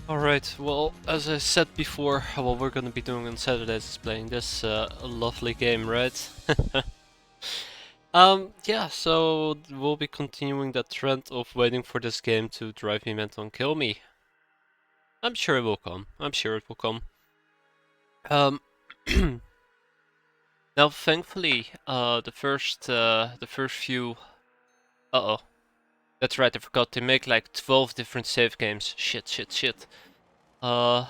Alright, well, as I said before, what we're gonna be doing on Saturdays is playing this lovely game, right? Yeah, so we'll be continuing that trend of waiting for this game to drive me mental and kill me. I'm sure it will come. I'm sure it will come. Um, now, thankfully, the first few. Uh-oh. That's right, I forgot. They make like 12 different save games. Shit, shit, shit. Uh,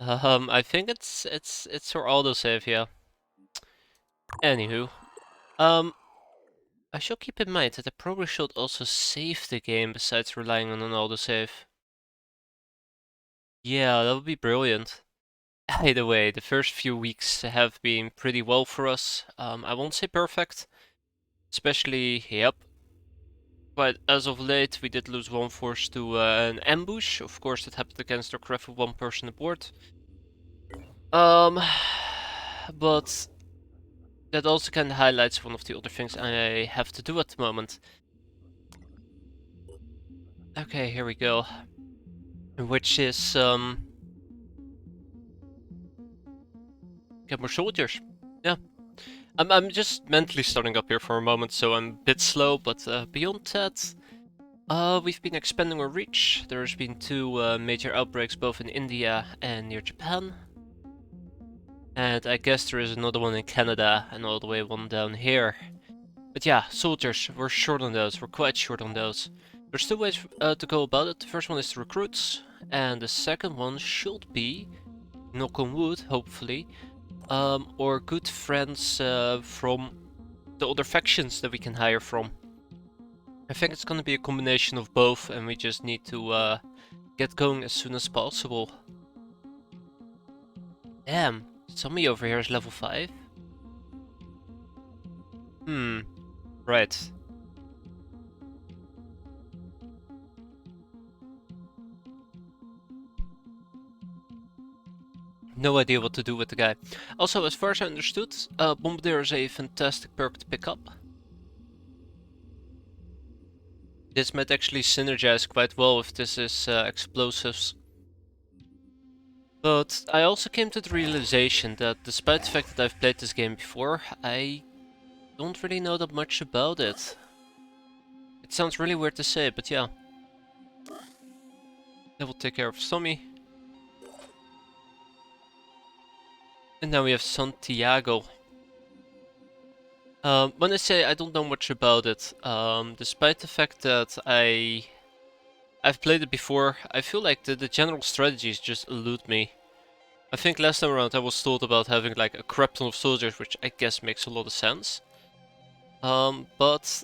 I think it's for autosave, yeah. Anywho, um, I shall keep in mind that I probably should also save the game besides relying on an autosave. Yeah, that would be brilliant. Either way, the first few weeks have been pretty well for us. I won't say perfect, especially, yep. But as of late, we did lose one force to an ambush. Of course, that happened against our craft with one person aboard. Um, but that also kind of highlights one of the other things I have to do at the moment. Okay, here we go. Which is, get more soldiers. Yeah. I'm just mentally starting up here for a moment, so I'm a bit slow, but beyond that, we've been expanding our reach. There's been two major outbreaks both in India and near Japan. And I guess there is another one in Canada and all the way one down here. But yeah, soldiers, we're short on those. We're quite short on those. There's two ways to go about it. The first one is the recruits, and the second one should be, knock on wood, hopefully, or good friends from the other factions that we can hire from. I think it's gonna be a combination of both, and we just need to get going as soon as possible. Damn, somebody over here is level 5. Right. No idea what to do with the guy. Also, as far as I understood, Bombardier is a fantastic perk to pick up. This might actually synergize quite well if this is explosives. But I also came to the realization that despite the fact that I've played this game before, I don't really know that much about it. It sounds really weird to say, but yeah. That will take care of Tommy. And now we have Santiago. When I say I don't know much about it, despite the fact that I've played it before, I feel like the general strategies just elude me. I think last time around I was told about having like a crap ton of soldiers, which I guess makes a lot of sense. But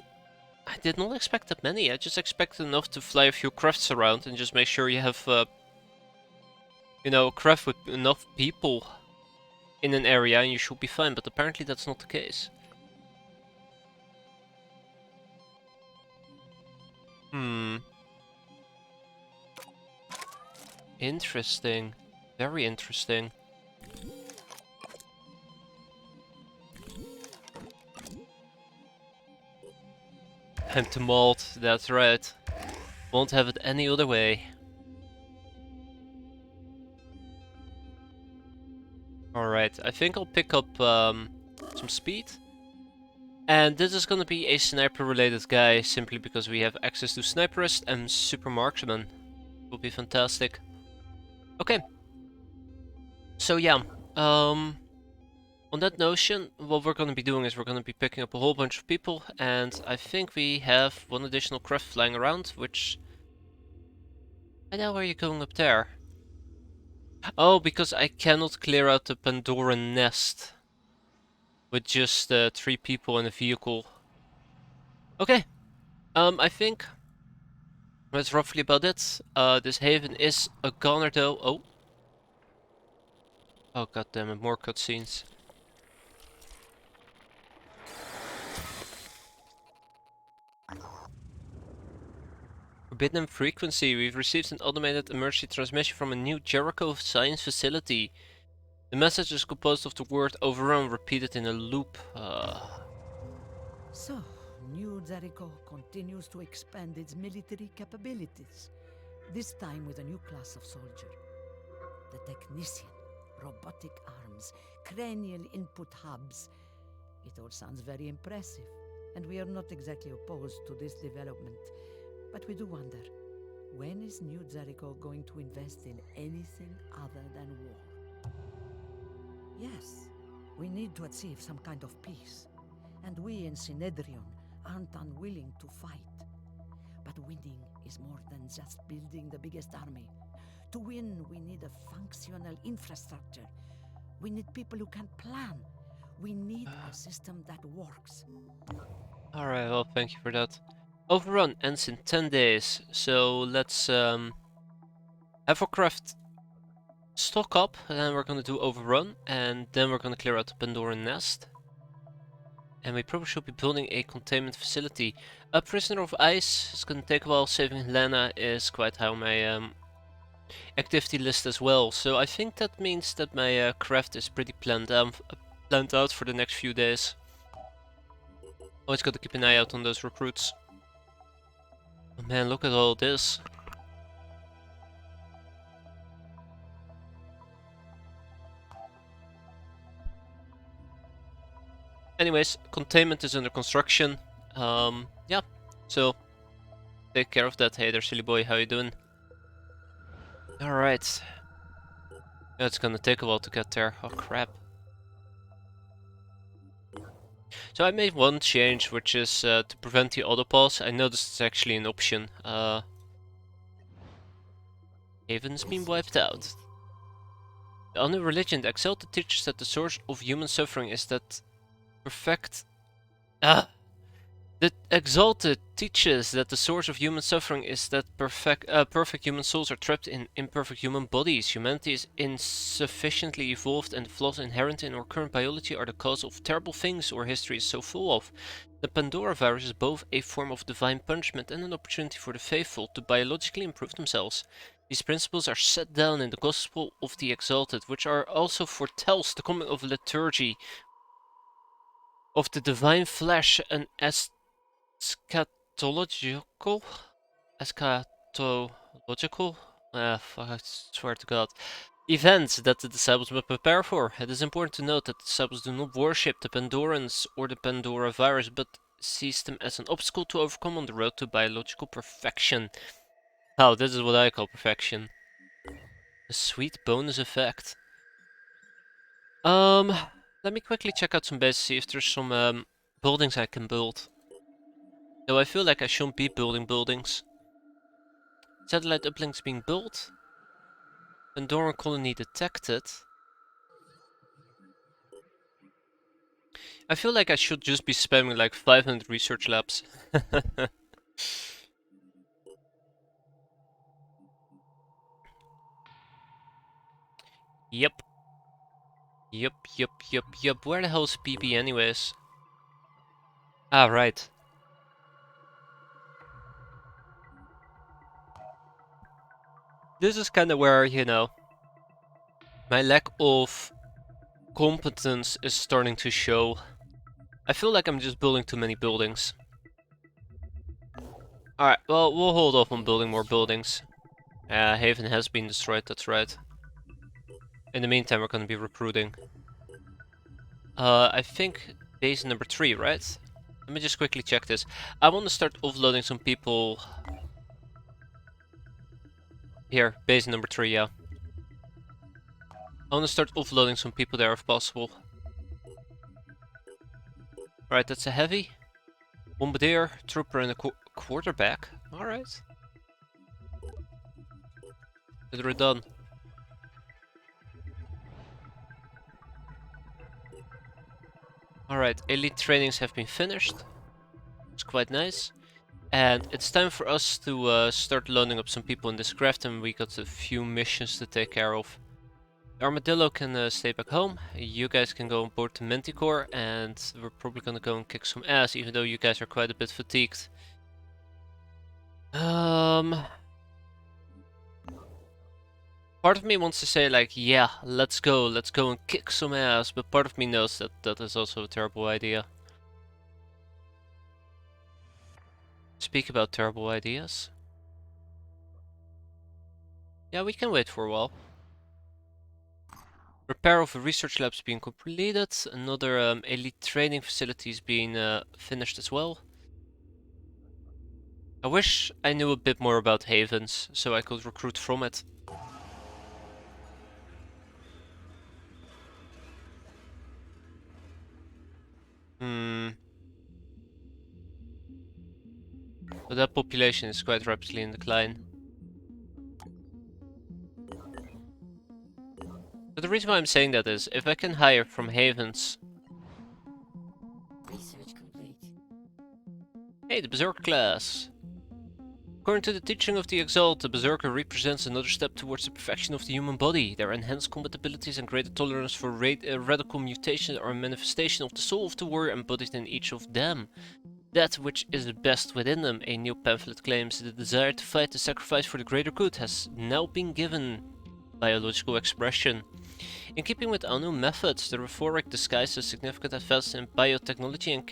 I did not expect that many. I just expected enough to fly a few crafts around and just make sure you have, you know, a craft with enough people in an area and you should be fine, but apparently that's not the case. Interesting. Very interesting. Time to mold, that's right. Won't have it any other way. Alright, I think I'll pick up some speed. And this is gonna be a sniper related guy simply because we have access to sniperist and super marksman. Will be fantastic. Okay. So yeah, on that notion, what we're gonna be doing is we're gonna be picking up a whole bunch of people, and I think we have one additional craft flying around, which... I know where you're going up there. Oh, because I cannot clear out the Pandoran nest with just 3 people in a vehicle. Okay, I think that's roughly about it. This haven is a goner though. Oh. Oh goddammit, more cutscenes. Forbidden frequency. We've received an automated emergency transmission from a new Jericho science facility. The message is composed of the word overrun repeated in a loop. So, New Jericho continues to expand its military capabilities. This time with a new class of soldier. The technician, robotic arms, cranial input hubs. It all sounds very impressive, and we are not exactly opposed to this development. But we do wonder, when is New Jericho going to invest in anything other than war? Yes, we need to achieve some kind of peace, and we in Synedrion aren't unwilling to fight. But winning is more than just building the biggest army. To win, we need a functional infrastructure. We need people who can plan. We need a system that works. Alright, well, thank you for that. Overrun ends in 10 days, so let's have our craft stock up, and then we're gonna do Overrun, and then we're gonna clear out the Pandoran Nest. And we probably should be building a containment facility. A Prisoner of Ice is gonna take a while. Saving Helena is quite high on my activity list as well. So I think that means that my craft is pretty planned out for the next few days. Always got to keep an eye out on those recruits. Oh man, look at all this. Anyways, containment is under construction. Yeah, so take care of that. Hey there, silly boy, how you doing? Alright. Yeah, it's gonna take a while to get there. Oh crap. So I made one change, which is to prevent the autopause. I noticed it's actually an option. Haven's been wiped out. The unknown religion, the Exalted teaches that the source of human suffering is that perfect... Ah! The Exalted teaches that the source of human suffering is that perfect human souls are trapped in imperfect human bodies. Humanity is insufficiently evolved, and the flaws inherent in our current biology are the cause of terrible things our history is so full of. The Pandora virus is both a form of divine punishment and an opportunity for the faithful to biologically improve themselves. These principles are set down in the Gospel of the Exalted, which are also foretells the coming of liturgy of the divine flesh, an eschatological? Eschatological? I swear to God. Events that the disciples must prepare for. It is important to note that the disciples do not worship the Pandorans or the Pandora virus, but sees them as an obstacle to overcome on the road to biological perfection. Oh, this is what I call perfection. A sweet bonus effect. Let me quickly check out some bases, see if there's some buildings I can build. Though I feel like I shouldn't be building buildings. Satellite uplinks being built. Pandoran colony detected. I feel like I should just be spamming like 500 research labs. Yep. Yep. Where the hell is PP anyways? Ah, right. This is kind of where, you know, my lack of competence is starting to show. I feel like I'm just building too many buildings. Alright, well, we'll hold off on building more buildings. Haven has been destroyed, that's right. In the meantime, we're gonna be recruiting. I think base number 3, right? Let me just quickly check this. I want to start offloading some people. Here, base number 3, yeah. I want to start offloading some people there if possible. Alright, that's a heavy. Bombardier, trooper, and a quarterback. Alright. We're done. Alright, elite trainings have been finished. It's quite nice. And it's time for us to start loading up some people in this craft, and we got a few missions to take care of. Armadillo can stay back home. You guys can go on board the Manticore, and we're probably gonna go and kick some ass, even though you guys are quite a bit fatigued. Part of me wants to say like, yeah, let's go and kick some ass, but part of me knows that that is also a terrible idea. Speak about terrible ideas. Yeah, we can wait for a while. Repair of a research lab's being completed. Another elite training facility is being finished as well. I wish I knew a bit more about Havens, so I could recruit from it. Hmm. But that population is quite rapidly in decline. But the reason why I'm saying that is, if I can hire from Havens... Research complete. Hey, the Berserker class! According to the teaching of the Exalt, the Berserker represents another step towards the perfection of the human body. Their enhanced combat abilities and greater tolerance for radical mutations are a manifestation of the soul of the warrior embodied in each of them. That which is the best within them, a new pamphlet claims, the desire to fight the sacrifice for the greater good, has now been given biological expression. In keeping with Anu methods, the rhetoric disguises significant advances in biotechnology and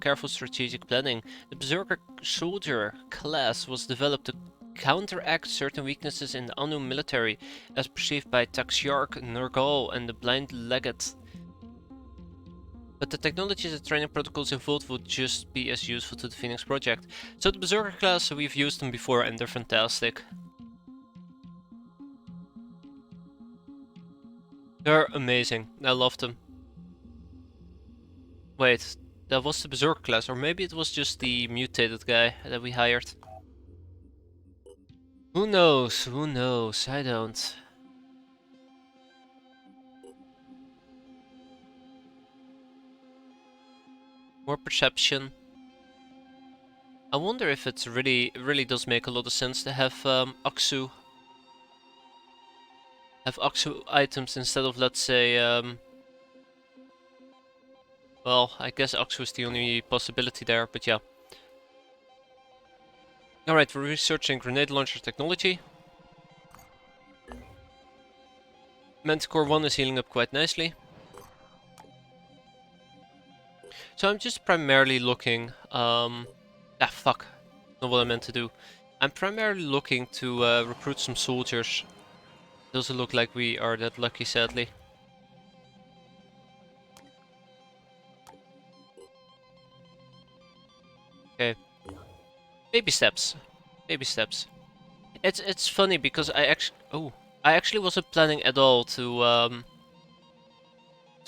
careful strategic planning. The Berserker Soldier class was developed to counteract certain weaknesses in the Anu military, as perceived by Taxiarch Nergal and the Blind Legate. But the technologies and training protocols involved will just be as useful to the Phoenix project. So the Berserker class, we've used them before and they're fantastic. They're amazing. I love them. Wait, that was the Berserker class, or maybe it was just the mutated guy that we hired. Who knows? Who knows? I don't. More perception. I wonder if it really does make a lot of sense to have Aksu items instead of, let's say, well, I guess Aksu is the only possibility there, but yeah. Alright, we're researching grenade launcher technology. Manticore 1 is healing up quite nicely. So I'm just primarily looking, fuck, not what I meant to do. I'm primarily looking to recruit some soldiers. Doesn't look like we are that lucky, sadly. Okay, baby steps, baby steps. It's funny because I actually wasn't planning at all to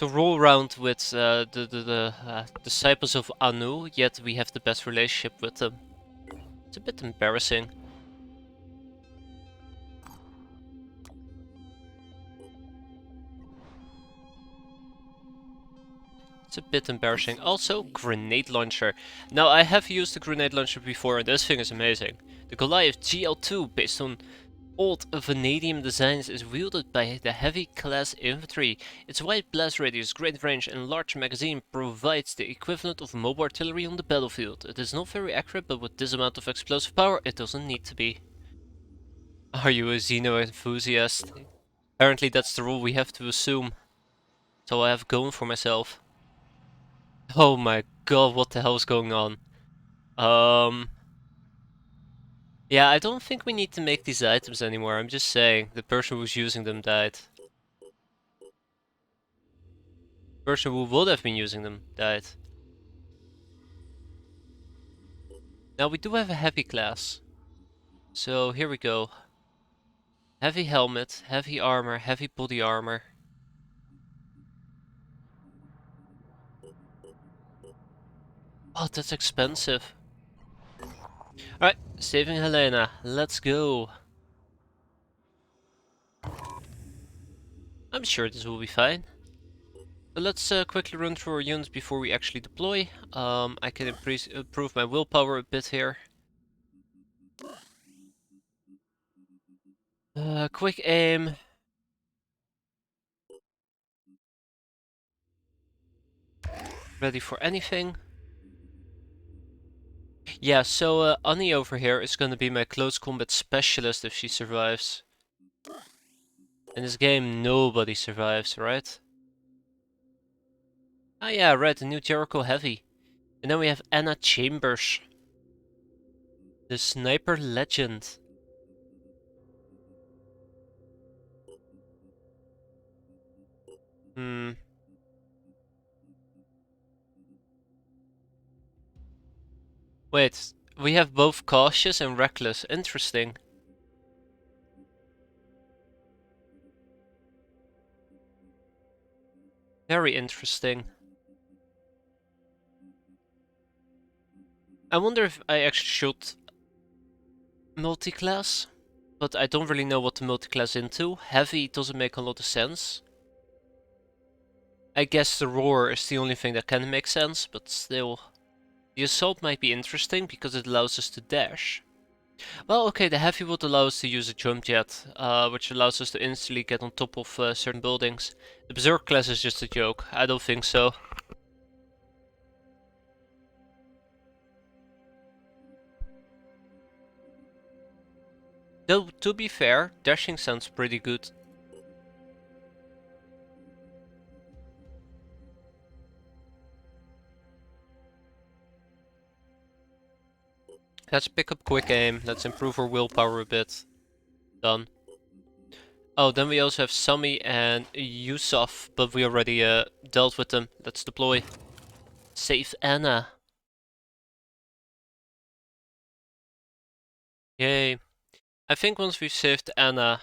roll around with the disciples of Anu, yet we have the best relationship with them. It's a bit embarrassing. It's a bit embarrassing. Also, grenade launcher. Now, I have used the grenade launcher before, and this thing is amazing. The Goliath GL2, based on old vanadium designs, is wielded by the heavy class infantry. Its wide blast radius, great range, and large magazine provides the equivalent of mobile artillery on the battlefield. It is not very accurate, but with this amount of explosive power, it doesn't need to be. Are you a Xeno enthusiast? Apparently that's the rule we have to assume. So I have going for myself. Oh my god, what the hell is going on? Yeah, I don't think we need to make these items anymore. I'm just saying, the person who's using them died. The person who would have been using them died. Now we do have a heavy class. So here we go. Heavy helmet, heavy armor, heavy body armor. Oh, that's expensive. Alright, saving Helena. Let's go. I'm sure this will be fine. But let's quickly run through our units before we actually deploy. I can improve my willpower a bit here. Quick aim. Ready for anything. Yeah, so Annie over here is gonna be my close combat specialist if she survives. In this game, nobody survives, right? Ah yeah, right, the new Jericho Heavy. And then we have Anna Chambers. The sniper legend. Hmm. Wait, we have both cautious and reckless. Interesting. Very interesting. I wonder if I actually should multi-class, but I don't really know what to multi-class into. Heavy doesn't make a lot of sense. I guess the roar is the only thing that can make sense, but still. The assault might be interesting because it allows us to dash. Well, okay, the heavy would allow us to use a jump jet, which allows us to instantly get on top of certain buildings. The berserk class is just a joke. I don't think so. Though, to be fair, dashing sounds pretty good. Let's pick up quick aim. Let's improve our willpower a bit. Done. Oh, then we also have Sami and Yusuf, but we already dealt with them. Let's deploy. Save Anna. Yay. I think once we've saved Anna,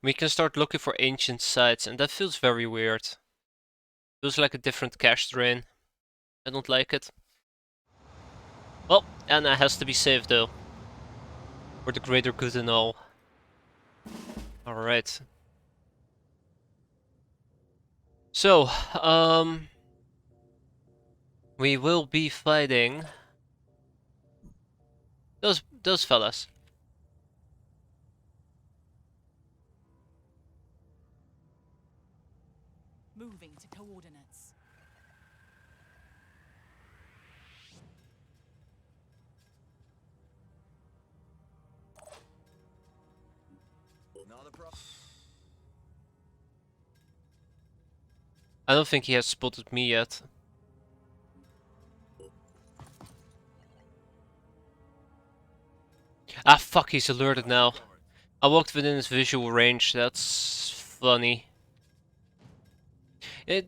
we can start looking for ancient sites, and that feels very weird. Feels like a different cash drain. I don't like it. Well, Anna has to be saved though. For the greater good and all. Alright. So, we will be fighting those fellas. Moving to coordinates. Not a problem. I don't think he has spotted me yet. Ah, fuck, he's alerted now. I walked within his visual range, that's funny.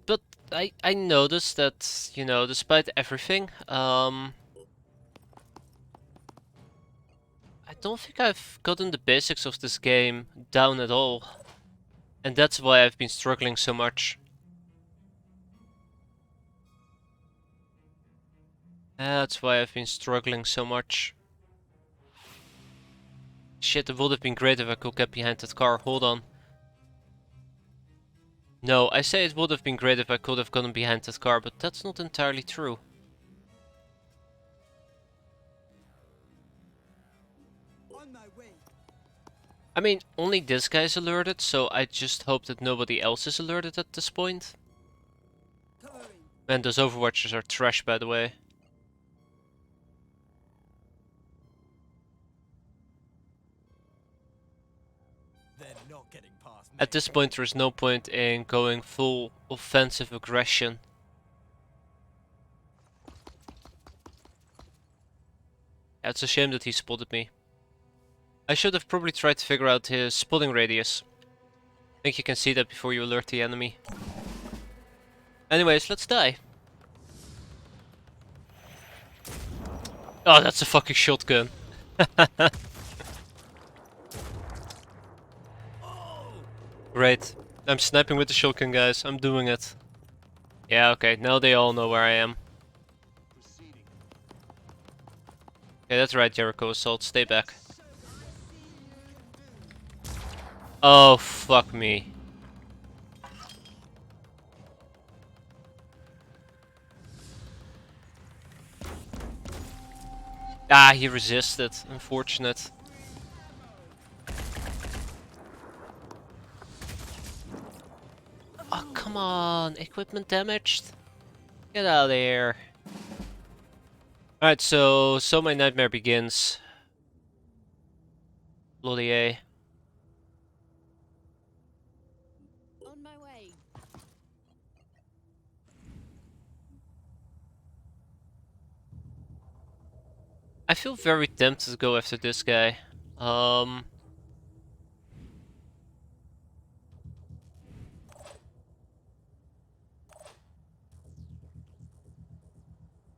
But I noticed that, you know, despite everything, I don't think I've gotten the basics of this game down at all. And that's why I've been struggling so much. That's why I've been struggling so much. Shit, it would have been great if I could get behind that car. Hold on. No, I say it would have been great if I could have gotten behind that car, but that's not entirely true. On my way. I mean, only this guy's alerted, so I just hope that nobody else is alerted at this point. Covering. Man, those Overwatchers are trash, by the way. They're not getting past me. At this point, there is no point in going full offensive aggression. Yeah, it's a shame that he spotted me. I should have probably tried to figure out his spotting radius. I think you can see that before you alert the enemy. Anyways, let's die. Oh, that's a fucking shotgun. Great. I'm sniping with the shotgun, guys. I'm doing it. Yeah, okay. Now they all know where I am. Okay, that's right, Jericho Assault. Stay back. Oh, fuck me. Ah, he resisted. Unfortunate. Oh, come on. Equipment damaged? Get out of here. Alright, so my nightmare begins. Bloody A. On my way. I feel very tempted to go after this guy.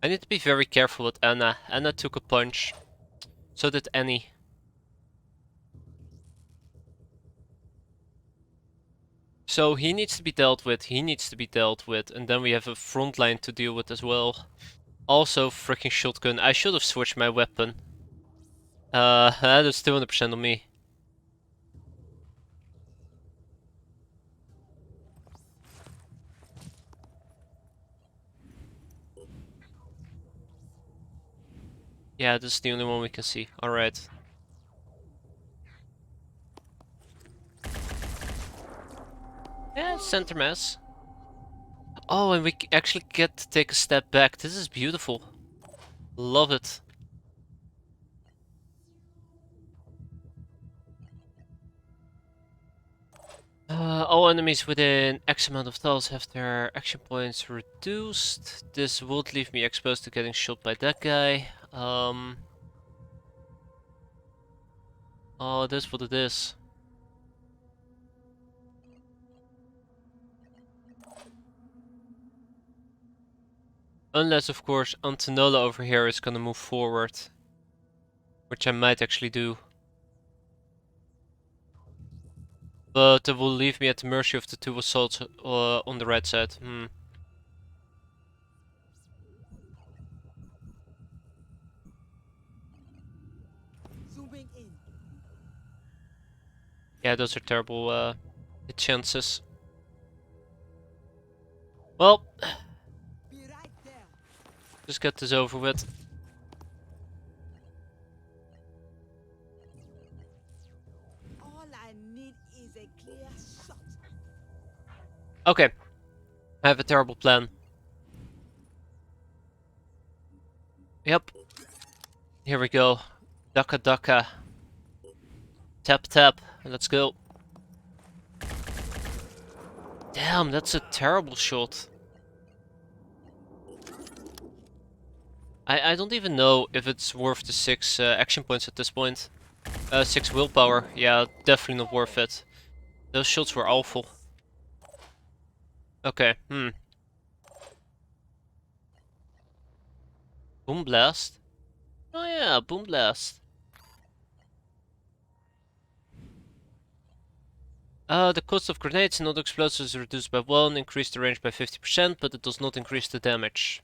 I need to be very careful with Anna. Anna took a punch. So did Annie. So he needs to be dealt with, he needs to be dealt with, and then we have a front line to deal with as well. Also, freaking shotgun. I should have switched my weapon. That is 200% on me. Yeah, this is the only one we can see. Alright. Yeah, center mass. Oh, and we actually get to take a step back. This is beautiful. Love it. All enemies within X amount of tiles have their action points reduced. This would leave me exposed to getting shot by that guy. Oh, that's what it is. Unless, of course, Antonola over here is gonna move forward. Which I might actually do. But it will leave me at the mercy of the two assaults on the right side. Zooming in. Yeah, those are terrible hit chances. Well, Be right there. just get this over with. All I need is a clear shot. Okay, I have a terrible plan. Yep. Here we go. Daka daka. Tap tap. Let's go. Damn, that's a terrible shot. I don't even know if it's worth the 6 action points at this point. 6 willpower. Yeah, definitely not worth it. Those shots were awful. Okay, Boom blast. Oh yeah, boom blast. The cost of grenades and other explosives is reduced by 1, increase the range by 50%, but it does not increase the damage.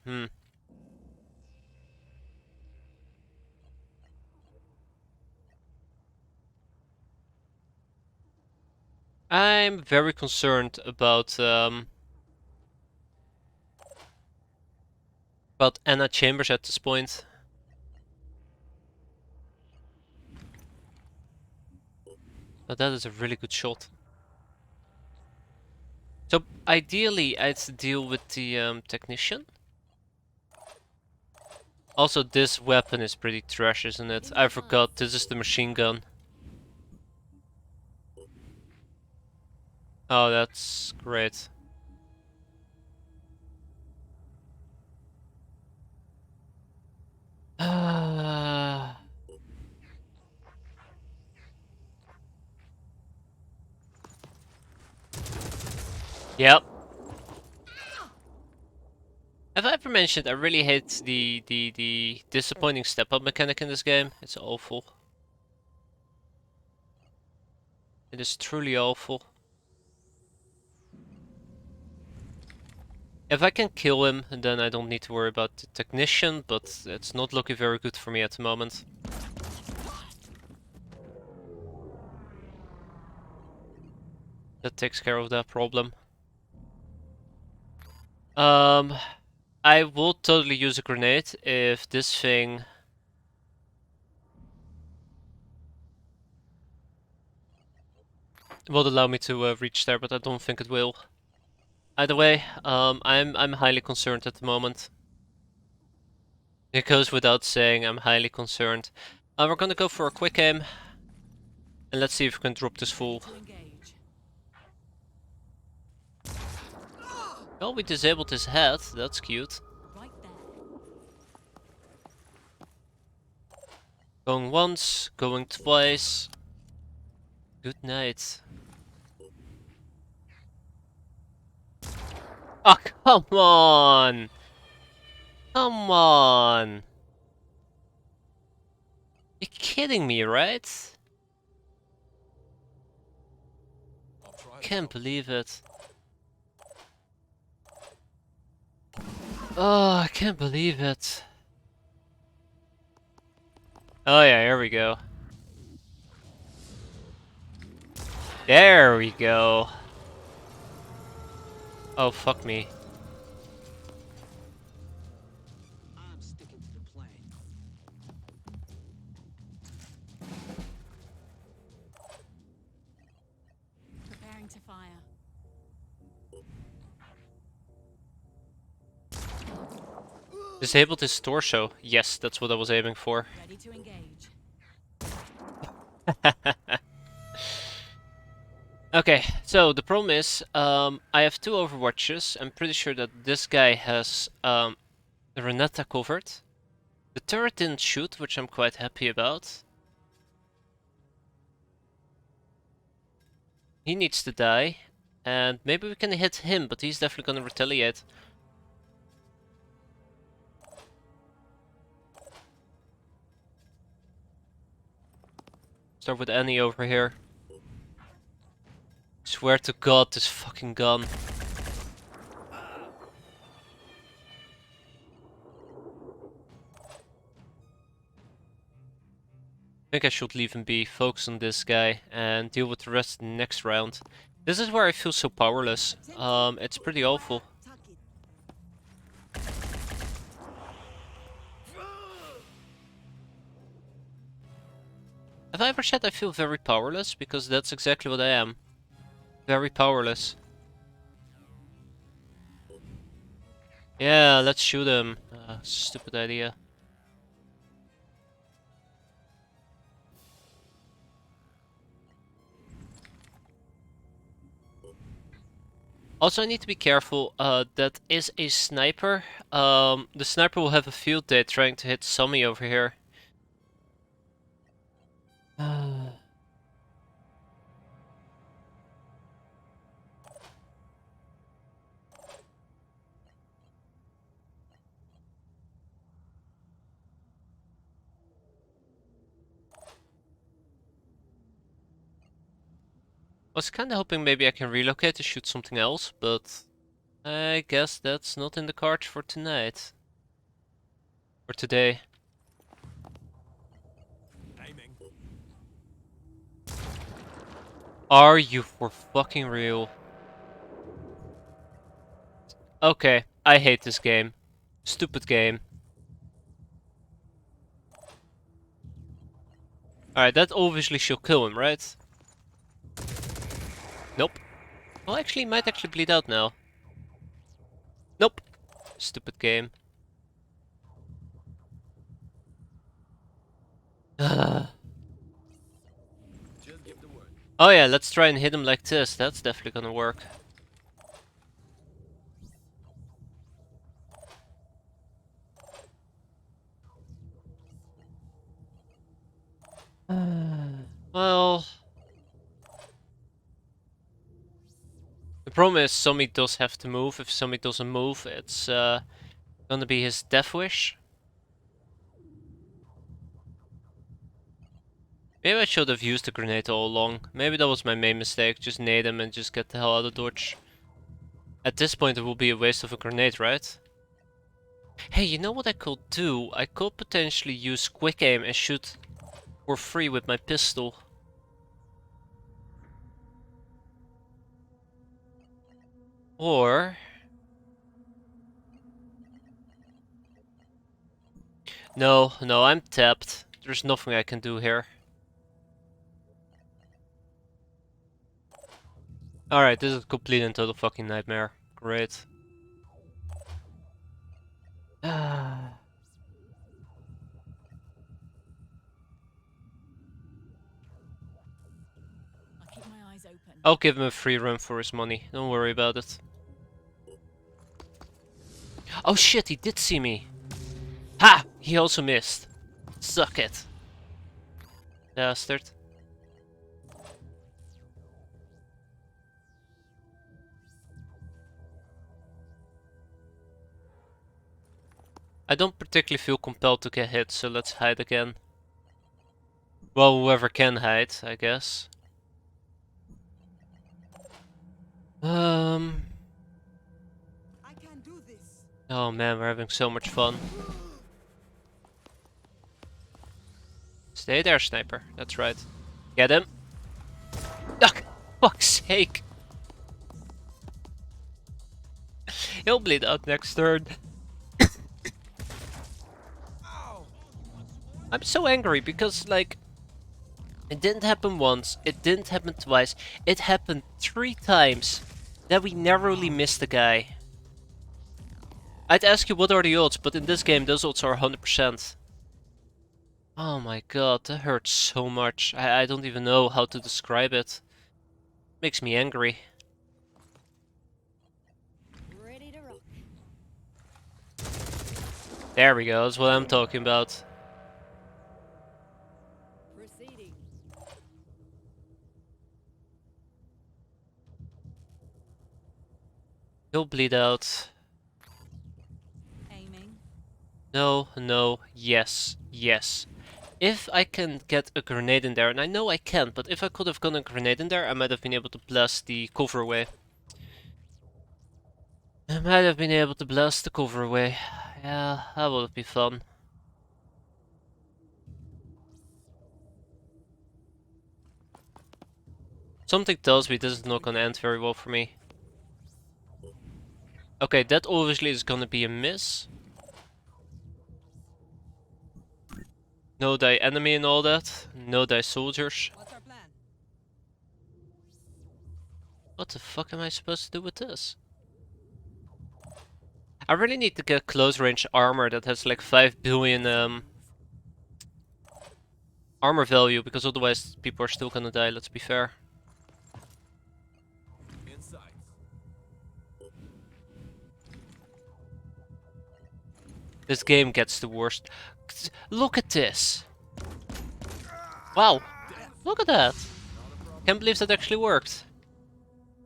I'm very concerned about Anna Chambers at this point. But that is a really good shot. So ideally, I'd deal with the technician. Also, this weapon is pretty trash, isn't it? I forgot, this is the machine gun. Oh, that's great. Yep. Have I ever mentioned I really hate the disappointing step-up mechanic in this game? It's awful. It is truly awful. If I can kill him, then I don't need to worry about the technician, but it's not looking very good for me at the moment. That takes care of that problem. I will totally use a grenade if this thing will allow me to reach there, but I don't think it will. Either way, I'm highly concerned at the moment. It goes without saying, I'm highly concerned. We're gonna go for a quick aim, and let's see if we can drop this fool. To engage. Oh, we disabled his head. That's cute. Right there. Going once, going twice. Good night. Oh, come on! Come on! You're kidding me, right? Can't believe it. Oh, I can't believe it. Oh yeah, here we go. There we go. Oh, fuck me. I'm sticking to the plan. Preparing to fire. Disabled his torso. Yes, that's what I was aiming for. Ready to engage. Okay, so the problem is, I have 2 overwatches. I'm pretty sure that this guy has Renata covered. The turret didn't shoot, which I'm quite happy about. He needs to die, and maybe we can hit him, but he's definitely gonna retaliate. Start with Annie over here. Swear to God, this fucking gun. I think I should leave him be, focus on this guy, and deal with the rest in the next round. This is where I feel so powerless. It's pretty awful. Tuck it. Have I ever said I feel very powerless? Because that's exactly what I am. Very powerless. Yeah, let's shoot him. Stupid idea. Also, I need to be careful. That is a sniper. The sniper will have a field day trying to hit Sammy over here. Was kinda hoping maybe I can relocate to shoot something else, but I guess that's not in the cards for tonight. Or today. Aiming. Are you for fucking real? Okay, I hate this game. Stupid game. Alright, that obviously should kill him, right? Nope. Well, actually, he might actually bleed out now. Nope. Stupid game. Oh Just give the word. yeah, let's try and hit him like this. That's definitely gonna work. Well... The problem is Sommy does have to move. If Sommy doesn't move, it's gonna be his death wish. Maybe I should have used the grenade all along. Maybe that was my main mistake. Just nade him and just get the hell out of dodge. At this point it will be a waste of a grenade, right? Hey, you know what I could do? I could potentially use quick aim and shoot for free with my pistol. Or... No, I'm tapped. There's nothing I can do here. Alright, this is a complete and total fucking nightmare. Great. I'll keep my eyes open. I'll give him a free run for his money. Don't worry about it. Oh shit, he did see me. Ha! He also missed. Suck it. Bastard. I don't particularly feel compelled to get hit, so let's hide again. Well, whoever can hide, I guess. I can do this. Oh man, we're having so much fun. Stay there, sniper. That's right. Get him. Oh, fuck's sake. He'll bleed out next turn. I'm so angry because, like, it didn't happen once, it didn't happen twice, it happened 3 times that we narrowly missed the guy. I'd ask you what are the odds, but in this game those odds are 100%. Oh my god, that hurts so much. I don't even know how to describe it. Makes me angry. Ready to rock. There we go, that's what I'm talking about. Proceeding. He'll bleed out. Aiming. No, no, yes, yes. If I can get a grenade in there, and I know I can't, but if I could have gotten a grenade in there, I might have been able to blast the cover away. I might have been able to blast the cover away. Yeah, that would be fun. Something tells me this is not gonna end very well for me. Okay, that obviously is gonna be a miss. No die enemy and all that. No die soldiers. What's our plan? What the fuck am I supposed to do with this? I really need to get close range armor that has like 5 billion armor value, because otherwise people are still gonna die, let's be fair. Inside. This game gets the worst. Look at this! Wow! Look at that! Can't believe that actually worked.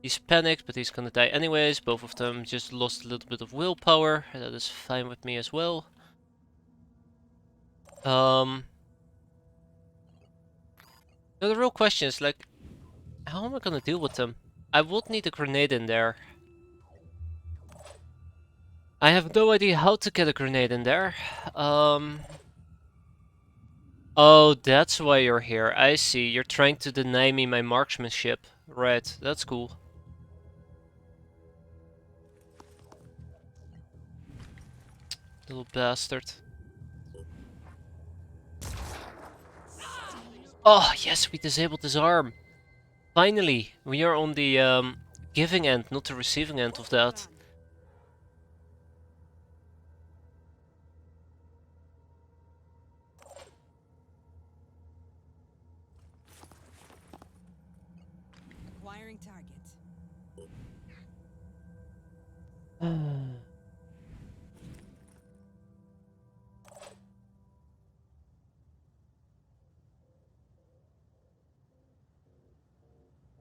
He's panicked, but he's gonna die anyways. Both of them just lost a little bit of willpower. That is fine with me as well. Now the real question is, like, how am I gonna deal with them? I would need a grenade in there. I have no idea how to get a grenade in there. Oh, that's why you're here. I see. You're trying to deny me my marksmanship. Right, that's cool. Little bastard. Oh, yes, we disabled his arm. Finally, we are on the giving end, not the receiving end of that. Acquiring target.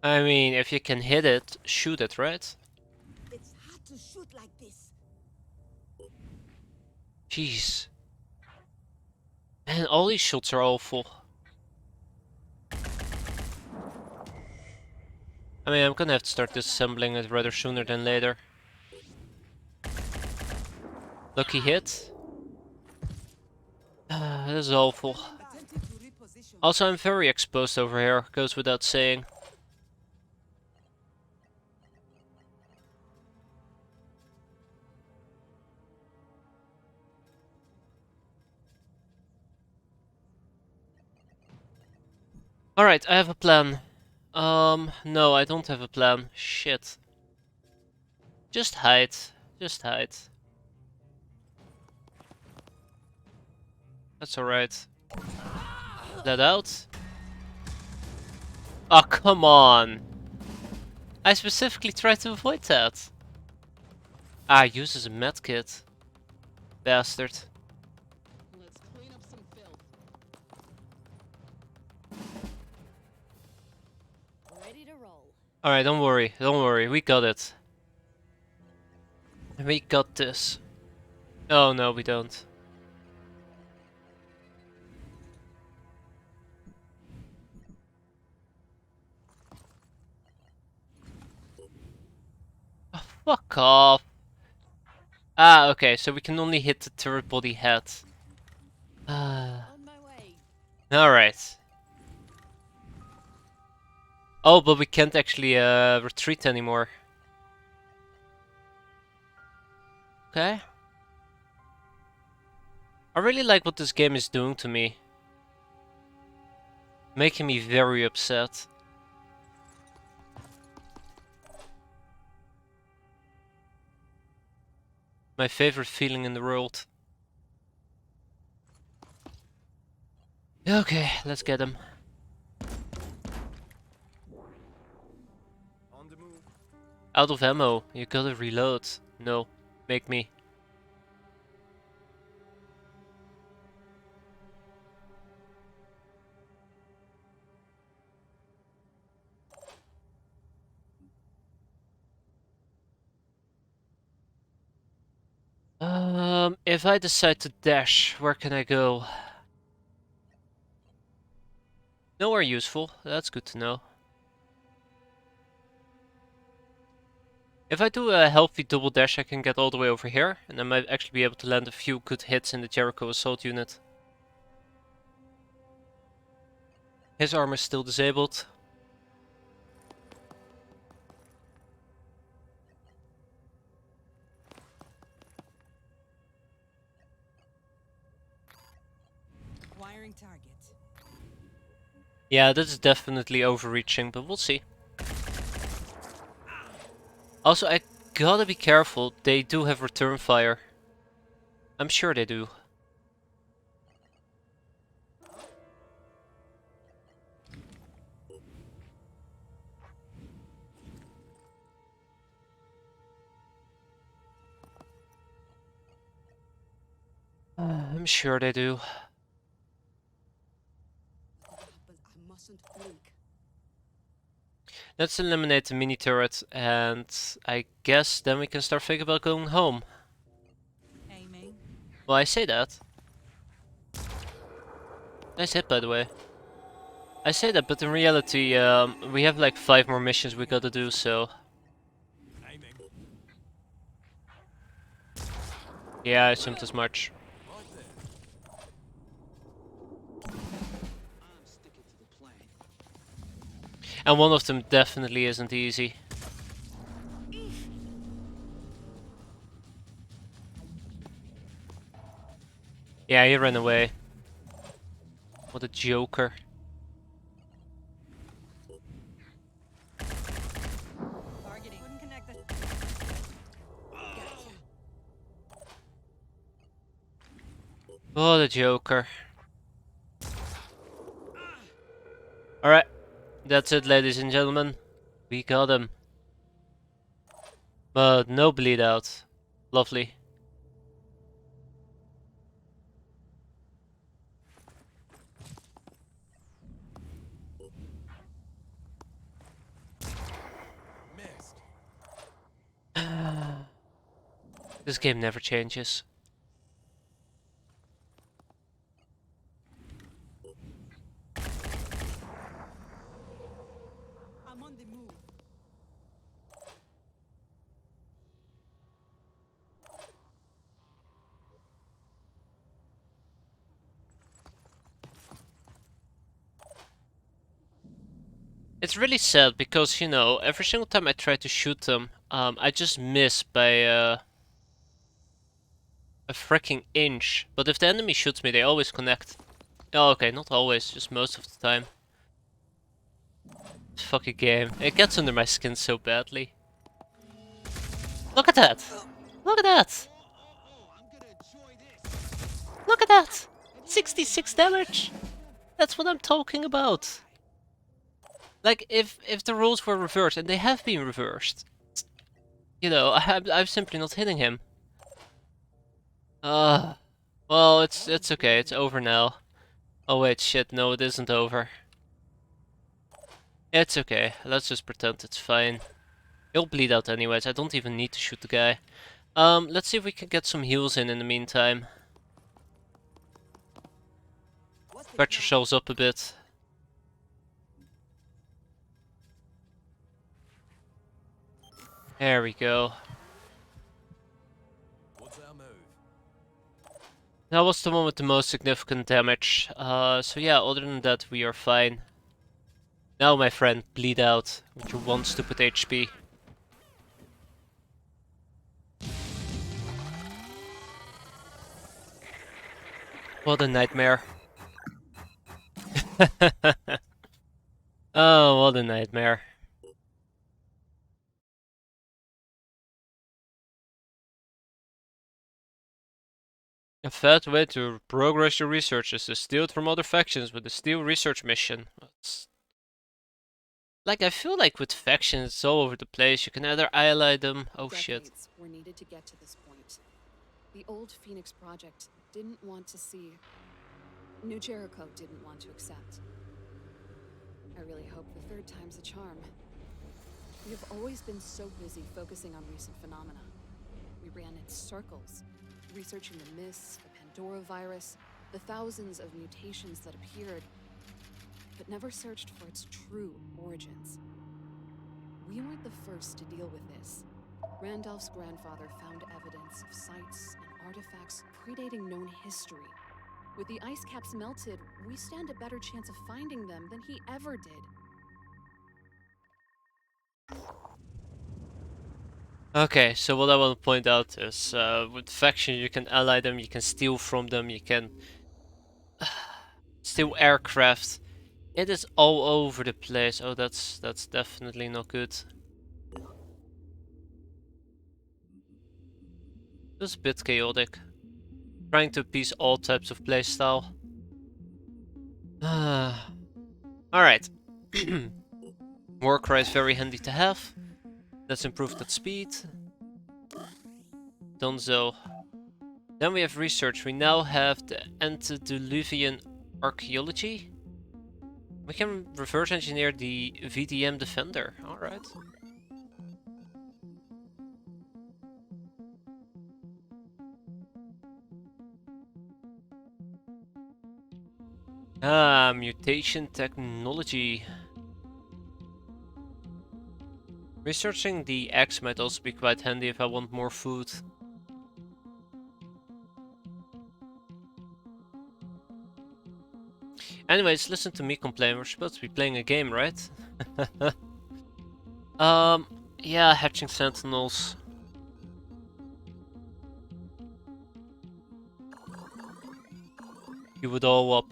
I mean, if you can hit it, shoot it, right? It's hard to shoot like this. Jeez. Man, all these shots are awful. I mean, I'm gonna have to start disassembling it rather sooner than later. Lucky hit. This is awful. Attempting to reposition. Also, I'm very exposed over here, goes without saying. Alright, I have a plan. No, I don't have a plan. Shit. Just hide. Just hide. That's alright. That out? Oh, come on! I specifically tried to avoid that. Ah, uses a medkit. Bastard. Let's clean up some filth. Ready to roll. Alright, don't worry, we got it. We got this. Oh no, we don't. Fuck off. Ah, okay, so we can only hit the turret body head. Ah. On my way. Alright. Oh, but we can't actually retreat anymore. Okay. I really like what this game is doing to me. Making me very upset. My favorite feeling in the world. Okay, let's get him. On the move. Out of ammo, you gotta reload. No, make me. If I decide to dash, where can I go? Nowhere useful, that's good to know. If I do a healthy double dash, I can get all the way over here, and I might actually be able to land a few good hits in the Jericho assault unit. His armor is still disabled. Acquiring target. Yeah, this is definitely overreaching, but we'll see. Also, I gotta be careful, they do have return fire. I'm sure they do. I'm sure they do. But I mustn't blink. Let's eliminate the mini turret, and I guess then we can start thinking about going home. Aiming. Well, I say that. Nice hit, by the way. I say that, but in reality, we have like 5 more missions we gotta do, so... Aiming. Yeah, I assumed as much. Right there. I'm sticking to the plan. And one of them definitely isn't easy. Yeah, he ran away. What a joker. Targeting. Couldn't connect the. What a joker. Alright, that's it, ladies and gentlemen. We got him. But no bleed out. Lovely. Missed. This game never changes. I'm on the move. It's really sad because, you know, every single time I try to shoot them, I just miss by a freaking inch. But if the enemy shoots me, they always connect. Oh, okay, not always, just most of the time. This fucking game. It gets under my skin so badly. Look at that! Look at that! I'm gonna enjoy this. Look at that! 66 damage! That's what I'm talking about! Like, if the rules were reversed, and they have been reversed, you know, I'm simply not hitting him. Well, it's okay, it's over now. Oh wait, shit, no, it isn't over. It's okay, let's just pretend it's fine. He'll bleed out anyways, I don't even need to shoot the guy. Let's see if we can get some heals in the meantime. What's the Patch plan? yourselves up a bit. There we go. That was the one with the most significant damage. So yeah, other than that, we are fine. Now, my friend, bleed out with your one stupid HP. What a nightmare. Oh, what a nightmare. A fat way to progress your research is to steal it from other factions with a steal research mission. Like, I feel like with factions, it's all over the place. You can either ally them. Oh shit. Decades were needed to get to this point. The old Phoenix Project didn't want to see. New Jericho didn't want to accept. I really hope the third time's a charm. We have always been so busy focusing on recent phenomena. We ran in circles, researching the myths, the Pandora virus, the thousands of mutations that appeared, but never searched for its true origins. We weren't the first to deal with this. Randolph's grandfather found evidence of sites and artifacts predating known history. With the ice caps melted, we stand a better chance of finding them than he ever did. Okay, so what I want to point out is, with faction you can ally them, you can steal from them, you can steal aircraft. It is all over the place. Oh, that's definitely not good. It's a bit chaotic. Trying to appease all types of playstyle. Alright. Warcry is very handy to have. Let's improve that speed. Donzo. Then we have research. We now have the antediluvian archaeology. We can reverse engineer the VDM defender. Alright. Ah, mutation technology. Researching the X might also be quite handy if I want more food. Anyways, listen to me complain. We're supposed to be playing a game, right? Yeah, hatching sentinels. You would all up.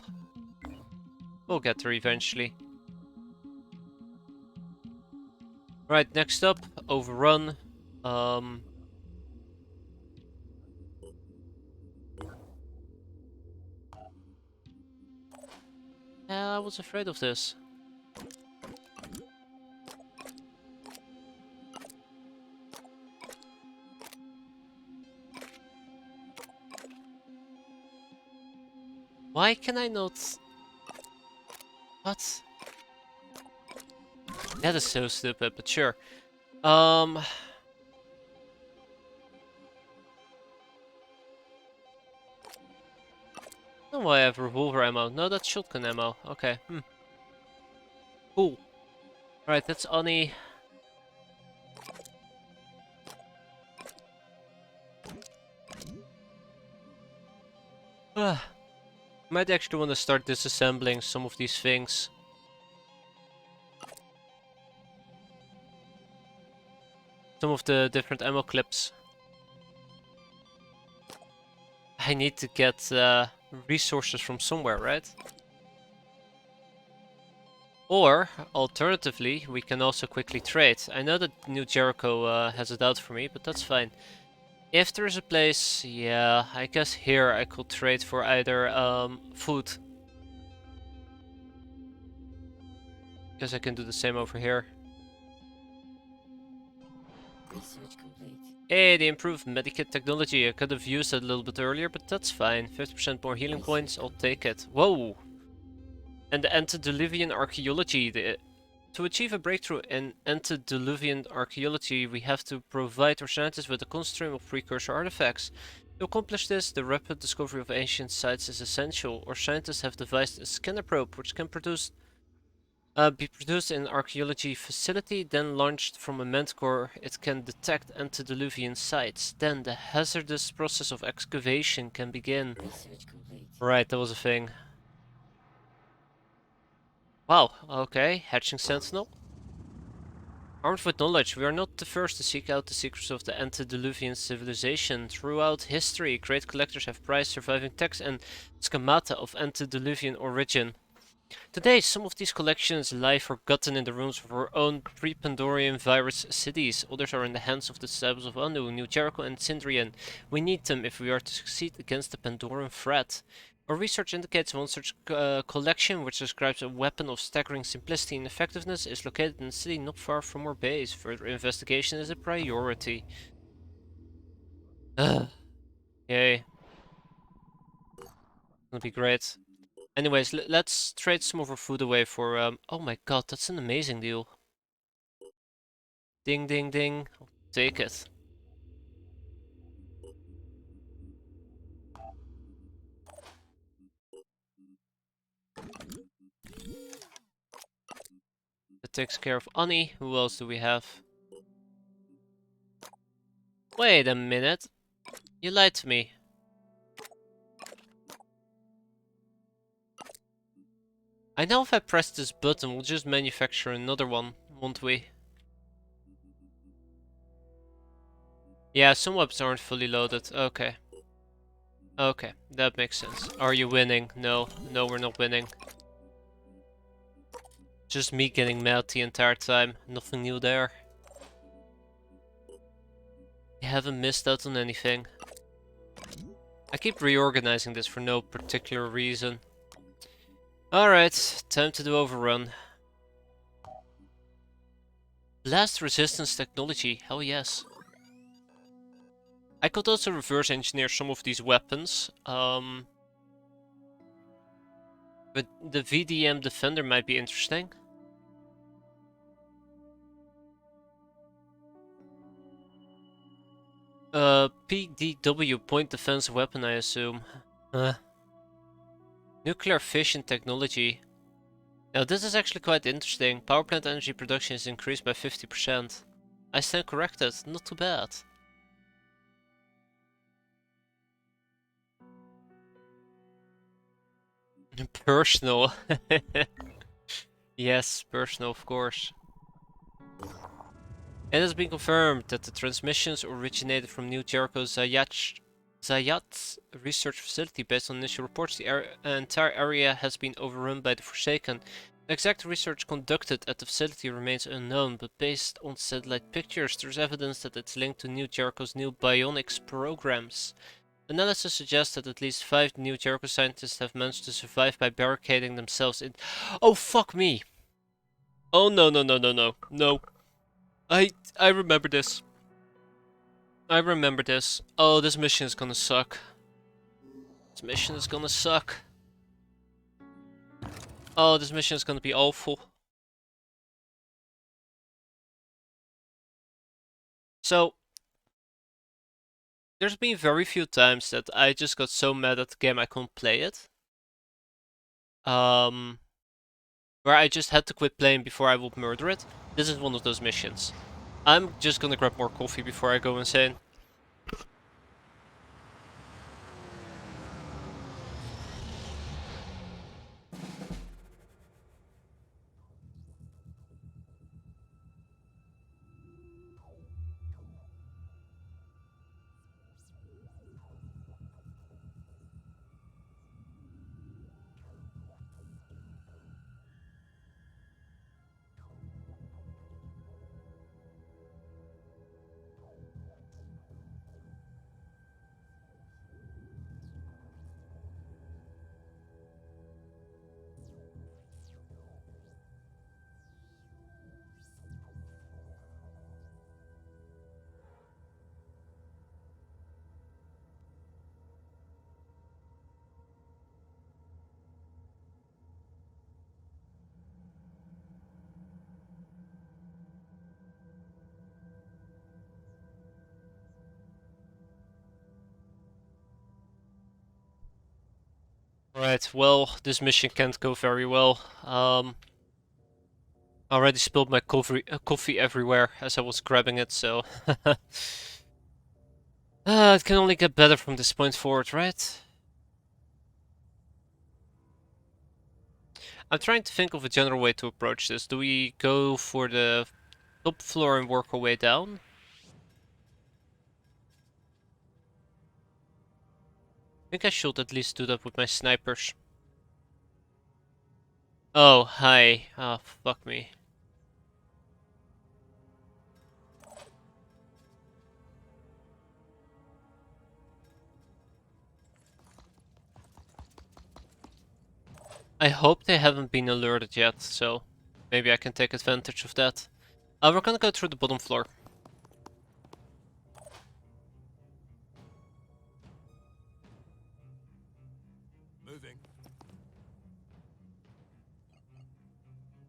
We'll get there eventually. Right, next up, overrun. Yeah, I was afraid of this. Why can I not... What? That is so stupid, but sure. No, I have revolver ammo. No, that's shotgun ammo. Okay. Cool. Right, that's Ani. Might actually want to start disassembling some of these things. Some of the different ammo clips. I need to get resources from somewhere, right? Or, alternatively, we can also quickly trade. I know that New Jericho has it out for me, but that's fine. If there's a place, yeah, I guess here I could trade for either food. Guess I can do the same over here. Research complete. Hey, the improved medikit technology. I could have used that a little bit earlier, but that's fine. 50% more healing points, I'll take it. Whoa! And the antediluvian archaeology. To achieve a breakthrough in antediluvian archaeology, we have to provide our scientists with a constant stream of precursor artifacts. To accomplish this, the rapid discovery of ancient sites is essential. Our scientists have devised a scanner probe which can produce Be produced in an archaeology facility, then launched from a Manticore. It can detect antediluvian sites. Then the hazardous process of excavation can begin. Research complete. Right, that was a thing. Wow, okay. Hatching Sentinel. Armed with knowledge, we are not the first to seek out the secrets of the antediluvian civilization. Throughout history, great collectors have prized surviving texts and schemata of antediluvian origin. Today, some of these collections lie forgotten in the ruins of our own pre-Pandorian virus cities. Others are in the hands of the disciples of Anu, New Jericho, and Sindrian. We need them if we are to succeed against the Pandoran threat. Our research indicates one such collection, which describes a weapon of staggering simplicity and effectiveness, is located in a city not far from our base. Further investigation is a priority. Yay. That'll be great. Anyways, let's trade some of our food away for, oh my god, that's an amazing deal. Ding ding ding. I'll take it. That takes care of Annie. Who else do we have? Wait a minute. You lied to me. I know if I press this button, we'll just manufacture another one, won't we? Yeah, some weapons aren't fully loaded. Okay. Okay, that makes sense. Are you winning? No. No, we're not winning. Just me getting mad the entire time. Nothing new there. You haven't missed out on anything. I keep reorganizing this for no particular reason. Alright, time to do overrun. Blast resistance technology, hell yes. I could also reverse engineer some of these weapons. But the VDM Defender might be interesting. PDW, Point Defense Weapon, I assume. Nuclear fission technology. Now this is actually quite interesting. Power plant energy production is increased by 50%. I stand corrected, not too bad. Personal. Yes, personal, of course. It has been confirmed that the transmissions originated from New Jericho's Zayat research facility. Based on initial reports, the entire area has been overrun by the Forsaken. The exact research conducted at the facility remains unknown, but based on satellite pictures, there's evidence that it's linked to New Jericho's new bionics programs. Analysis suggests that at least 5 New Jericho scientists have managed to survive by barricading themselves in... Oh, fuck me! Oh, no, no, no, no, no. No. I remember this. I remember this. Oh, this mission is gonna suck. This mission is gonna suck. Oh, this mission is gonna be awful. So, there's been very few times that I just got so mad at the game I couldn't play it. Where I just had to quit playing before I would murder it. This is one of those missions. I'm just gonna grab more coffee before I go insane. Right, well, this mission can't go very well. Already spilled my coffee everywhere as I was grabbing it, so... it can only get better from this point forward, right? I'm trying to think of a general way to approach this. Do we go for the top floor and work our way down? I think I should at least do that with my snipers. Oh, hi. Oh, fuck me. I hope they haven't been alerted yet, so maybe I can take advantage of that. We're gonna go through the bottom floor. Moving.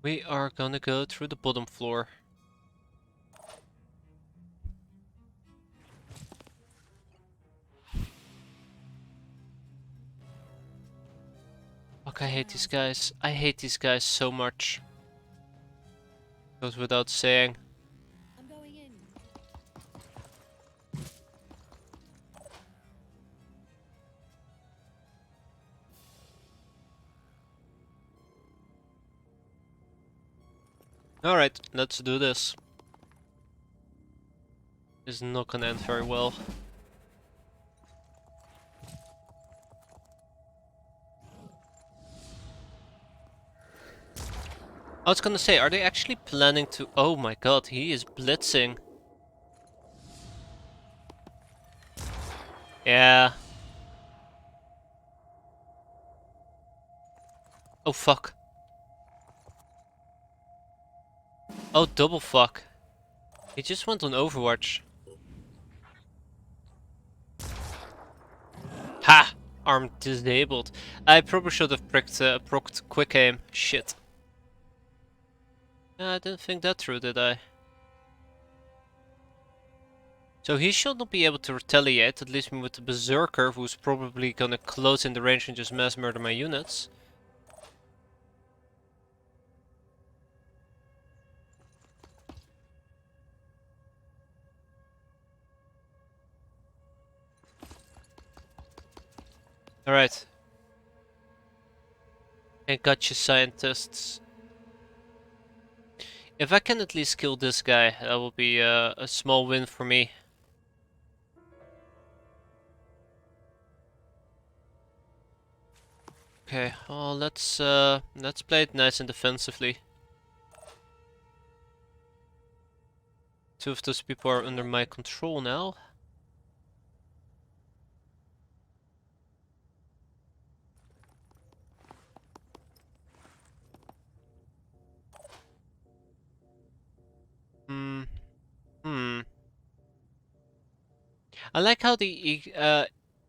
We are gonna go through the bottom floor. Fuck, I hate these guys. I hate these guys so much. Goes without saying. I'm going in. Alright, let's do this. This is not gonna end very well. I was gonna say, are they actually planning to... Oh my god, he is blitzing. Yeah. Oh fuck. Oh, double fuck. He just went on Overwatch. Ha! Arm disabled. I probably should have procced quick aim. Shit. I didn't think that through, did I? So he should not be able to retaliate, at least with the Berserker, who's probably gonna close in the range and just mass murder my units. Alright. I got you, scientists. If I can at least kill this guy, that will be a small win for me. Okay, well let's play it nice and defensively. Two of those people are under my control now. I like how the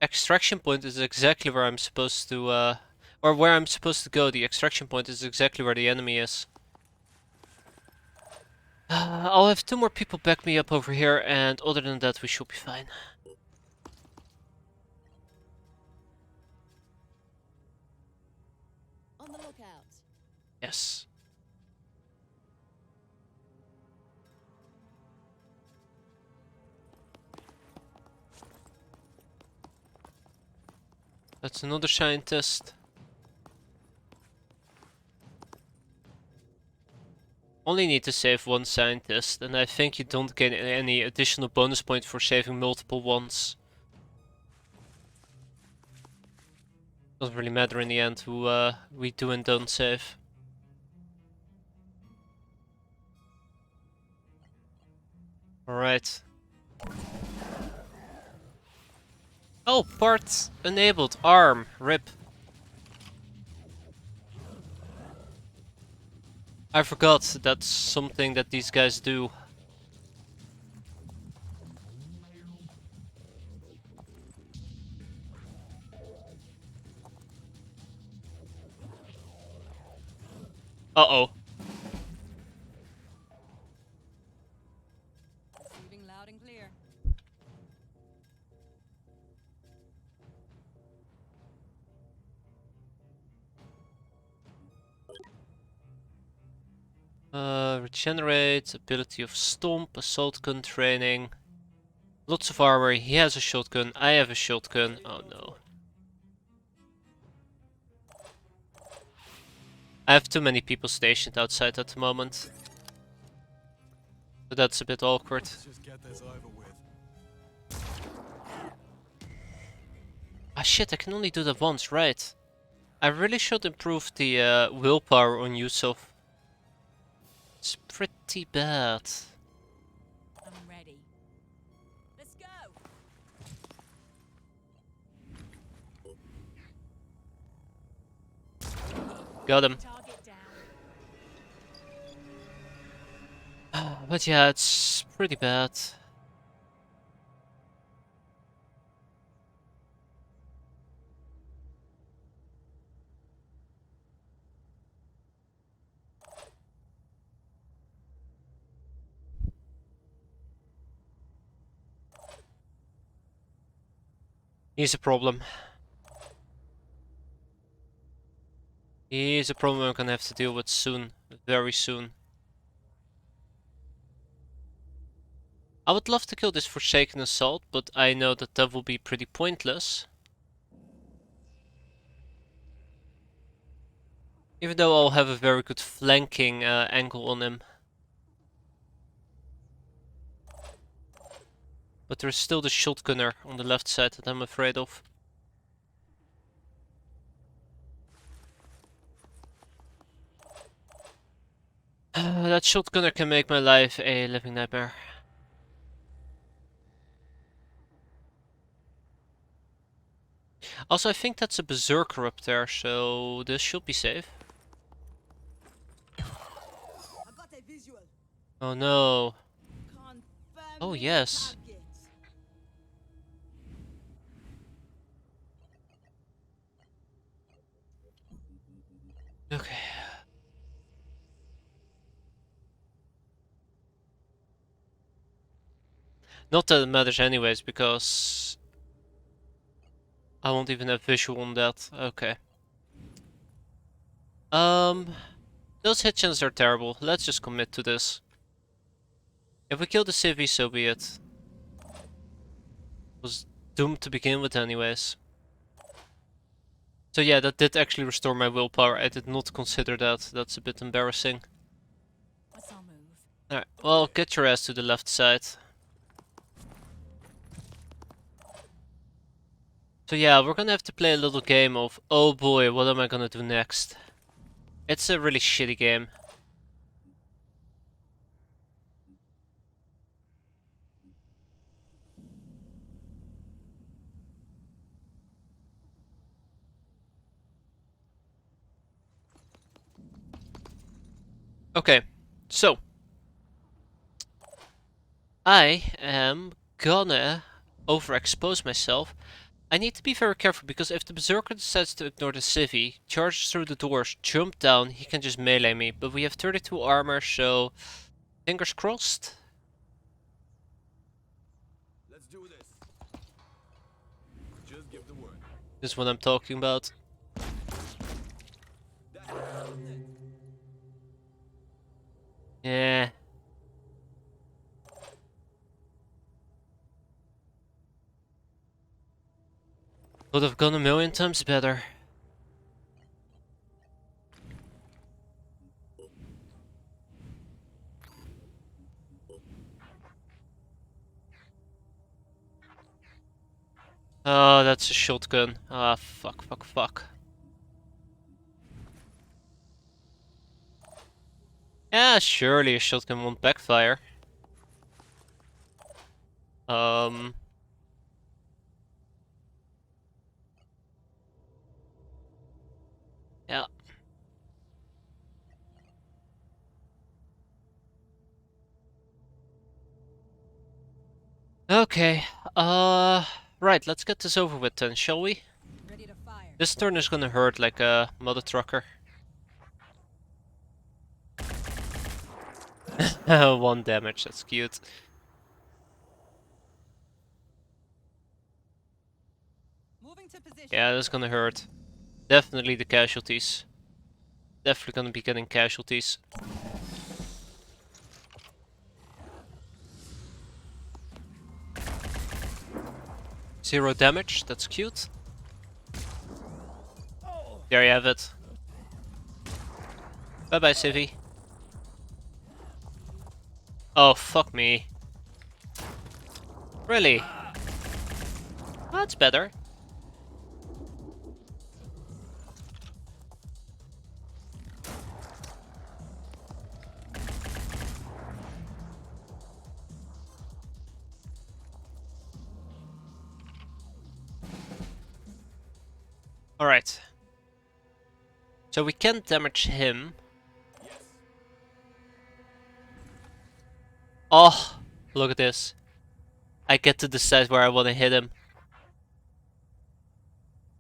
extraction point is exactly where I'm supposed to, or where I'm supposed to go. The extraction point is exactly where the enemy is. I'll have two more people back me up over here, and other than that, we should be fine. On the lookout. Yes. That's another scientist. Only need to save one scientist, and I think you don't get any additional bonus points for saving multiple ones. Doesn't really matter in the end who we do and don't save. Alright. Oh, parts enabled. Arm. RIP. I forgot that's something that these guys do. Uh-oh. Receiving loud and clear. Regenerate, ability of Stomp, assault gun training. Lots of armor, he has a shotgun, I have a shotgun. Oh no. I have too many people stationed outside at the moment. So that's a bit awkward. Let's just get this over with. Ah shit, I can only do that once, right. I really should improve the willpower on Yusuf. It's pretty bad. I'm ready. Let's go. Got him. Target down. But yeah, it's pretty bad. He's a problem. He's a problem I'm gonna have to deal with soon. Very soon. I would love to kill this Forsaken Assault, but I know that that will be pretty pointless. Even though I'll have a very good flanking angle on him. But there's still the shotgunner on the left side that I'm afraid of. That shotgunner can make my life a living nightmare. Also, I think that's a berserker up there, so this should be safe. I got a visual. Oh no. Confirm Oh yes. target. Okay. Not that it matters anyways, because I won't even have visual on that. Okay. Those hit chances are terrible. Let's just commit to this. If we kill the civvy, so be it. Was doomed to begin with anyways. So yeah, that did actually restore my willpower. I did not consider that. That's a bit embarrassing. What's our move? Alright, well, get your ass to the left side. So yeah, we're gonna have to play a little game of, oh boy, what am I gonna do next? It's a really shitty game. Okay, so I am gonna overexpose myself. I need to be very careful because if the berserker decides to ignore the civvy, charges through the doors, jump down, he can just melee me. But we have 32 armor, so fingers crossed. Let's do this. Just give the word. This is what I'm talking about. That's it. Yeah. Would have gone a million times better. Oh, that's a shotgun. Ah, fuck, fuck, fuck. Yeah, surely a shotgun won't backfire. Yeah. Okay, right, let's get this over with then, shall we? Ready to fire. This turn is gonna hurt like a mother trucker. 1 damage, that's cute. Moving to position. Yeah, that's gonna hurt. Definitely the casualties. Definitely gonna be getting casualties. 0 damage, that's cute. There you have it. Bye bye, Civvy. Oh, fuck me. Really? That's better. Alright. So we can't damage him. Oh, look at this. I get to decide where I want to hit him.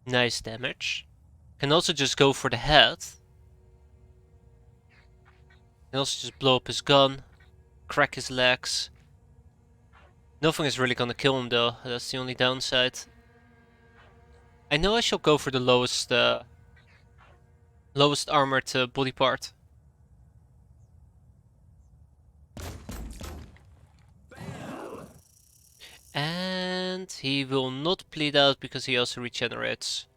Nice damage. Can also just go for the head. Can also just blow up his gun. Crack his legs. Nothing is really gonna kill him though. That's the only downside. I know I shall go for the lowest armored body part. And he will not bleed out because he also regenerates.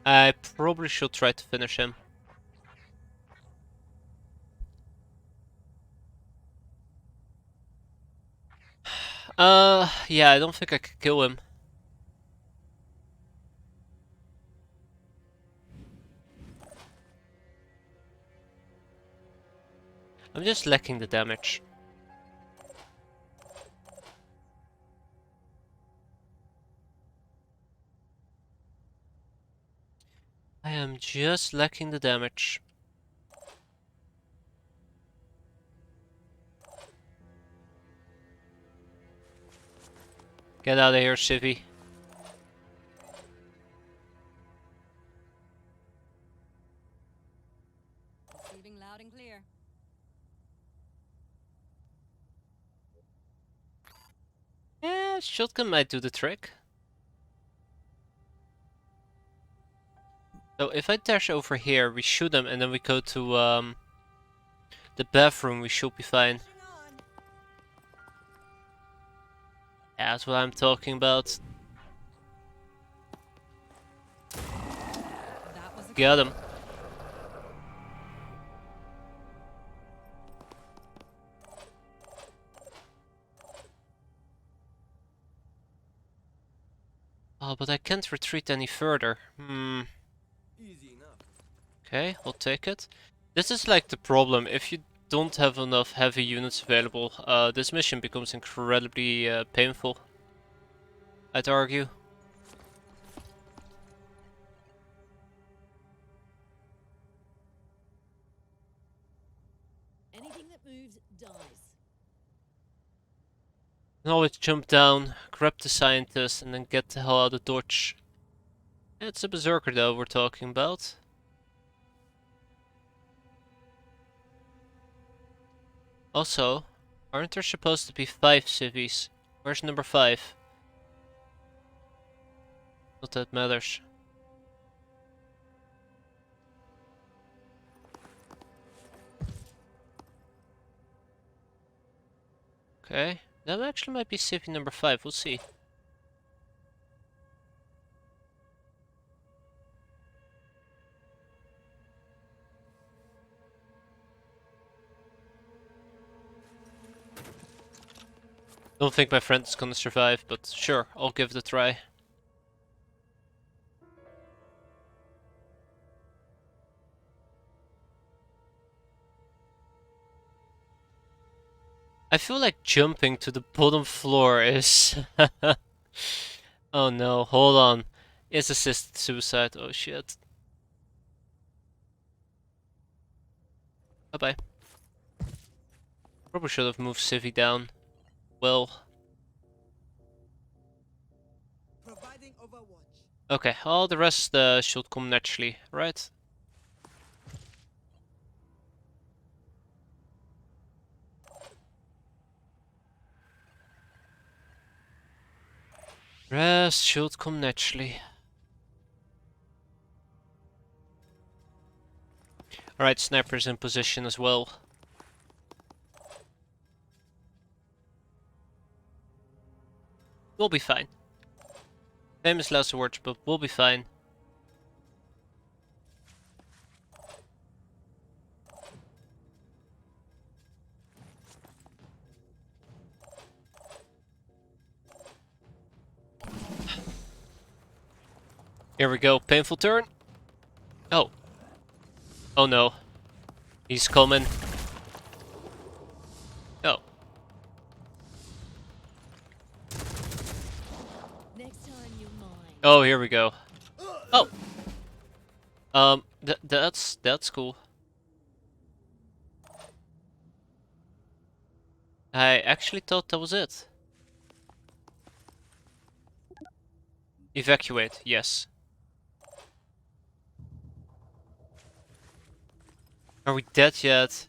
I probably should try to finish him. Yeah, I don't think I could kill him. I'm just lacking the damage. I am just lacking the damage. Get out of here, Civvy. Receiving loud and clear. Yeah, shotgun might do the trick. So if I dash over here, we shoot him and then we go to the bathroom, we should be fine. Yeah, that's what I'm talking about. That was a Got him. Oh, but I can't retreat any further. Easy enough. Okay, I'll take it. This is like the problem. If you don't have enough heavy units available, this mission becomes incredibly painful, I'd argue. anything that moves dies. Can always jump down, grab the scientist, and then get the hell out of Dodge. It's a berserker though we're talking about. Also, aren't there supposed to be 5 civvies? Where's number 5? Not that matters. Okay, that actually might be civvy number 5, we'll see. Don't think my friend is gonna survive, but sure, I'll give it a try. I feel like jumping to the bottom floor is... Oh no, hold on. It's assisted suicide, oh shit. Bye bye. Probably should have moved Civvy down. Well... Providing overwatch. Okay, all the rest should come naturally, right? Rest should come naturally. Alright, snipers in position as well. We'll be fine. Famous last words, but we'll be fine. Here we go, painful turn. Oh. Oh no. He's coming. Oh. Next time you mind. Oh, here we go. Oh. That's cool. I actually thought that was it. Evacuate, yes. Are we dead yet?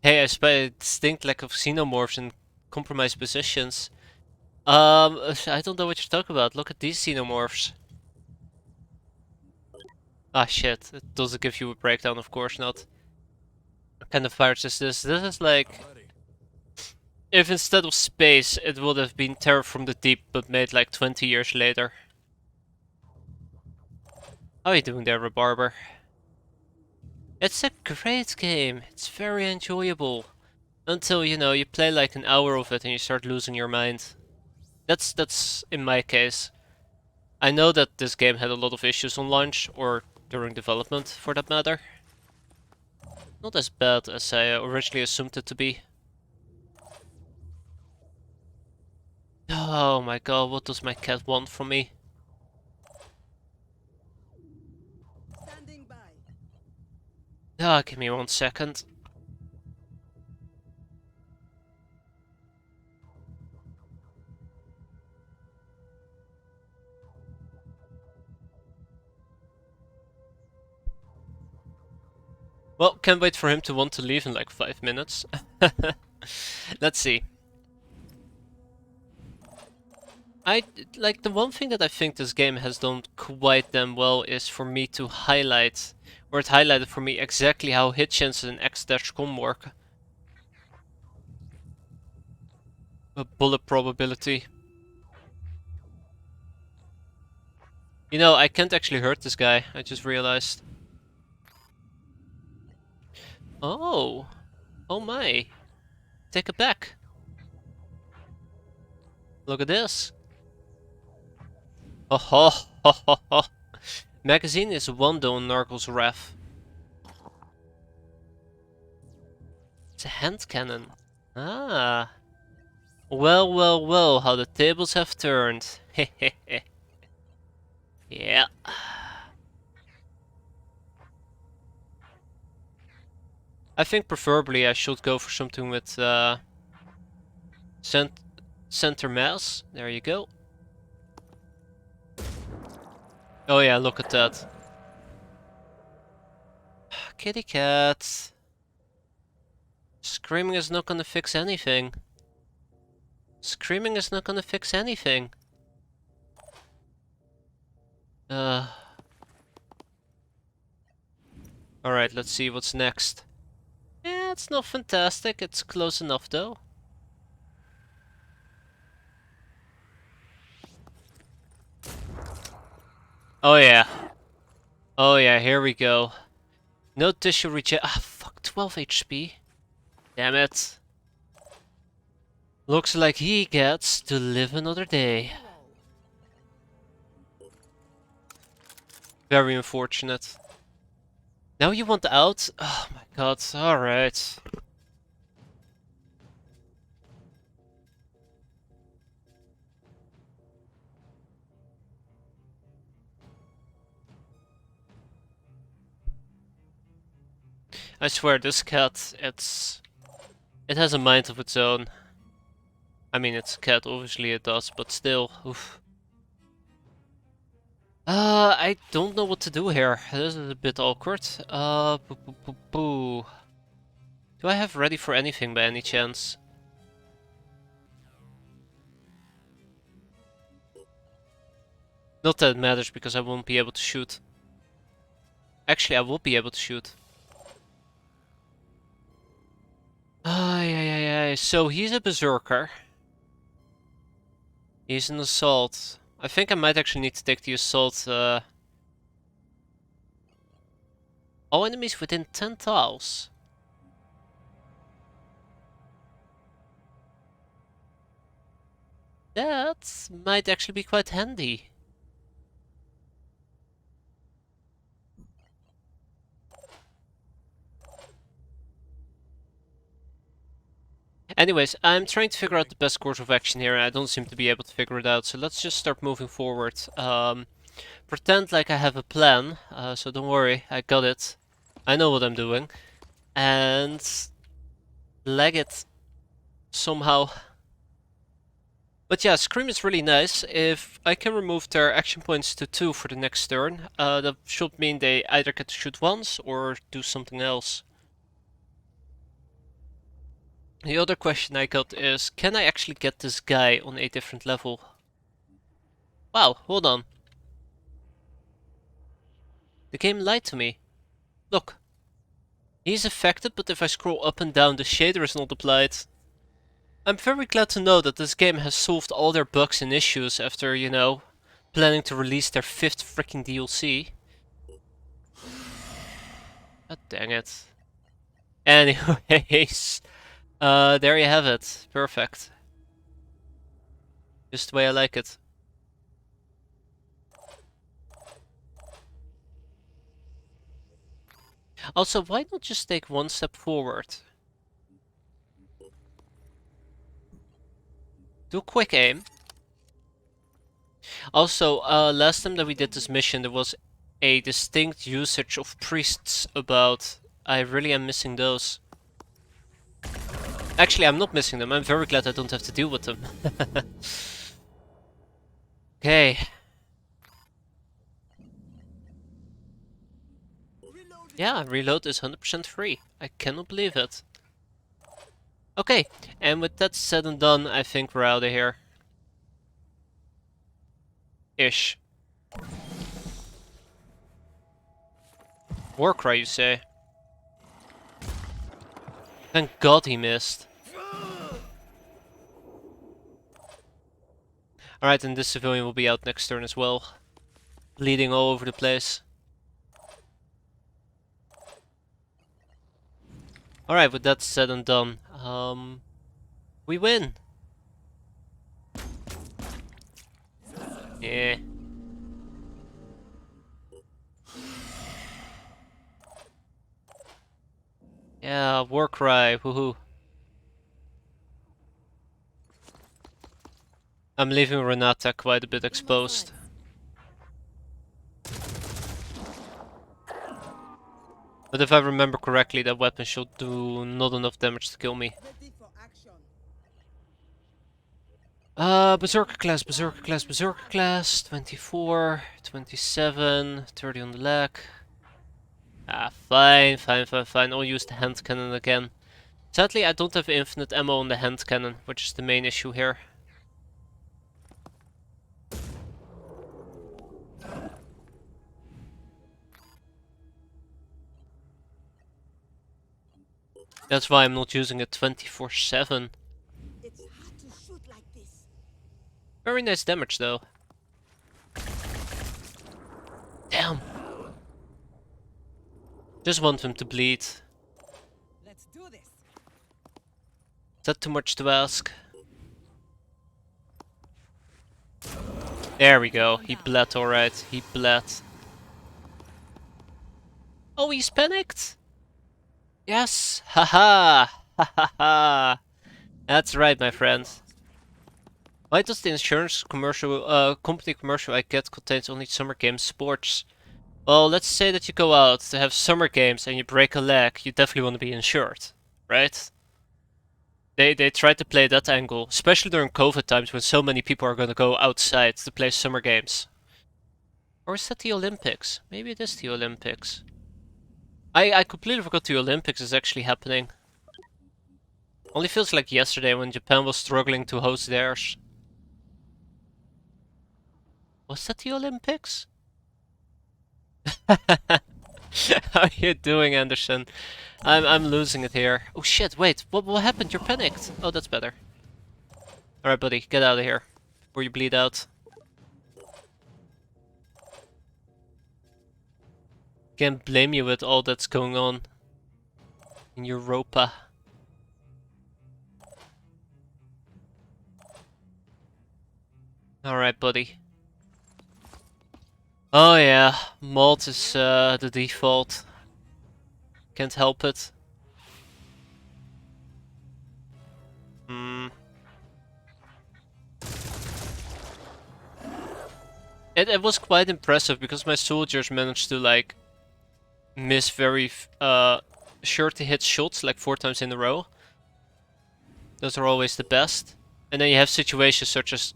Hey, I spy a distinct lack of xenomorphs in compromised positions. I don't know what you're talking about. Look at these xenomorphs. Ah, shit. It doesn't give you a breakdown, of course not. What kind of virus is this? This is like... Ready. If instead of space, it would have been Terror from the Deep, but made like 20 years later. How are you doing there, Rebarber? It's a great game. It's very enjoyable. Until, you know, you play like an hour of it and you start losing your mind. That's in my case. I know that this game had a lot of issues on launch, or during development for that matter. Not as bad as I originally assumed it to be. Oh my god, what does my cat want from me? Standing by. Ah, give me 1 second. Well, can't wait for him to want to leave in like 5 minutes. Let's see. Like the one thing that I think this game has done quite damn well is for me to highlight, or it highlighted for me exactly how hit chances and X-com work. A bullet probability. You know, I can't actually hurt this guy, I just realized. Oh. Oh my. Take it back. Look at this. Oh ho ho ho ho. Magazine is 1 though in Narcos ref. It's a hand cannon. Ah. Well, well, well, how the tables have turned. Hehehe. Yeah. I think preferably I should go for something with center mass. There you go. Oh yeah, look at that. Kitty cat. Screaming is not gonna fix anything. Screaming is not gonna fix anything. Alright, let's see what's next. Yeah, it's not fantastic. It's close enough though. Oh yeah. Oh yeah, here we go. No tissue reject. Ah, fuck, 12 HP. Damn it. Looks like he gets to live another day. Very unfortunate. Now you want out? Oh my god, alright. I swear, this cat, it has a mind of its own. I mean, it's a cat, obviously it does, but still, oof. I don't know what to do here. This is a bit awkward. Boo. Do I have ready for anything by any chance? Not that it matters, because I won't be able to shoot. Actually, I will be able to shoot. So he's a berserker. He's an assault. I think I might actually need to take the assault. All enemies within 10 tiles. That might actually be quite handy. Anyways, I'm trying to figure out the best course of action here, and I don't seem to be able to figure it out. So let's just start moving forward. Pretend like I have a plan. So don't worry, I got it. I know what I'm doing. And leg it somehow. But yeah, Scream is really nice. If I can remove their action points to 2 for the next turn, that should mean they either get to shoot once or do something else. The other question I got is, can I actually get this guy on a different level? Wow, hold on. The game lied to me. Look. He's affected, but if I scroll up and down, the shader is not applied. I'm very glad to know that this game has solved all their bugs and issues after, you know, planning to release their 5th freaking DLC. God dang it. Anyways, there you have it. Perfect. Just the way I like it. Also, why not just take one step forward? Do a quick aim. Also, last time that we did this mission, there was a distinct usage of priests about. I really am missing those. Actually, I'm not missing them. I'm very glad I don't have to deal with them. Okay. Yeah, reload is 100% free. I cannot believe it. Okay, and with that said and done, I think we're out of here. Ish. Warcry, you say? Thank God he missed. Alright, and this civilian will be out next turn as well. Bleeding all over the place. Alright, with that said and done, we win! Yeah. Yeah, Warcry, woohoo. I'm leaving Renata quite a bit exposed. But if I remember correctly, that weapon should do not enough damage to kill me. Ready for action. Berserker class, Berserker class, Berserker class. 24, 27, 30 on the leg. Ah, fine, fine, fine, fine. I'll use the hand cannon again. Sadly, I don't have infinite ammo on the hand cannon, which is the main issue here. That's why I'm not using it 24/7. It's hard to shoot like this. Very nice damage though. Damn. Just want him to bleed. Let's do this. Is that too much to ask? There we go. He bled alright. He bled. Oh, he's panicked? Yes! Haha! Ha ha ha! That's right, my friend. Why does the insurance commercial, company commercial I get contains only summer games sports? Well, let's say that you go out to have summer games and you break a leg, you definitely want to be insured, right? They try to play that angle, especially during COVID times when so many people are gonna go outside to play summer games. Or is that the Olympics? Maybe it is the Olympics. I completely forgot the Olympics is actually happening. Only feels like yesterday when Japan was struggling to host theirs. Was that the Olympics? How you doing, Anderson? I'm losing it here. Oh shit, wait, what happened? You're panicked. Oh, that's better. Alright, buddy, get out of here. Or you bleed out. Can't blame you with all that's going on in Europa. Alright, buddy. Oh yeah, malt is the default. Can't help it. Hmm. It was quite impressive because my soldiers managed to like miss very sure to hit shots like 4 times in a row. Those are always the best. And then you have situations such as...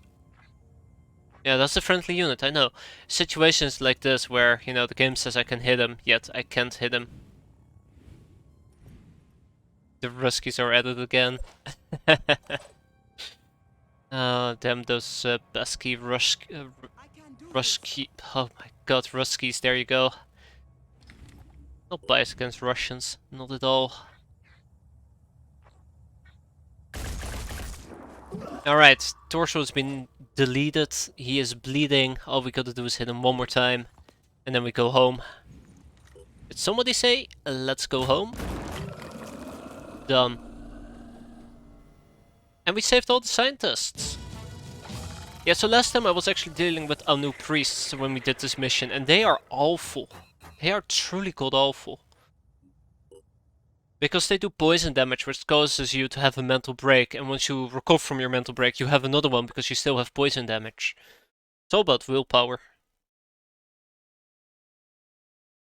Yeah, that's a friendly unit, I know. Situations like this where, you know, the game says I can hit him, yet I can't hit him. The Ruskies are at it again. Damn those pesky Rusky... Oh my god, Ruskies, there you go. Not biased against Russians, not at all. Alright, Torso has been deleted, he is bleeding, all we gotta do is hit him one more time, and then we go home. Did somebody say, let's go home? Done. And we saved all the scientists! Yeah, so last time I was actually dealing with Anu priests when we did this mission, and they are awful. They are truly god awful. Because they do poison damage, which causes you to have a mental break, and once you recover from your mental break, you have another one because you still have poison damage. It's all about willpower.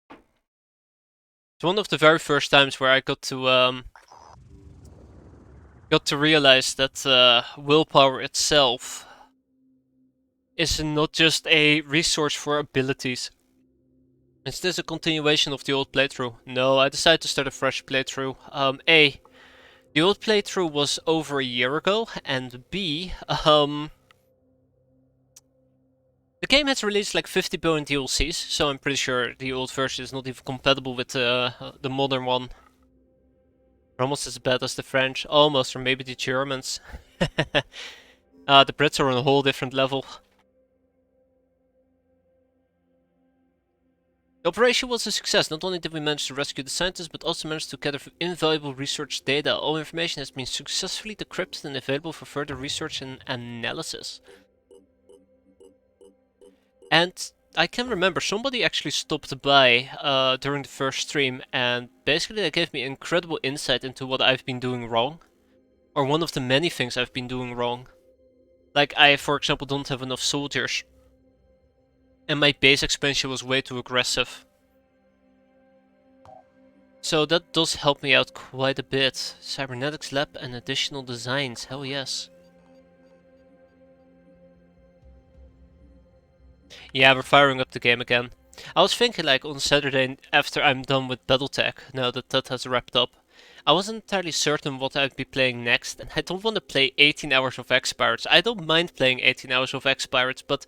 It's one of the very first times where I got to realize that willpower itself is not just a resource for abilities. Is this a continuation of the old playthrough? No, I decided to start a fresh playthrough. The old playthrough was over a year ago, and B, the game has released like 50 billion DLCs, so I'm pretty sure the old version is not even compatible with the modern one. We're almost as bad as the French, almost, or maybe the Germans. The Brits are on a whole different level. The operation was a success. Not only did we manage to rescue the scientists, but also managed to gather invaluable research data. All information has been successfully decrypted and available for further research and analysis. And I can remember somebody actually stopped by during the first stream, and basically they gave me incredible insight into what I've been doing wrong. Or one of the many things I've been doing wrong. Like I, for example, don't have enough soldiers. And my base expansion was way too aggressive. So that does help me out quite a bit. Cybernetics lab and additional designs, hell yes. Yeah, we're firing up the game again. I was thinking like on Saturday after I'm done with Battletech, now that that has wrapped up. I wasn't entirely certain what I'd be playing next, and I don't want to play 18 hours of X-Pirates. I don't mind playing 18 hours of X-Pirates, but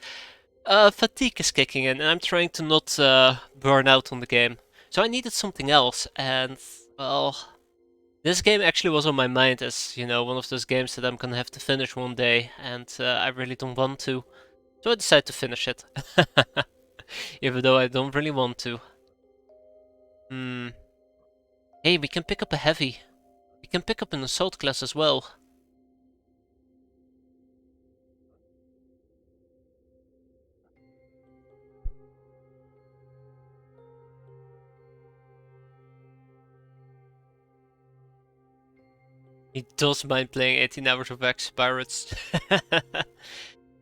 fatigue is kicking in, and I'm trying to not burn out on the game. So I needed something else, and, well, this game actually was on my mind as, you know, one of those games that I'm gonna have to finish one day, and I really don't want to. So I decided to finish it. Even though I don't really want to. Hey, we can pick up a heavy. We can pick up an assault class as well. He does mind playing 18 hours of X-Pirates.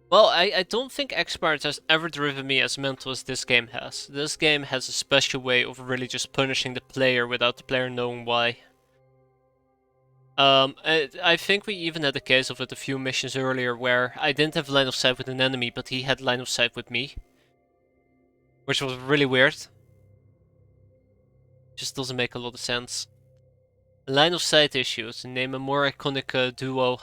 Well, I don't think X-Pirates has ever driven me as mental as this game has. This game has a special way of really just punishing the player without the player knowing why. I think we even had a case of it a few missions earlier where I didn't have line of sight with an enemy, but he had line of sight with me. Which was really weird. Just doesn't make a lot of sense. Line of sight issues, name a more iconic duo.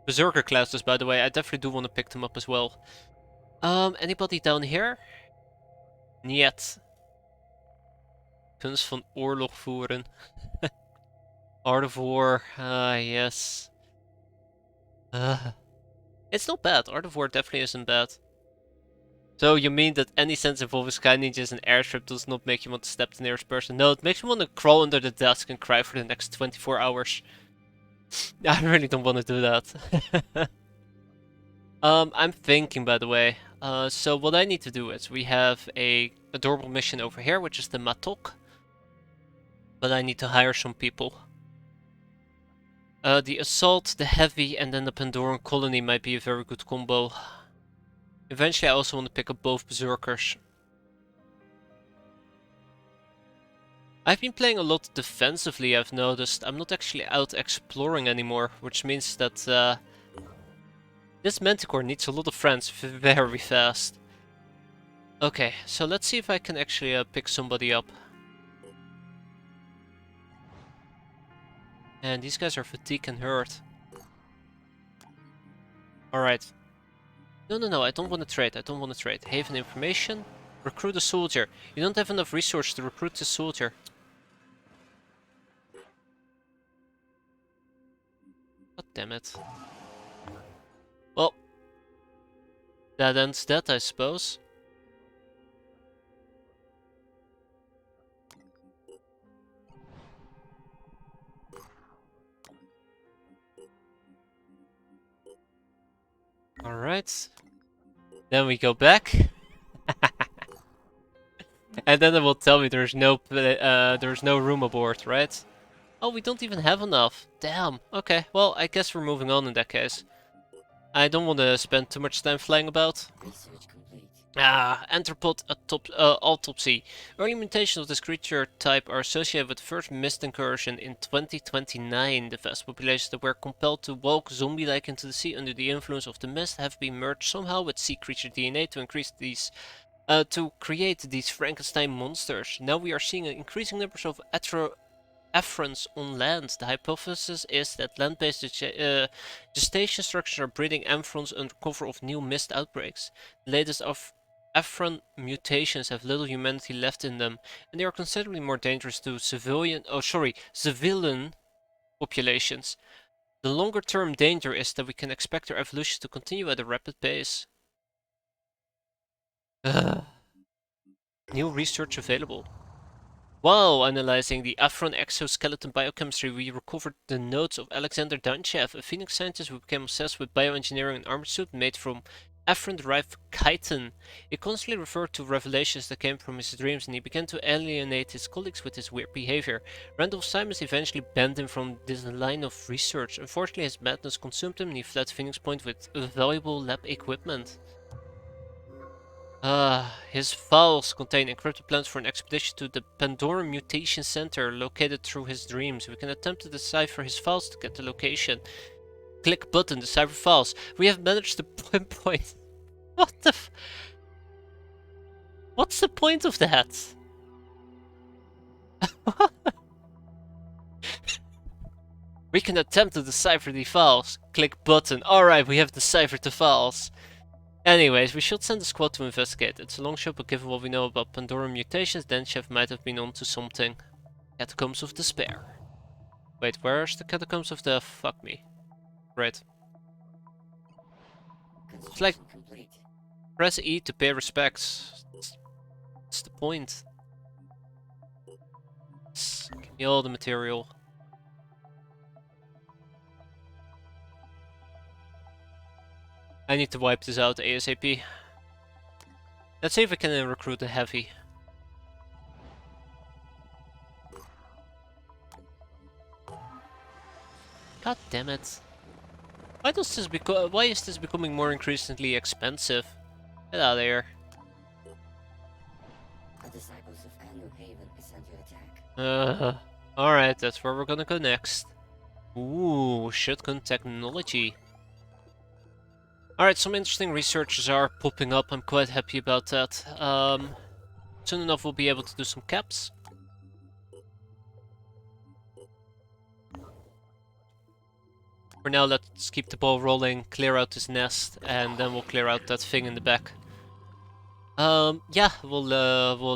Berserker classes, by the way, I definitely do want to pick them up as well. Anybody down here? Niet. Kunst van oorlog voeren. Art of War, yes. It's not bad. Art of War definitely isn't bad. So you mean that any sense involving sky ninjas and airship does not make you want to step the nearest person? No, it makes you want to crawl under the desk and cry for the next 24 hours. I really don't want to do that. I'm thinking, by the way. So what I need to do is we have a adorable mission over here, which is the Matok. But I need to hire some people. The Assault, the Heavy, and then the Pandoran Colony might be a very good combo. Eventually I also want to pick up both Berserkers. I've been playing a lot defensively, I've noticed. I'm not actually out exploring anymore, which means that this Manticore needs a lot of friends very fast. Okay, so let's see if I can actually pick somebody up. And these guys are fatigued and hurt. Alright. No, I don't want to trade. I don't want to trade. Haven information. Recruit a soldier. You don't have enough resources to recruit a soldier. God damn it. Well, that ends that, I suppose. Alright. Then we go back. And then it will tell me there's no room aboard, right? Oh, we don't even have enough. Damn. Okay, well, I guess we're moving on in that case. I don't want to spend too much time flying about. Anthropod autopsy. Early mutations of this creature type are associated with the first mist incursion in 2029. The vast populations that were compelled to walk zombie-like into the sea under the influence of the mist have been merged somehow with sea creature DNA to increase these to create these Frankenstein monsters. Now we are seeing increasing numbers of Ephrons on land. The hypothesis is that land-based gestation structures are breeding Ephrons under cover of new mist outbreaks. The latest of Ephron mutations have little humanity left in them, and they are considerably more dangerous to civilian populations. The longer-term danger is that we can expect their evolution to continue at a rapid pace. New research available. While analyzing the Ephron exoskeleton biochemistry, we recovered the notes of Alexander Danchev, a Phoenix scientist who became obsessed with bioengineering an armor suit made from Ephron-derived chitin. He constantly referred to revelations that came from his dreams, and he began to alienate his colleagues with his weird behavior. Randolph Simons eventually banned him from this line of research. Unfortunately, his madness consumed him, and he fled Phoenix Point with valuable lab equipment. His files contain encrypted plans for an expedition to the Pandora Mutation Center located through his dreams. We can attempt to decipher his files to get the location. Click button, decipher files. We have managed to pinpoint. What the What's the point of that? We can attempt to decipher the files. Click button. Alright, we have deciphered the files. Anyways, we should send a squad to investigate. It's a long shot, but given what we know about Pandora mutations, Danchev might have been onto something. Catacombs of Despair. Wait, where's the Catacombs of the... Fuck me. Right. It's like... Press E to pay respects. What's the point? Give me all the material. I need to wipe this out ASAP. Let's see if I can recruit a heavy. God damn it. Why is this becoming more increasingly expensive? Get out of here. The disciples of Anu Haven is under attack. Alright, that's where we're gonna go next. Ooh, shotgun technology. Alright, some interesting researches are popping up. I'm quite happy about that. Soon enough we'll be able to do some caps. For now, let's keep the ball rolling, clear out this nest, and then we'll clear out that thing in the back. Yeah, we'll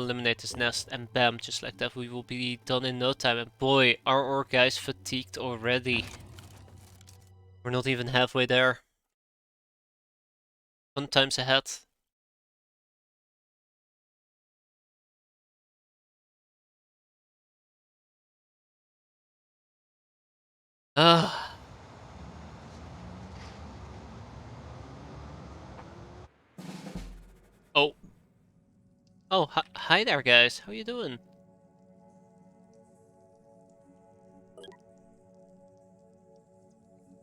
eliminate this nest and bam, just like that, we will be done in no time. And boy, are our guys fatigued already. We're not even halfway there. 1 times ahead. Ah. Oh. Oh, hi there, guys. How you doing?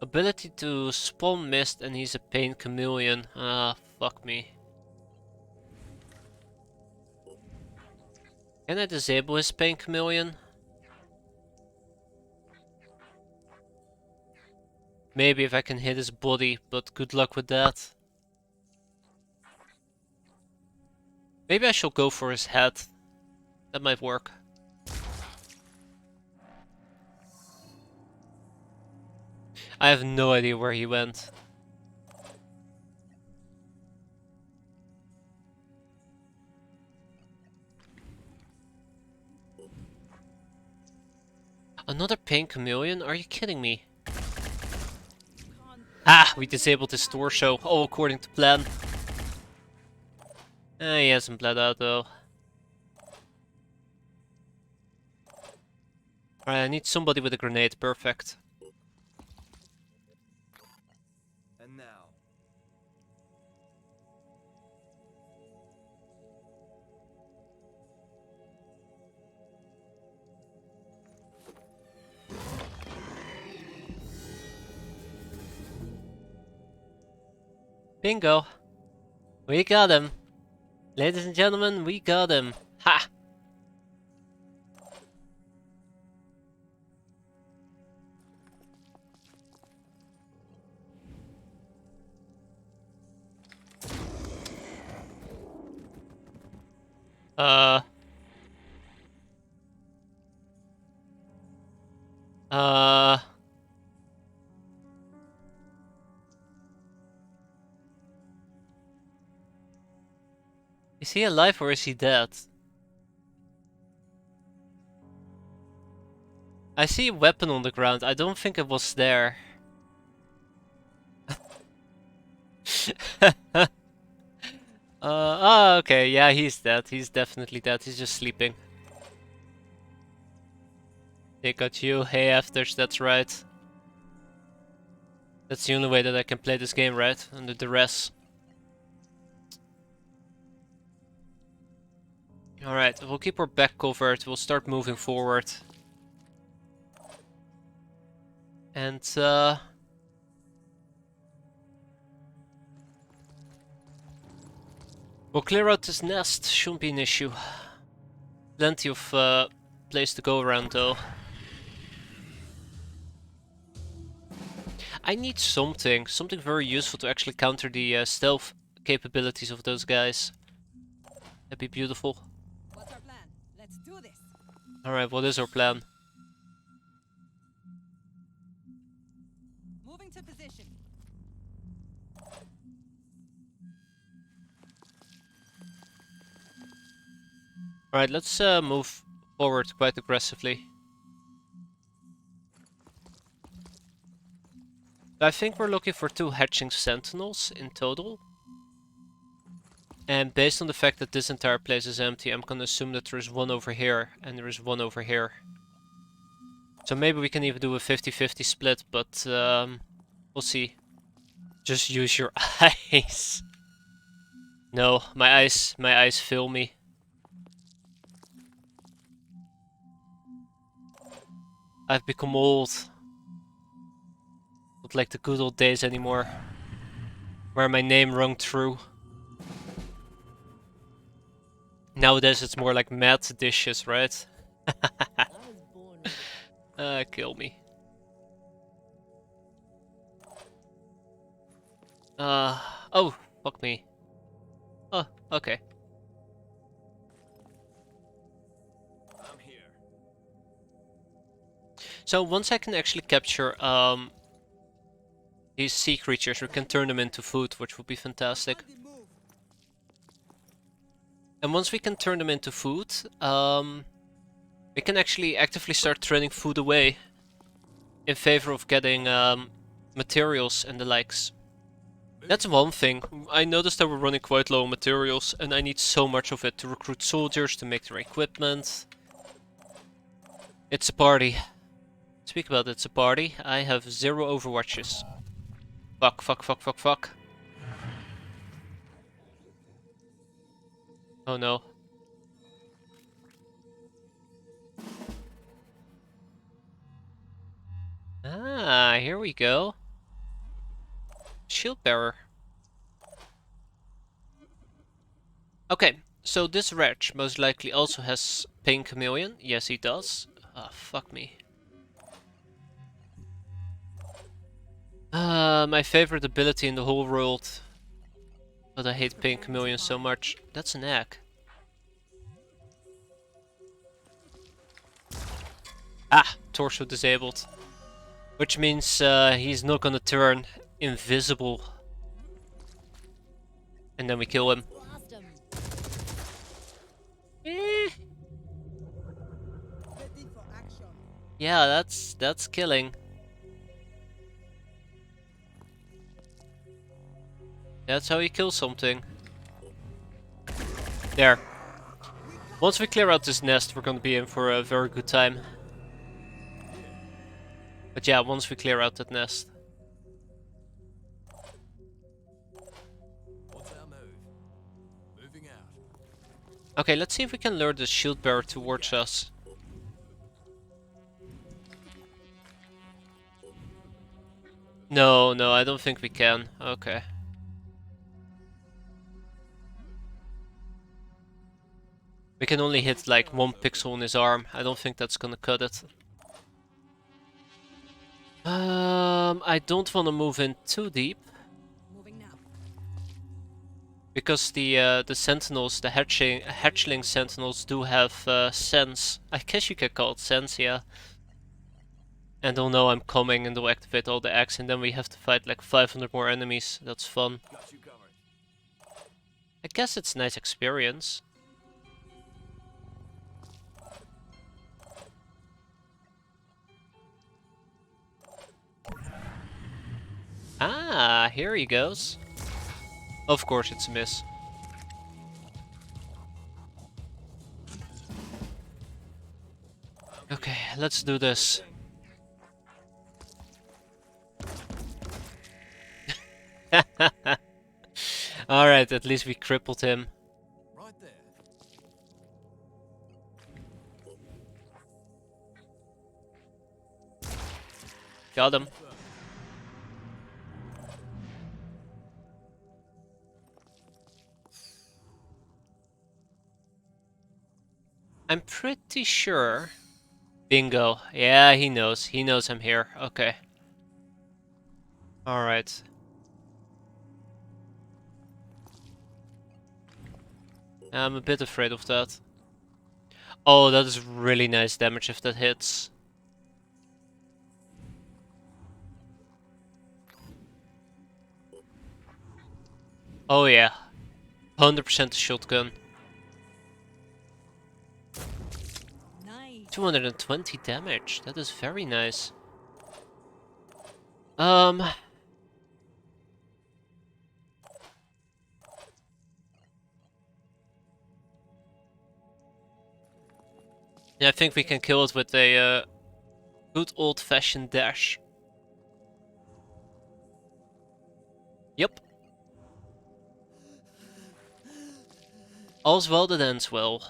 Ability to spawn mist, and he's a pain chameleon. Ah, fuck me. Can I disable his pain chameleon? Maybe if I can hit his body, but good luck with that. Maybe I shall go for his head. That might work. I have no idea where he went. Another pain chameleon? Are you kidding me? Ah, we disabled his torso. All according to plan. He hasn't bled out though. Alright, I need somebody with a grenade. Perfect. And now. Bingo. We got him. Ladies and gentlemen, we got him. Ha! Uh... Uh... Is he alive or is he dead? I see a weapon on the ground. I don't think it was there. Oh, okay. Yeah, he's dead. He's definitely dead. He's just sleeping. They got you. Hey, afters, that's right. That's the only way that I can play this game, right? Under duress. Alright, we'll keep our back covered. We'll start moving forward. And, we'll clear out this nest. Shouldn't be an issue. Plenty of, place to go around, though. I need something very useful to actually counter the stealth capabilities of those guys. That'd be beautiful. What's our plan? Let's do this. Alright, what is our plan? Moving to position. Alright, let's move forward quite aggressively. I think we're looking for 2 hatching sentinels in total. And based on the fact that this entire place is empty, I'm gonna assume that there is 1 over here and there is 1 over here. So maybe we can even do a 50-50 split, but we'll see. Just use your eyes. No, my eyes fail me. I've become old. Not like the good old days anymore, where my name rung true. Nowadays it's more like mad dishes, right? I was born with Kill me. Oh, fuck me. Oh, okay. I'm here. So once I can actually capture these sea creatures, we can turn them into food, which would be fantastic. On the move. And once we can turn them into food, we can actually actively start turning food away in favor of getting materials and the likes. That's one thing. I noticed that we're running quite low on materials, and I need so much of it to recruit soldiers, to make their equipment. It's a party. Speak about it's a party. I have 0 overwatches. Fuck, fuck, fuck, fuck, fuck. Oh no. Ah, here we go. Shield bearer. Okay, so this wretch most likely also has Pink Chameleon. Yes, he does. Ah, fuck me. My favorite ability in the whole world. But I hate Pink Chameleon so much. That's an egg. Ah, torso disabled. Which means he's not gonna turn invisible. And then we kill him. Eh. Ready for action. Yeah, that's killing. That's how you kill something. There. Once we clear out this nest, we're gonna be in for a very good time. But yeah, once we clear out that nest. What's our move? Moving out. Okay, let's see if we can lure the shield bearer towards us. No, I don't think we can. Okay. We can only hit like 1 pixel on his arm. I don't think that's gonna cut it. I don't want to move in too deep. Moving now. Because the sentinels, the hatchling sentinels do have sense. I guess you could call it sense, yeah. And they'll know I'm coming and they'll activate all the X, and then we have to fight like 500 more enemies. That's fun. Got you covered. I guess it's a nice experience. Ah, here he goes. Of course it's a miss. Okay, let's do this. Alright, at least we crippled him. Right there. Got him. I'm pretty sure. Bingo. Yeah, he knows. He knows I'm here. Okay. Alright. I'm a bit afraid of that. Oh, that is really nice damage if that hits. Oh yeah. 100% shotgun. Nice. 220 damage. That is very nice. Yeah, I think we can kill it with a good old-fashioned dash. Yep. All's well that ends well.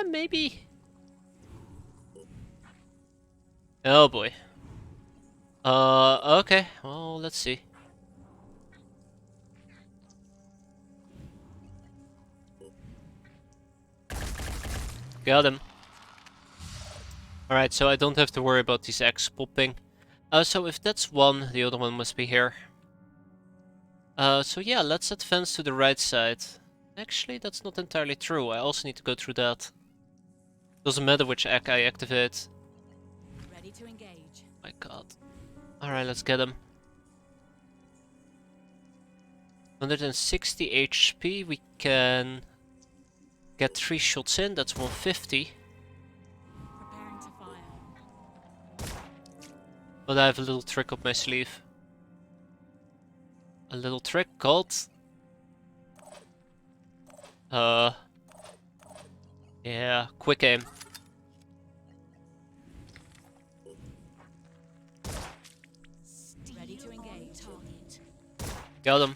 Maybe. Oh boy. Okay. Well, let's see. Got him. Alright, so I don't have to worry about these eggs popping. So if that's one, the other one must be here. So yeah, let's advance to the right side. Actually, that's not entirely true. I also need to go through that. Doesn't matter which egg I activate. Ready to engage. My god. Alright, let's get him. 160 HP, we can get 3 shots in, that's 150. Preparing to fire. But I have a little trick up my sleeve. A little trick called... yeah, quick aim. Ready to engage. Target. Got him.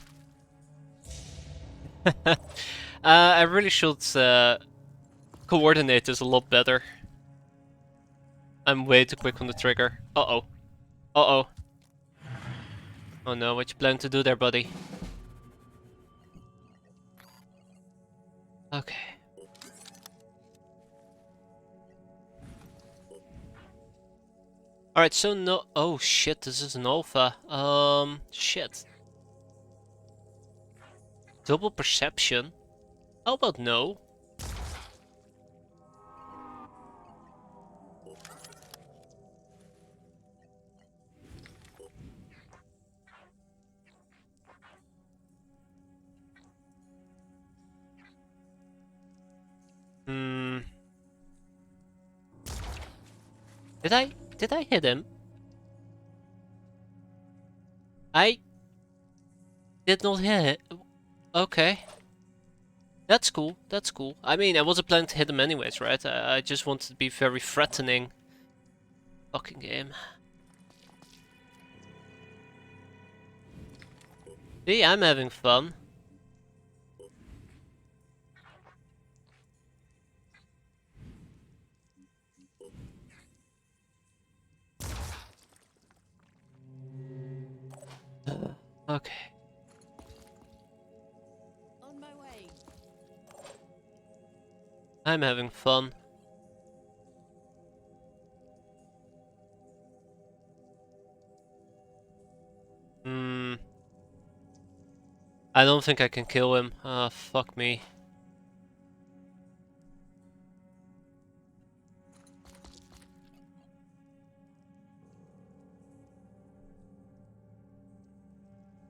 I really should coordinate this a lot better. I'm way too quick on the trigger. Uh-oh. Uh-oh. Oh no, what you planning to do there, buddy? Okay. Alright, so no... Oh shit, this is an alpha. Shit. Double perception? How about no? Hmm. Did I hit him? I did not hit it. Okay. That's cool, that's cool. I mean, I wasn't planning to hit him anyways, right? I just wanted to be very threatening. Fucking game. See, I'm having fun. Okay. On my way. I'm having fun. Hmm. I don't think I can kill him. Ah, fuck me.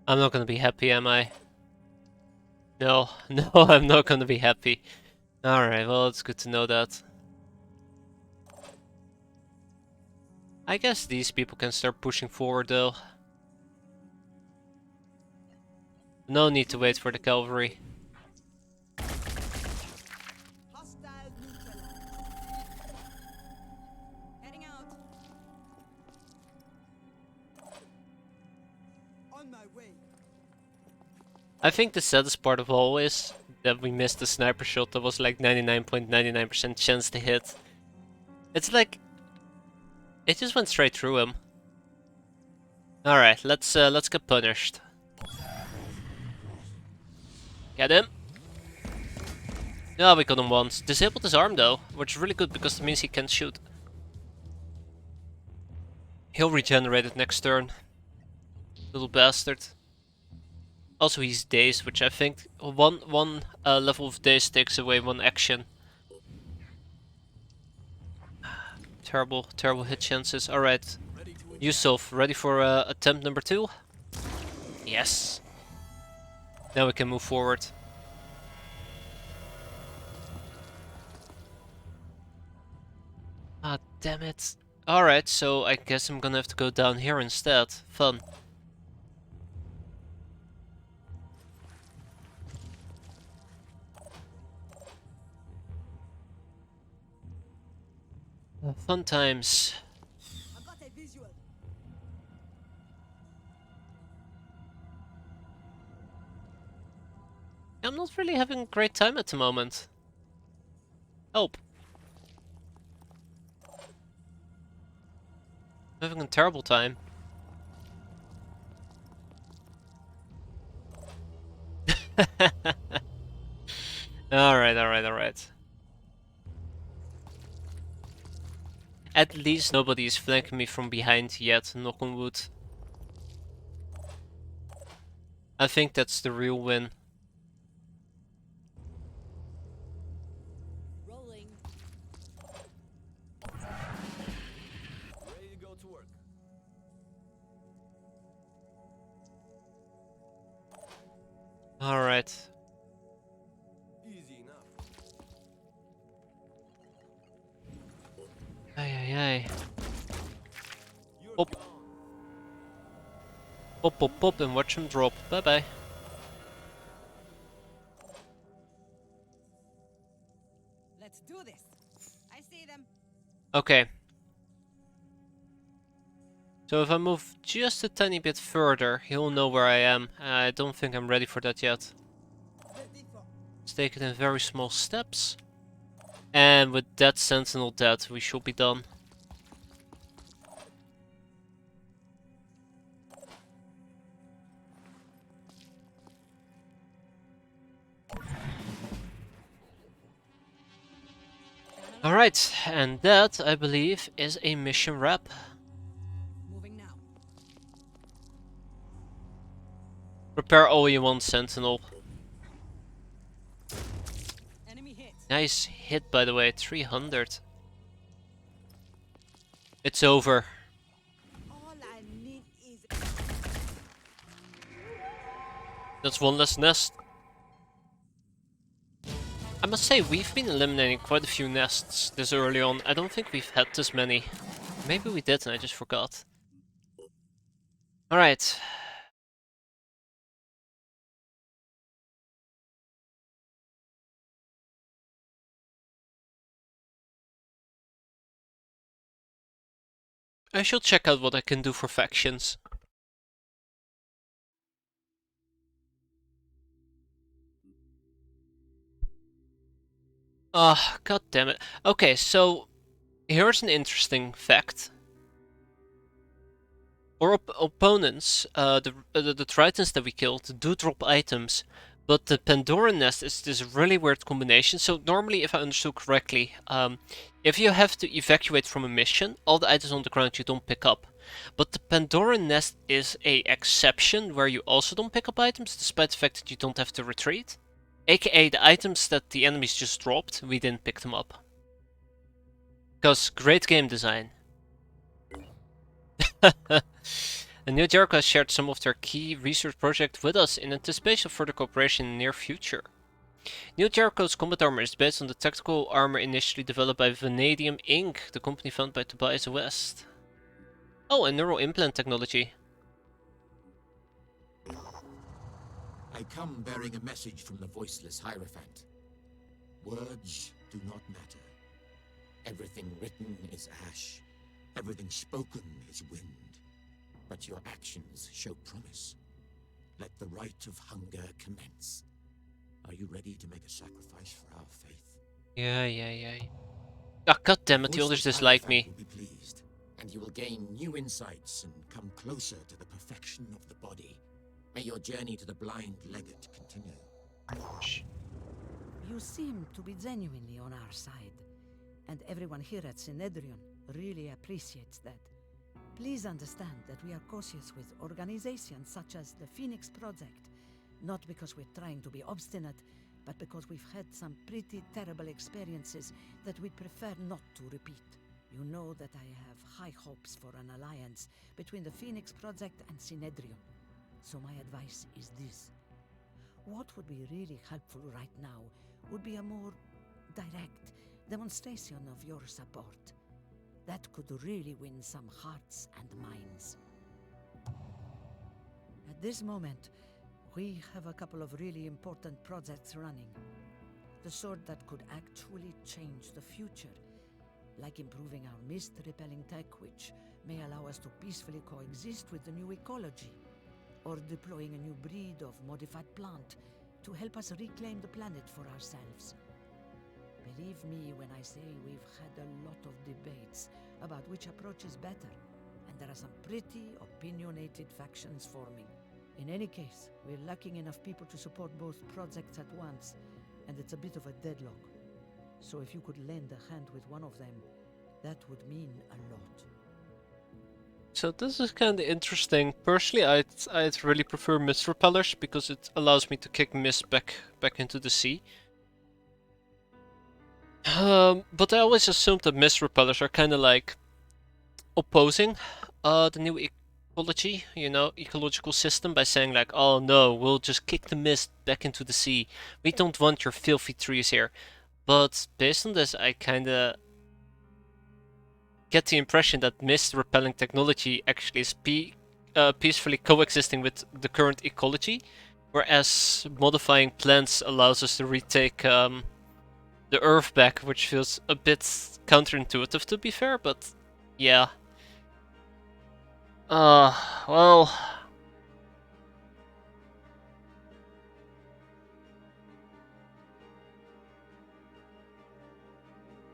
I'm not gonna be happy, am I? No, no, I'm not gonna be happy. Alright, well, it's good to know that. I guess these people can start pushing forward, though. No need to wait for the cavalry. Hostile neutralized. Heading out. On my way. I think the saddest part of all is that we missed the sniper shot that was like 99.99% chance to hit. It's like... it just went straight through him. Alright, let's get punished. Get him. Yeah, we got him once. Disabled his arm though, which is really good because it means he can't shoot. He'll regenerate it next turn. Little bastard. Also, he's dazed, which I think one level of daze takes away one action. Terrible, terrible hit chances. Alright. Yusuf, ready for attempt number 2? Yes. Now we can move forward. Ah, damn it. Alright, so I guess I'm gonna have to go down here instead. Fun. Fun times. I got a visual. I'm not really having a great time at the moment. Help. I'm having a terrible time. Alright. At least nobody is flanking me from behind yet, knock on wood. I think that's the real win. Rolling. Ready to go to work. Alright. Easy enough. Ay ay ay. You're Pop. gone. Pop pop pop and watch him drop. Bye bye. Let's do this. I see them. Okay. So if I move just a tiny bit further, he'll know where I am. I don't think I'm ready for that yet. Ready for. Let's take it in very small steps. And with that sentinel dead, we should be done. Alright, and that, I believe, is a mission wrap. Moving now. Prepare all you want, sentinel. Enemy hit. Nice hit, by the way, 300. It's over. All I need is. That's one less nest. I must say, we've been eliminating quite a few nests this early on. I don't think we've had this many. Maybe we did and I just forgot. Alright. I shall check out what I can do for factions. Ah, god damn it. Okay, so here's an interesting fact. Our opponents, the Tritons that we killed, do drop items, but the Pandora nest is this really weird combination. So normally, if I understood correctly, if you have to evacuate from a mission, all the items on the ground you don't pick up. But the Pandora nest is a exception where you also don't pick up items, despite the fact that you don't have to retreat. AKA the items that the enemies just dropped, we didn't pick them up. Because great game design. And New Jericho has shared some of their key research projects with us in anticipation of further cooperation in the near future. New Jericho's combat armor is based on the tactical armor initially developed by Vanadium Inc., the company founded by Tobias West. Oh, and neural implant technology. I come bearing a message from the voiceless Hierophant. Words do not matter. Everything written is ash. Everything spoken is wind. But your actions show promise. Let the rite of hunger commence. Are you ready to make a sacrifice for our faith? Yeah. Ah, god damn it, the others dislike me. Will be pleased, and you will gain new insights and come closer to the perfection of the body. May your journey to the blind legate continue. You seem to be genuinely on our side, and everyone here at Synedrion really appreciates that. Please understand that we are cautious with organizations such as the Phoenix Project, not because we're trying to be obstinate, but because we've had some pretty terrible experiences that we'd prefer not to repeat. You know that I have high hopes for an alliance between the Phoenix Project and Synedrion. So my advice is this. What would be really helpful right now would be a more direct demonstration of your support. That could really win some hearts and minds. At this moment, we have a couple of really important projects running. The sort that could actually change the future, like improving our mist-repelling tech, which may allow us to peacefully coexist with the new ecology, or deploying a new breed of modified plant to help us reclaim the planet for ourselves. Believe me when I say we've had a lot of debates about which approach is better, and there are some pretty opinionated factions forming. In any case, we're lacking enough people to support both projects at once, and it's a bit of a deadlock. So if you could lend a hand with one of them, that would mean a lot. So this is kind of interesting. Personally, I'd really prefer mist repellers because it allows me to kick mist back into the sea. But I always assumed that mist repellers are kind of like opposing the new ecology, you know, ecological system by saying like, oh no, we'll just kick the mist back into the sea. We don't want your filthy trees here. But based on this, I kinda get the impression that mist repelling technology actually is peacefully coexisting with the current ecology, whereas modifying plants allows us to retake the earth back, which feels a bit counterintuitive to be fair, but yeah. Well,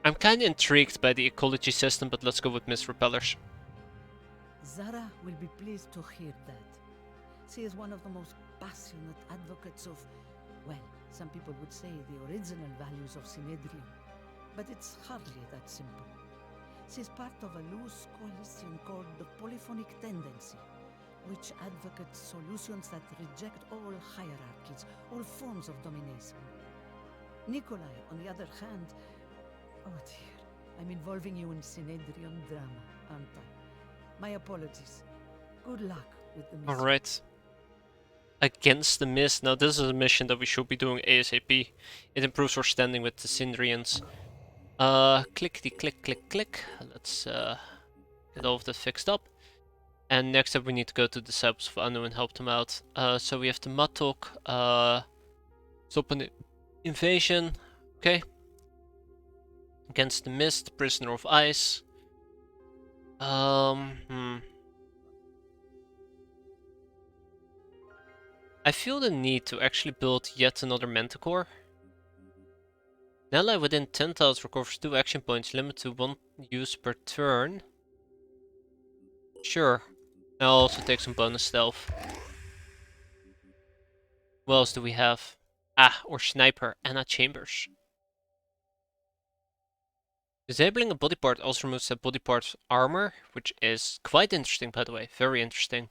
I'm kinda intrigued by the ecology system, but let's go with mist repellers. Zara will be pleased to hear that. She is one of the most passionate advocates of, well, some people would say the original values of Synedrium. But it's hardly that simple. She's part of a loose coalition called the Polyphonic Tendency, which advocates solutions that reject all hierarchies, all forms of domination. Nikolai, on the other hand, oh dear, I'm involving you in Synedrium drama, aren't I? My apologies. Good luck with the mission. Alright. Against the mist. Now this is a mission that we should be doing ASAP. It improves our standing with the Syndrians. Clickety click click click. Let's get all of that fixed up. And next up we need to go to the Disciples of Anu and help them out. So we have the Matok, stop an invasion. Okay. Against the Mist, Prisoner of Ice. I feel the need to actually build yet another Manticore. An ally within 10 tiles recovers 2 action points, limited to 1 use per turn. Sure. I'll also take some bonus stealth. What else do we have? Ah, or Sniper, Anna Chambers. Disabling a body part also removes that body part's armor, which is quite interesting by the way, very interesting.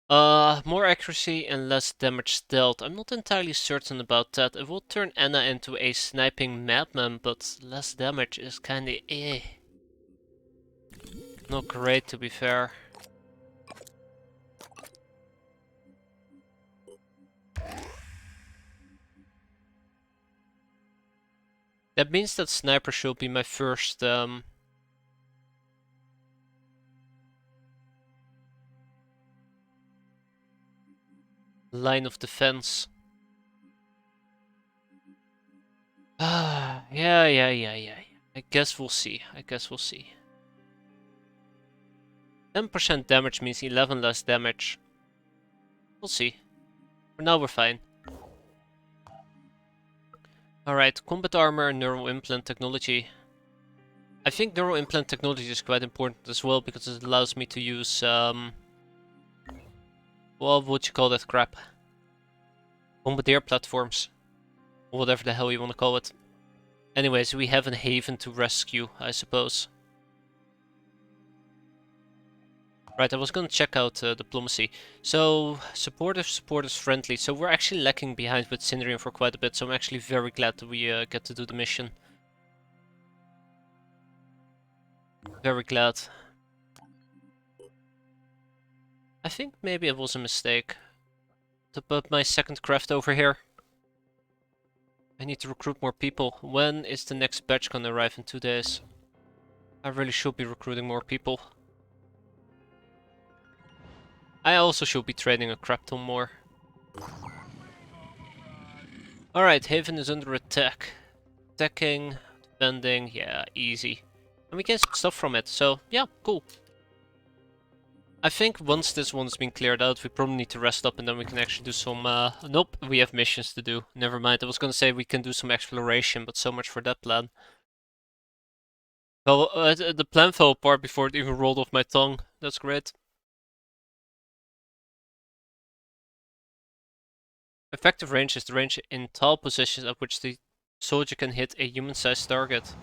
More accuracy and less damage stealth. I'm not entirely certain about that. It will turn Anna into a sniping madman, but less damage is kinda not great to be fair. That means that Sniper should be my first line of defense. Yeah. I guess we'll see. 10% damage means 11 less damage. We'll see. For now we're fine. Alright, combat armor and neural implant technology. I think neural implant technology is quite important as well because it allows me to use what would you call that crap? Bombardier platforms. Or whatever the hell you want to call it. Anyways, we have a haven to rescue, I suppose. Right, I was gonna check out diplomacy. So, supportive, friendly. So we're actually lacking behind with Syndrium for quite a bit, so I'm actually very glad that we get to do the mission. Very glad. I think maybe it was a mistake to put my second craft over here. I need to recruit more people. When is the next batch gonna arrive? In 2 days? I really should be recruiting more people. I also should be trading a crap ton more. Alright, Haven is under attack. Attacking, defending, yeah, easy. And we get stuff from it, so yeah, cool. I think once this one's been cleared out, we probably need to rest up and then we can actually do some... nope, we have missions to do. Never mind, I was gonna say we can do some exploration, but so much for that plan. Well, the plan fell apart before it even rolled off my tongue. That's great. Effective range is the range in tall positions at which the soldier can hit a human-sized target.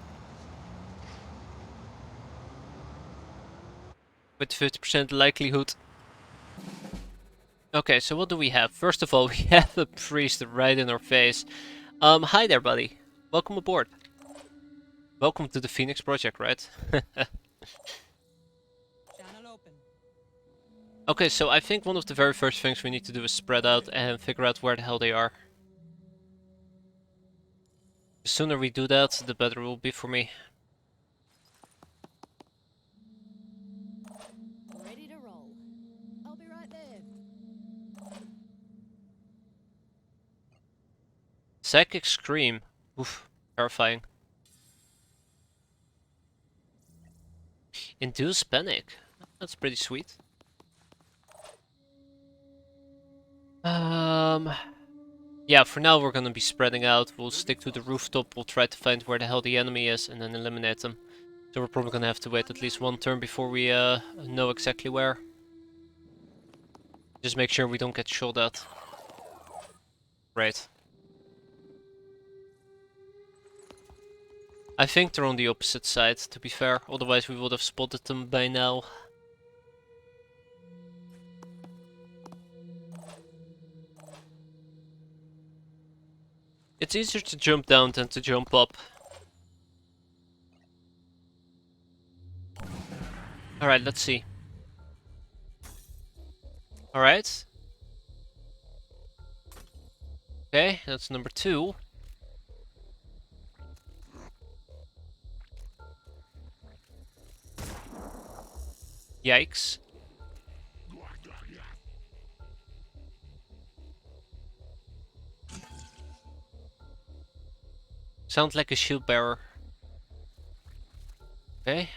With 50% likelihood. Okay, so what do we have? First of all, we have a priest right in our face. Hi there, buddy. Welcome aboard. Welcome to the Phoenix Project, right? Channel open. Okay, so I think one of the very first things we need to do is spread out and figure out where the hell they are. The sooner we do that, the better it will be for me. Ready to roll. I'll be right there. Psychic Scream. Oof, terrifying. Induce Panic. That's pretty sweet. Yeah, for now we're gonna be spreading out. We'll stick to the rooftop, we'll try to find where the hell the enemy is and then eliminate them. So we're probably gonna have to wait at least one turn before we know exactly where. Just make sure we don't get shot at. Right. I think they're on the opposite side, to be fair, otherwise we would have spotted them by now. It's easier to jump down than to jump up. Alright, let's see. Alright. Okay, that's number 2. Yikes. Sounds like a shield bearer. Okay.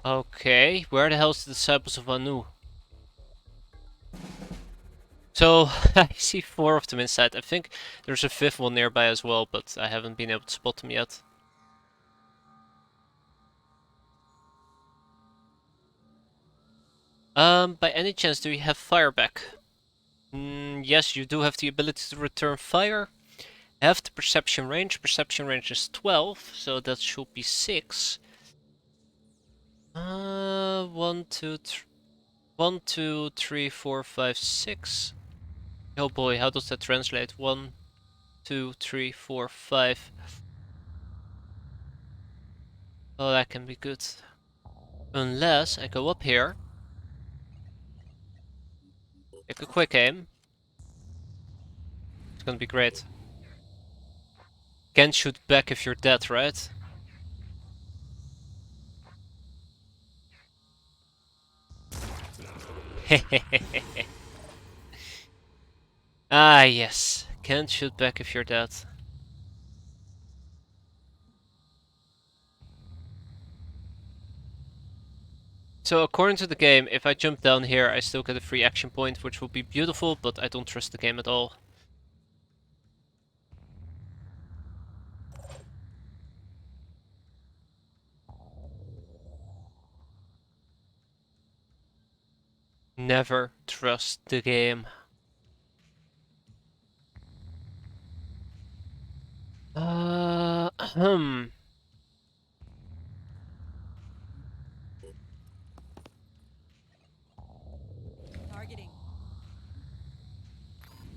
Okay, where the hell's the disciples of Anu? So, I see 4 of them inside. I think there's a 5th one nearby as well, but I haven't been able to spot them yet. By any chance, do we have fire back? Yes, you do have the ability to return fire. Have the perception range. Perception range is 12, so that should be 6. 1, 2, 3, 4, 5, 6. Oh boy, how does that translate? 1, 2, 3, 4, 5. Oh, that can be good. Unless I go up here. Take a quick aim. It's gonna be great. Can't shoot back if you're dead, right? Ah, yes. Can't shoot back if you're dead. So according to the game, if I jump down here, I still get a free action point, which will be beautiful, but I don't trust the game at all. Never trust the game. Targeting.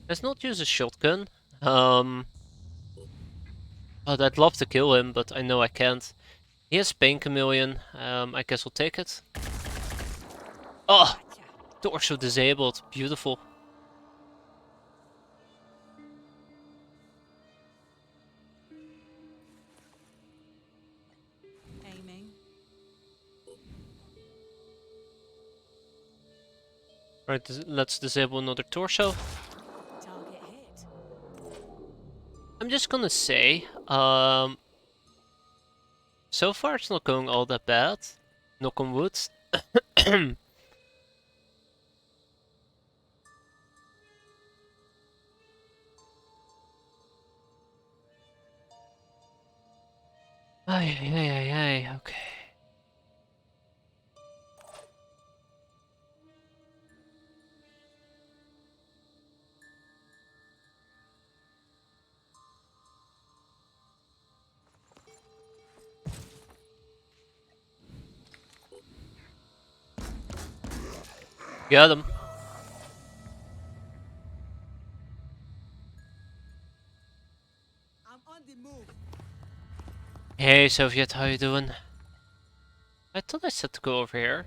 Let's not use a shotgun. But I'd love to kill him, but I know I can't. He has Pain Chameleon. I guess I'll take it. Oh! Torso disabled. Beautiful. Aiming. Right, let's disable another torso. Target hit. I'm just gonna say, so far it's not going all that bad. Knock on wood. Ay, okay. Got him. I'm on the move. Hey Soviet, how you doing? I thought I said to go over here.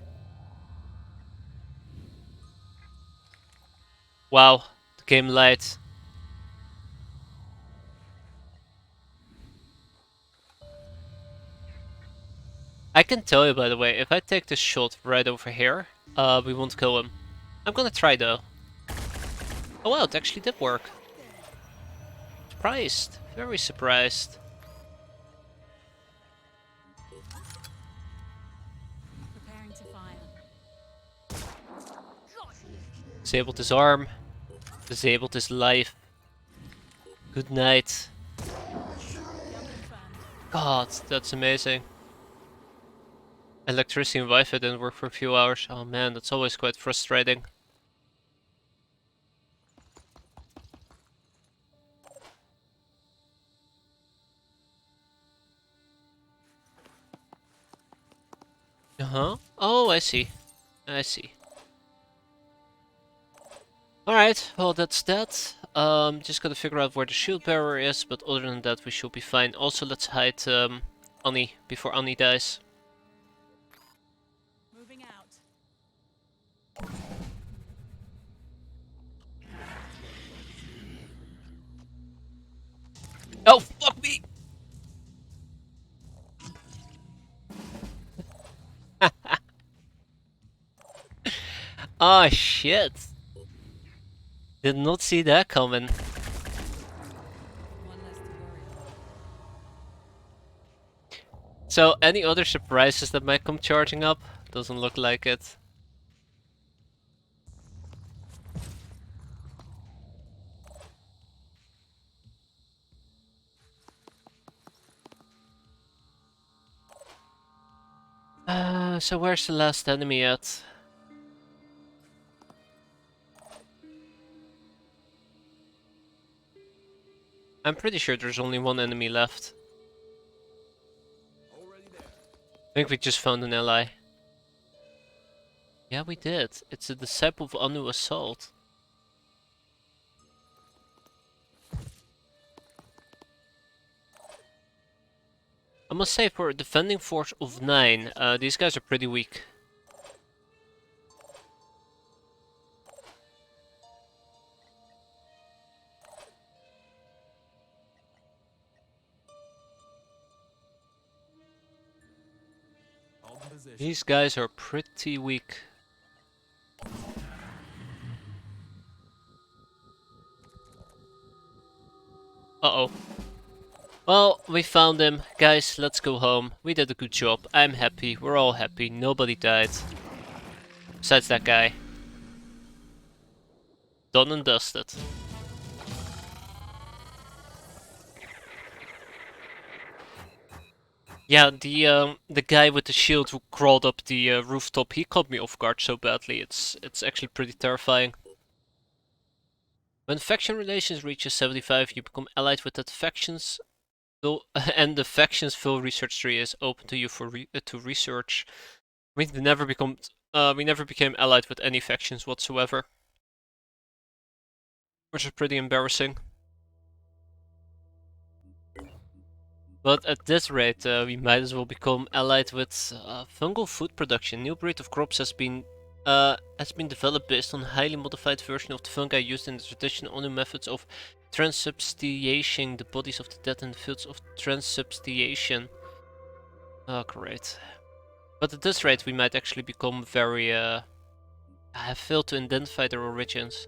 Wow, the game lied. I can tell you, by the way, if I take this shot right over here, we won't kill him. I'm gonna try though. Oh wow, it actually did work. Surprised. Very surprised. Preparing to fire. Disabled his arm. Disabled his life. Good night. God, that's amazing. Electricity and Wi-Fi didn't work for a few hours. Oh man, that's always quite frustrating. Uh-huh. Oh, I see. I see. Alright, well that's that. Just gotta figure out where the shield bearer is, but other than that we should be fine. Also, let's hide Annie before Annie dies. Moving out. Oh, fuck me! Ah, shit! Did not see that coming. One less to worry about. So, any other surprises that might come charging up? Doesn't look like it. So where's the last enemy at? I'm pretty sure there's only one enemy left. Already there. I think we just found an ally. Yeah, we did. It's a disciple of Anu Assault. I must say, for a defending force of 9, these guys are pretty weak. Hold the position. These guys are pretty weak. Uh-oh. Well, we found him. Guys, let's go home. We did a good job. I'm happy. We're all happy. Nobody died. Besides that guy. Done and dusted. Yeah, the guy with the shield who crawled up the rooftop, he caught me off guard so badly. It's actually pretty terrifying. When faction relations reaches 75, you become allied with that factions. And the faction's full research tree is open to you for to research. We never became allied with any factions whatsoever, which is pretty embarrassing. But at this rate, we might as well become allied with fungal food production. New breed of crops has been developed based on a highly modified version of the fungi used in the traditional Onu methods of transubstantiating the bodies of the dead in the fields of transubstantiation. Oh, great. But at this rate, we might actually become very, I have failed to identify their origins.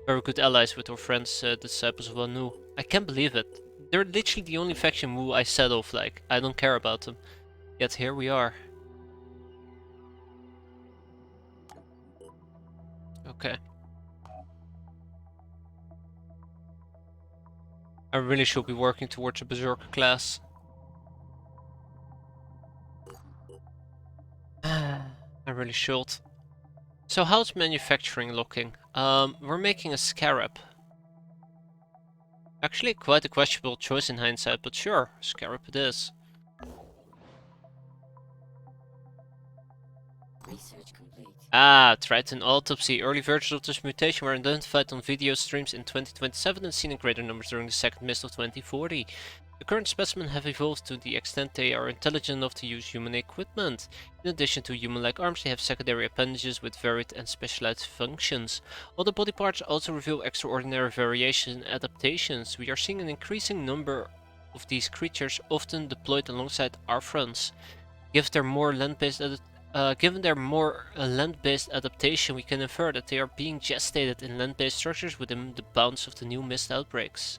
Very good allies with our friends, the disciples of Anu. I can't believe it. They're literally the only faction who I said off, like, I don't care about them. Yet here we are. Okay. I really should be working towards a berserker class. I really should. So how's manufacturing looking? We're making a scarab. Actually, quite a questionable choice in hindsight, but sure, scarab it is. Research complete. Ah, Triton autopsy. Early versions of this mutation were identified on video streams in 2027 and seen in greater numbers during the second mist of 2040. The current specimen have evolved to the extent they are intelligent enough to use human equipment. In addition to human-like arms, they have secondary appendages with varied and specialized functions. Other body parts also reveal extraordinary variation and adaptations. We are seeing an increasing number of these creatures, often deployed alongside our fronts. Given their more land-based adaptation, we can infer that they are being gestated in land-based structures within the bounds of the new mist outbreaks.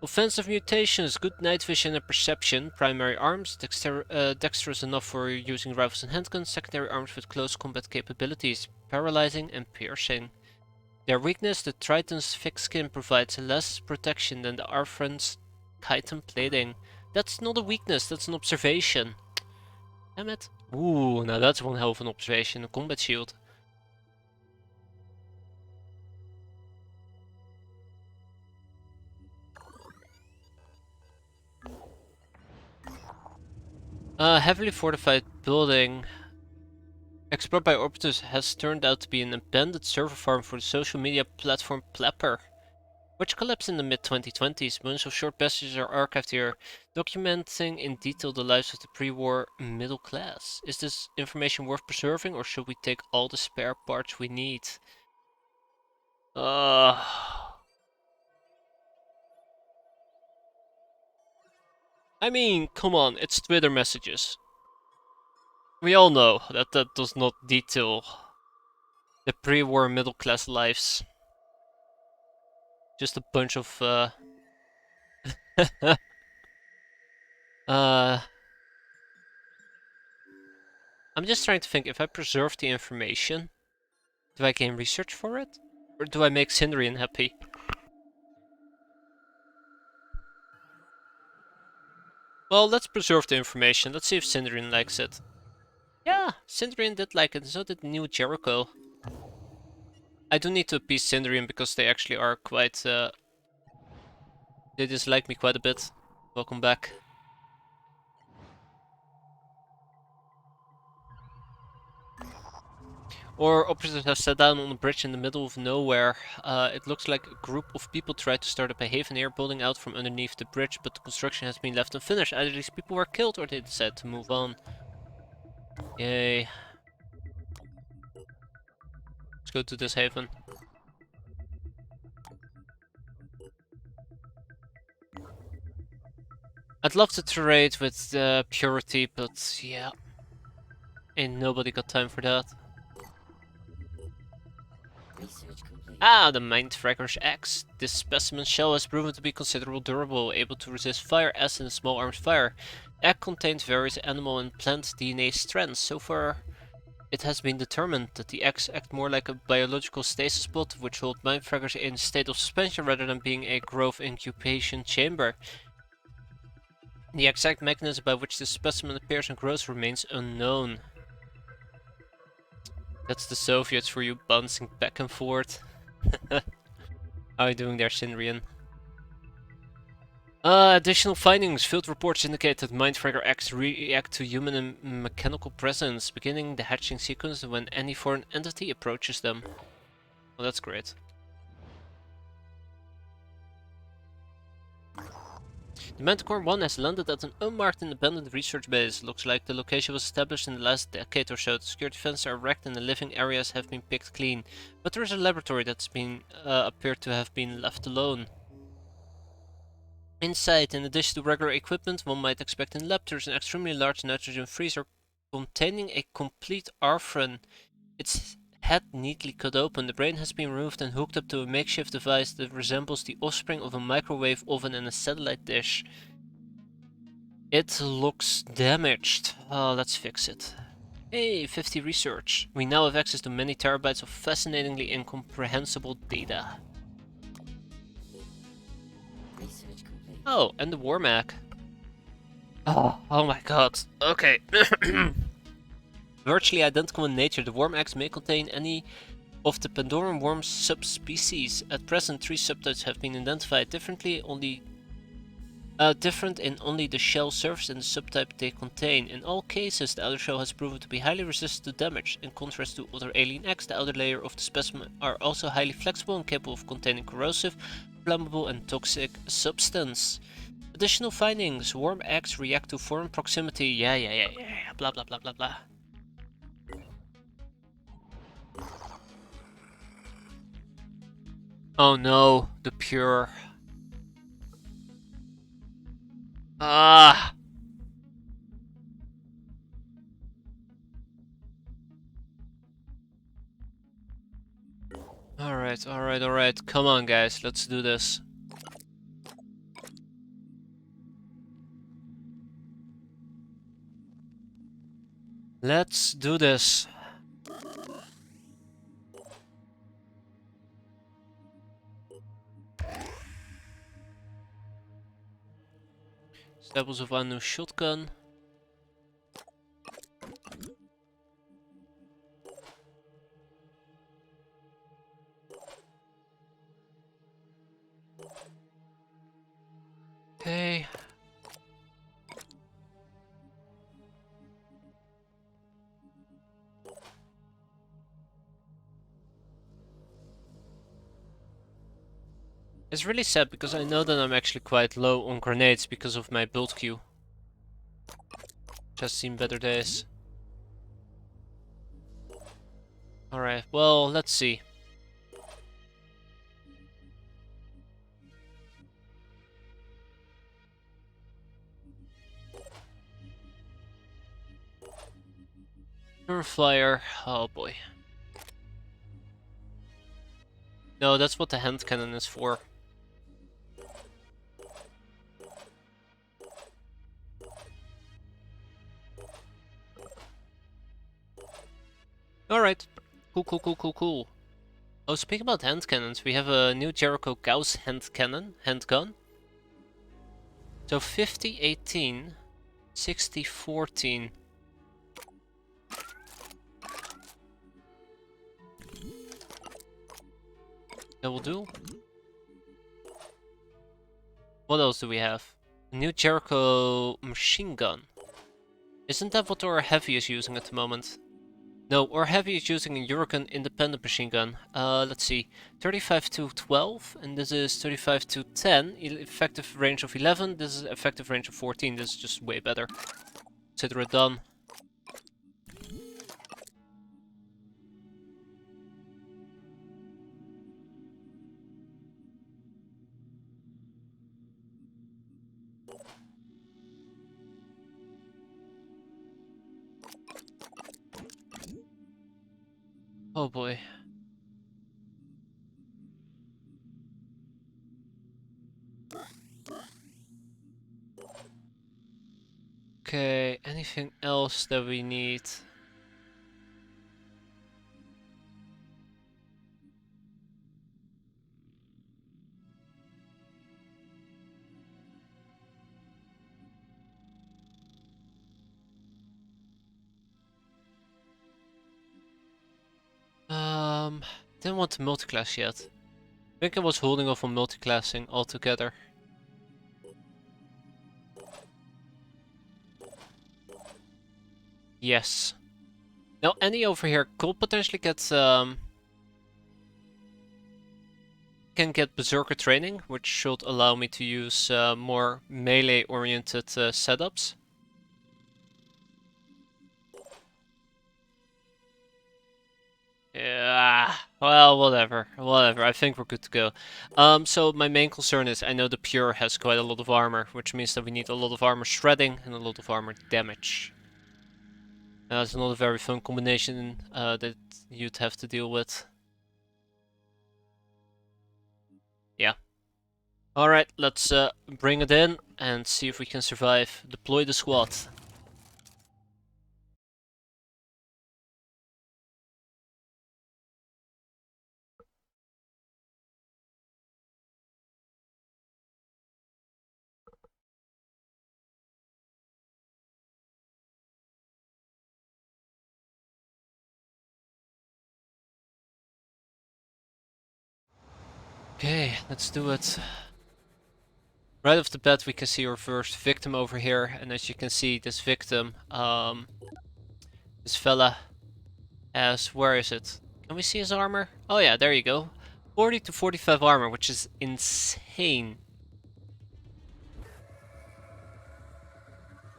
Offensive mutations, good night vision and perception, primary arms, dexterous enough for using rifles and handguns, secondary arms with close combat capabilities, paralyzing and piercing. Their weakness, the Triton's thick skin provides less protection than the Arfran's chitin plating. That's not a weakness, that's an observation. Damn it. Ooh, now that's one hell of an observation, a combat shield. Heavily fortified building explored by operatives has turned out to be an abandoned server farm for the social media platform Plepper, which collapsed in the mid-2020s. Bunch of short messages are archived here, documenting in detail the lives of the pre-war middle class. Is this information worth preserving, or should we take all the spare parts we need? I mean, come on, it's Twitter messages. We all know that that does not detail the pre-war middle-class lives. Just a bunch of, I'm just trying to think, if I preserve the information, do I gain research for it? Or do I make Cindrian happy? Well, let's preserve the information. Let's see if Cindrian likes it. Yeah, Cindrian did like it, and so did New Jericho. I do need to appease Cindrian because they actually are quite, they dislike me quite a bit. Welcome back. Or operatives have sat down on a bridge in the middle of nowhere. It looks like a group of people tried to start up a haven here, building out from underneath the bridge, but the construction has been left unfinished. Either these people were killed or they decided to move on. Yay. Let's go to this haven. I'd love to trade with Purity, but yeah. Ain't nobody got time for that. Ah, the Mindfragger's Axe. This specimen shell has proven to be considerably durable, able to resist fire, acid and small arms fire. The egg contains various animal and plant DNA strands. So far, it has been determined that the eggs act more like a biological stasis pod, which hold Mindfraggers in a state of suspension rather than being a growth incubation chamber. The exact mechanism by which this specimen appears and grows remains unknown. That's the Soviets for you, bouncing back and forth. How are you doing there, Cindrian? Additional findings. Field reports indicate that Mindfragger eggs react to human and mechanical presence, beginning the hatching sequence when any foreign entity approaches them. Well, that's great. The Manticore 1 has landed at an unmarked and abandoned research base. Looks like the location was established in the last decade or so. The security fences are wrecked and the living areas have been picked clean. But there is a laboratory that's been appeared to have been left alone. Inside, in addition to regular equipment one might expect in lab, there is an extremely large nitrogen freezer containing a complete Arfran. Its head neatly cut open. The brain has been removed and hooked up to a makeshift device that resembles the offspring of a microwave oven and a satellite dish. It looks damaged. Let's fix it. Hey, 50 research. We now have access to many terabytes of fascinatingly incomprehensible data. Oh, and the war mag. Oh my god. Okay. Virtually identical in nature, the worm eggs may contain any of the Pandoran worm subspecies. At present, 3 subtypes have been identified different in only the shell surface and the subtype they contain. In all cases, the outer shell has proven to be highly resistant to damage. In contrast to other alien eggs, the outer layer of the specimen are also highly flexible and capable of containing corrosive, flammable and toxic substance. Additional findings. Warm eggs react to foreign proximity. Yeah. Blah, blah, blah, blah, blah. Oh no, the pure. Ah! Alright. Come on, guys. Let's do this. Let's do this. Staples of our new shotgun. Okay. It's really sad because I know that I'm actually quite low on grenades because of my build queue. Just seen better days. Alright, well, let's see. Flyer. Oh boy. No, that's what the hand cannon is for. Alright. Cool. Oh, speaking about hand cannons, we have a new Jericho Gauss handgun. So 50-18, 60-14. That will do. What else do we have? A new Jericho machine gun. Isn't that what our heavy is using at the moment? No, our heavy is using a Huracan independent machine gun. Let's see. 35 to 12, and this is 35 to 10. Effective range of 11. This is effective range of 14. This is just way better. Consider it done. Oh boy. Okay, anything else that we need? Didn't want to multiclass yet. I think I was holding off on multiclassing altogether. Yes. Now Annie over here could potentially get can get Berserker training, which should allow me to use more melee oriented setups. Yeah, well, whatever. I think we're good to go. So my main concern is I know the Pure has quite a lot of armor, which means that we need a lot of armor shredding and a lot of armor damage. It's not a very fun combination that you'd have to deal with. Yeah. Alright, let's bring it in and see if we can survive. Deploy the squad. Okay, let's do it. Right off the bat we can see our first victim over here, and as you can see this victim, this fella has, where is it? Can we see his armor? Oh yeah, there you go. 40 to 45 armor, which is insane.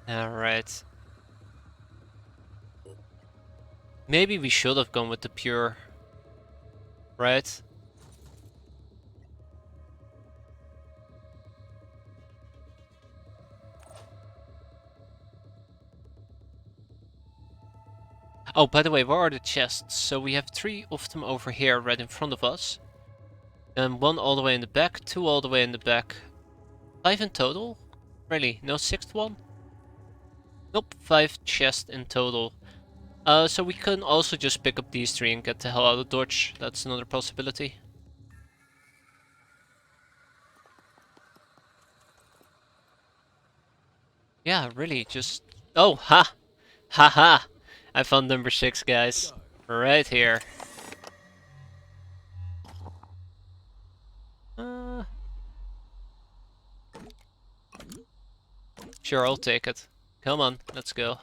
Alright. Maybe we should have gone with the pure. Right? Oh, by the way, where are the chests? So we have 3 of them over here right in front of us. And 1 all the way in the back, 2 all the way in the back. 5 in total? Really? No 6th one? Nope, 5 chests in total. So we can also just pick up these 3 and get the hell out of Dodge. That's another possibility. Yeah, really, just... Oh, ha! Ha ha! I found number 6, guys. Right here. Sure, I'll take it. Come on, let's go.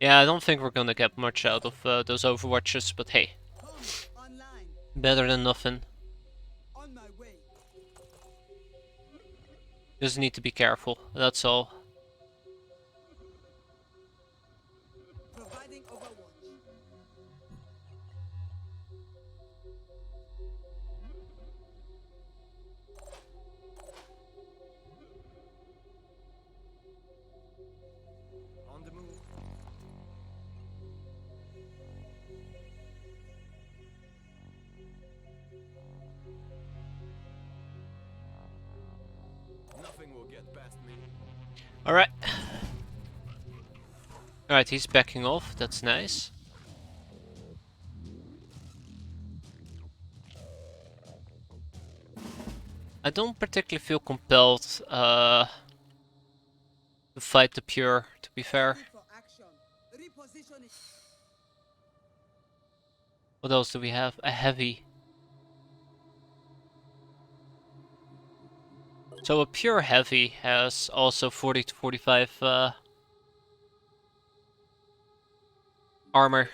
Yeah, I don't think we're gonna get much out of those Overwatches, but hey. Online. Better than nothing. On my way. Just need to be careful, that's all. Providing Overwatch. On the move. Nothing will get past me. Alright. Alright, he's backing off, that's nice. I don't particularly feel compelled to fight the pure, to be fair. Ready for action. Repositioning. What else do we have? A heavy. So a pure heavy has also 40 to 45 armor.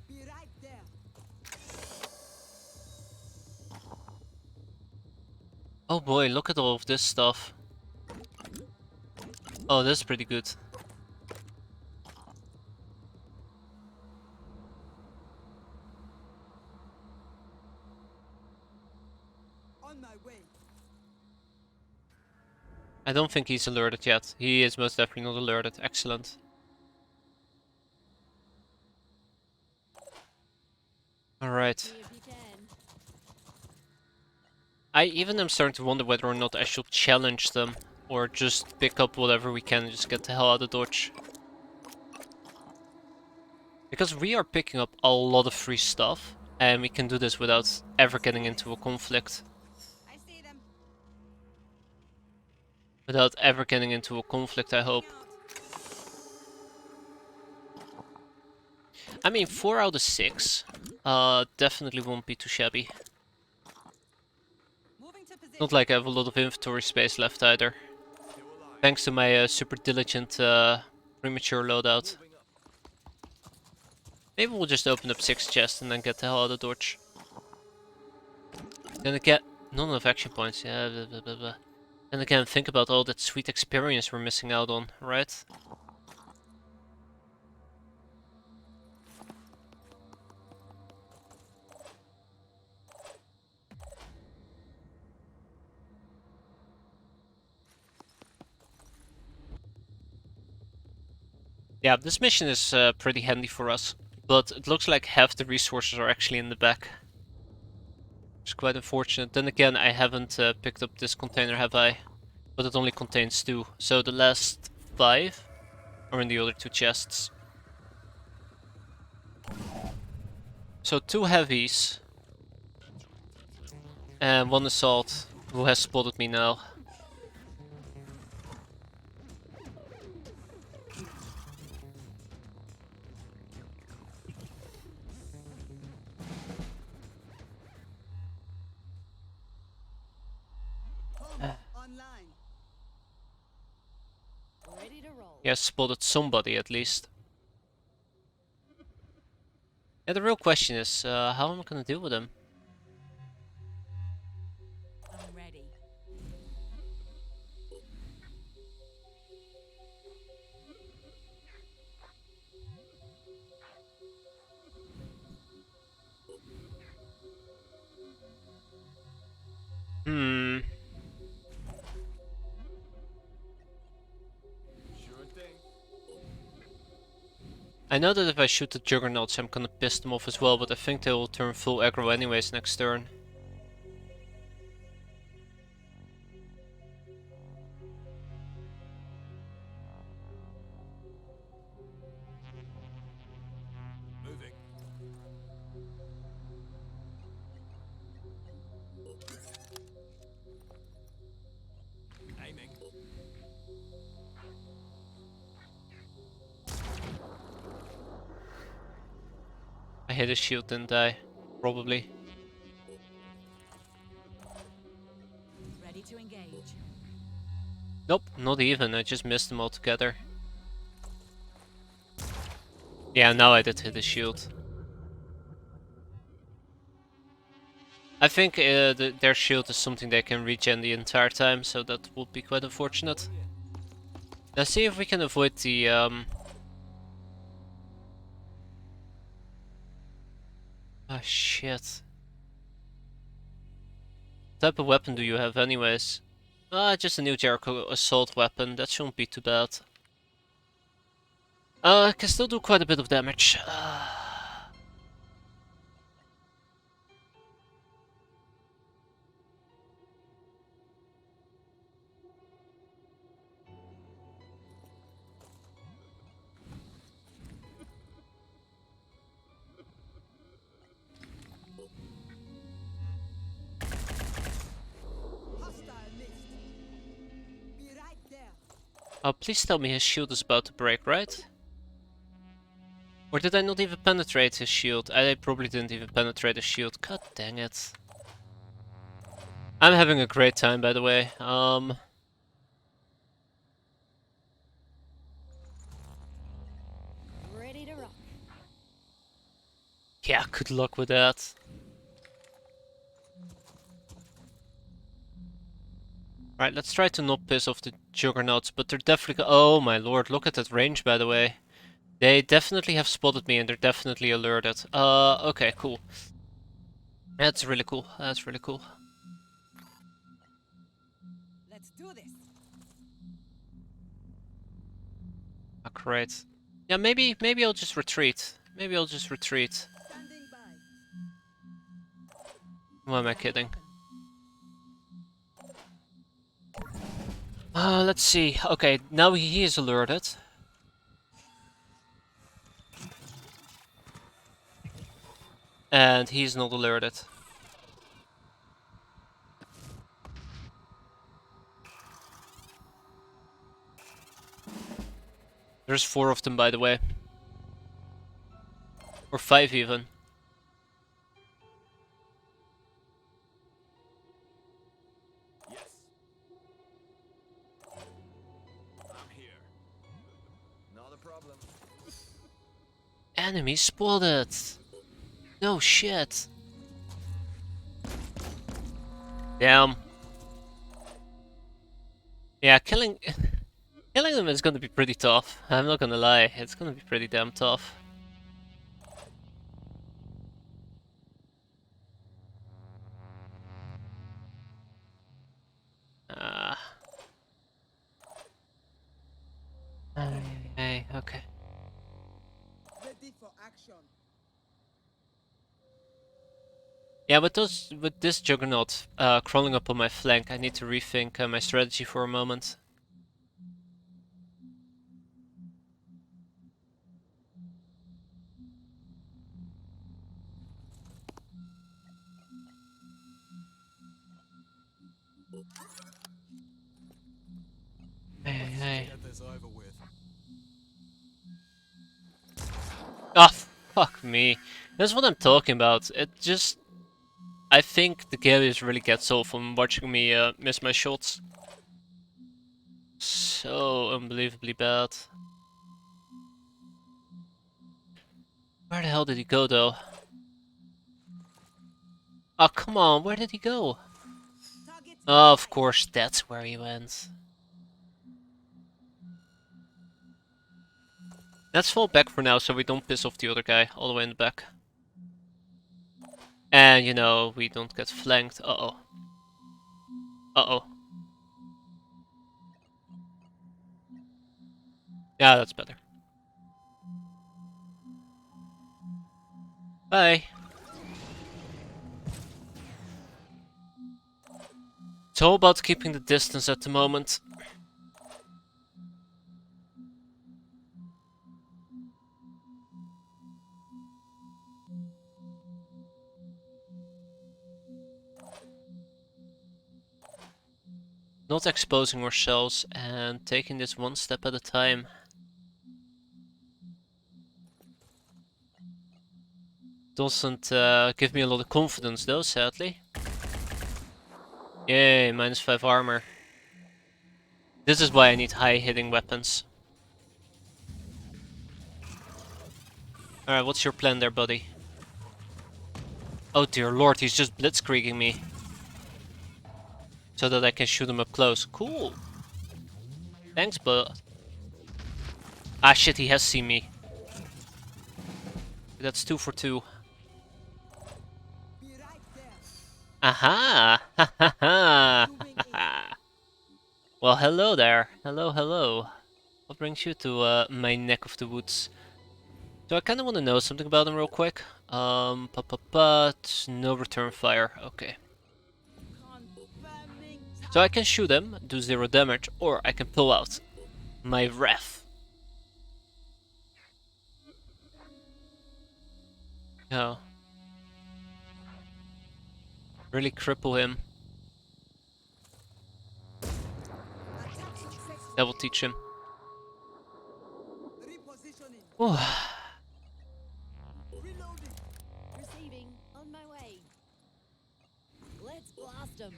Be right there. Oh boy, look at all of this stuff. Oh, this is pretty good. On my way. I don't think he's alerted yet. He is most definitely not alerted. Excellent. Alright. See if you can. I even am starting to wonder whether or not I should challenge them. Or just pick up whatever we can and just get the hell out of Dodge. Because we are picking up a lot of free stuff. And we can do this without ever getting into a conflict. I see them. Without ever getting into a conflict, I hope. I mean, 4 out of 6 definitely won't be too shabby. Moving to position. Not like I have a lot of inventory space left either. Thanks to my super diligent premature loadout. Maybe we'll just open up 6 chests and then get the hell out of Dodge. Then again, not enough action points, yeah, blah, blah, blah, blah. Then again, think about all that sweet experience we're missing out on, right? Yeah, this mission is pretty handy for us, but it looks like half the resources are actually in the back. It's quite unfortunate. Then again, I haven't picked up this container, have I? But it only contains 2, so the last 5 are in the other 2 chests. So 2 heavies and 1 assault, who has spotted me now. Online. Ready to roll. He has spotted somebody at least. Yeah, the real question is, how am I gonna deal with him? I know that if I shoot the Juggernauts I'm gonna piss them off as well, but I think they will turn full aggro anyways next turn. Moving. Aiming. I hit a shield, didn't I? Probably. Ready to engage. Nope, not even. I just missed them altogether. Yeah, now I did hit a shield. I think their shield is something they can regen the entire time, so that would be quite unfortunate. Let's see if we can avoid the Ah, shit. What type of weapon do you have anyways? Ah, just a new Jericho assault weapon. That shouldn't be too bad. I can still do quite a bit of damage. Hostile missed. Be right there. Oh, please tell me his shield is about to break, right? Or did I not even penetrate his shield? I probably didn't even penetrate his shield. God dang it. I'm having a great time, by the way. Ready to rock. Yeah, good luck with that. Right, let's try to not piss off the Juggernauts, but they're definitely... Oh my lord, look at that range, by the way. They definitely have spotted me and they're definitely alerted. Okay, cool. That's really cool. That's really cool. Let's do this. Ah, great. Yeah, maybe I'll just retreat. Maybe I'll just retreat. Standing by. Why am I kidding? Let's see. Okay, now he is alerted. And he's not alerted. There's 4 of them, by the way. Or 5 even. Yes. I'm here. Not a problem. Enemy spotted! No shit! Damn. Yeah, killing them is gonna be pretty tough. I'm not gonna lie, it's gonna be pretty damn tough. Okay. Ready for action. Yeah, with this Juggernaut crawling up on my flank, I need to rethink my strategy for a moment. Hey. Get this over with. Oh, fuck me. That's what I'm talking about. It just... I think the Galleys really gets off from watching me miss my shots. So unbelievably bad. Where the hell did he go, though? Oh, come on, where did he go? Target Oh, of course, that's where he went. Let's fall back for now so we don't piss off the other guy all the way in the back. And, you know, we don't get flanked. Uh-oh. Uh-oh. Yeah, that's better. Bye. It's all about keeping the distance at the moment. Not exposing ourselves and taking this one step at a time. Doesn't give me a lot of confidence though, sadly. Yay, -5 armor. This is why I need high hitting weapons. Alright, what's your plan there, buddy? Oh dear lord, he's just blitzkrieging me. So that I can shoot him up close. Cool. Thanks, bud. Ah shit, he has seen me. That's 2 for 2. Be right there. Aha! Ha ha ha! Well, hello there. Hello, hello. What brings you to my neck of the woods? So I kind of want to know something about him real quick. But no return fire. Okay. Confirming So I can shoot him, do 0 damage, or I can pull out my ref. Oh. Really cripple him. attack successful. That will teach him. Repositioning. Oh. Reloading. Receiving. On my way. Let's blast them.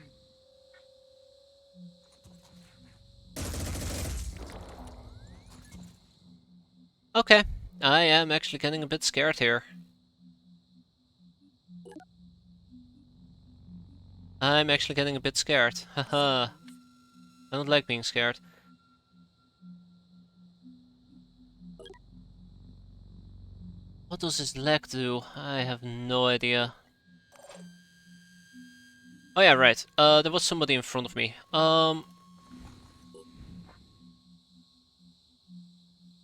Okay. I am actually getting a bit scared here. I'm actually getting a bit scared. Haha. I don't like being scared. What does his leg do? I have no idea. Oh yeah, right. There was somebody in front of me. Now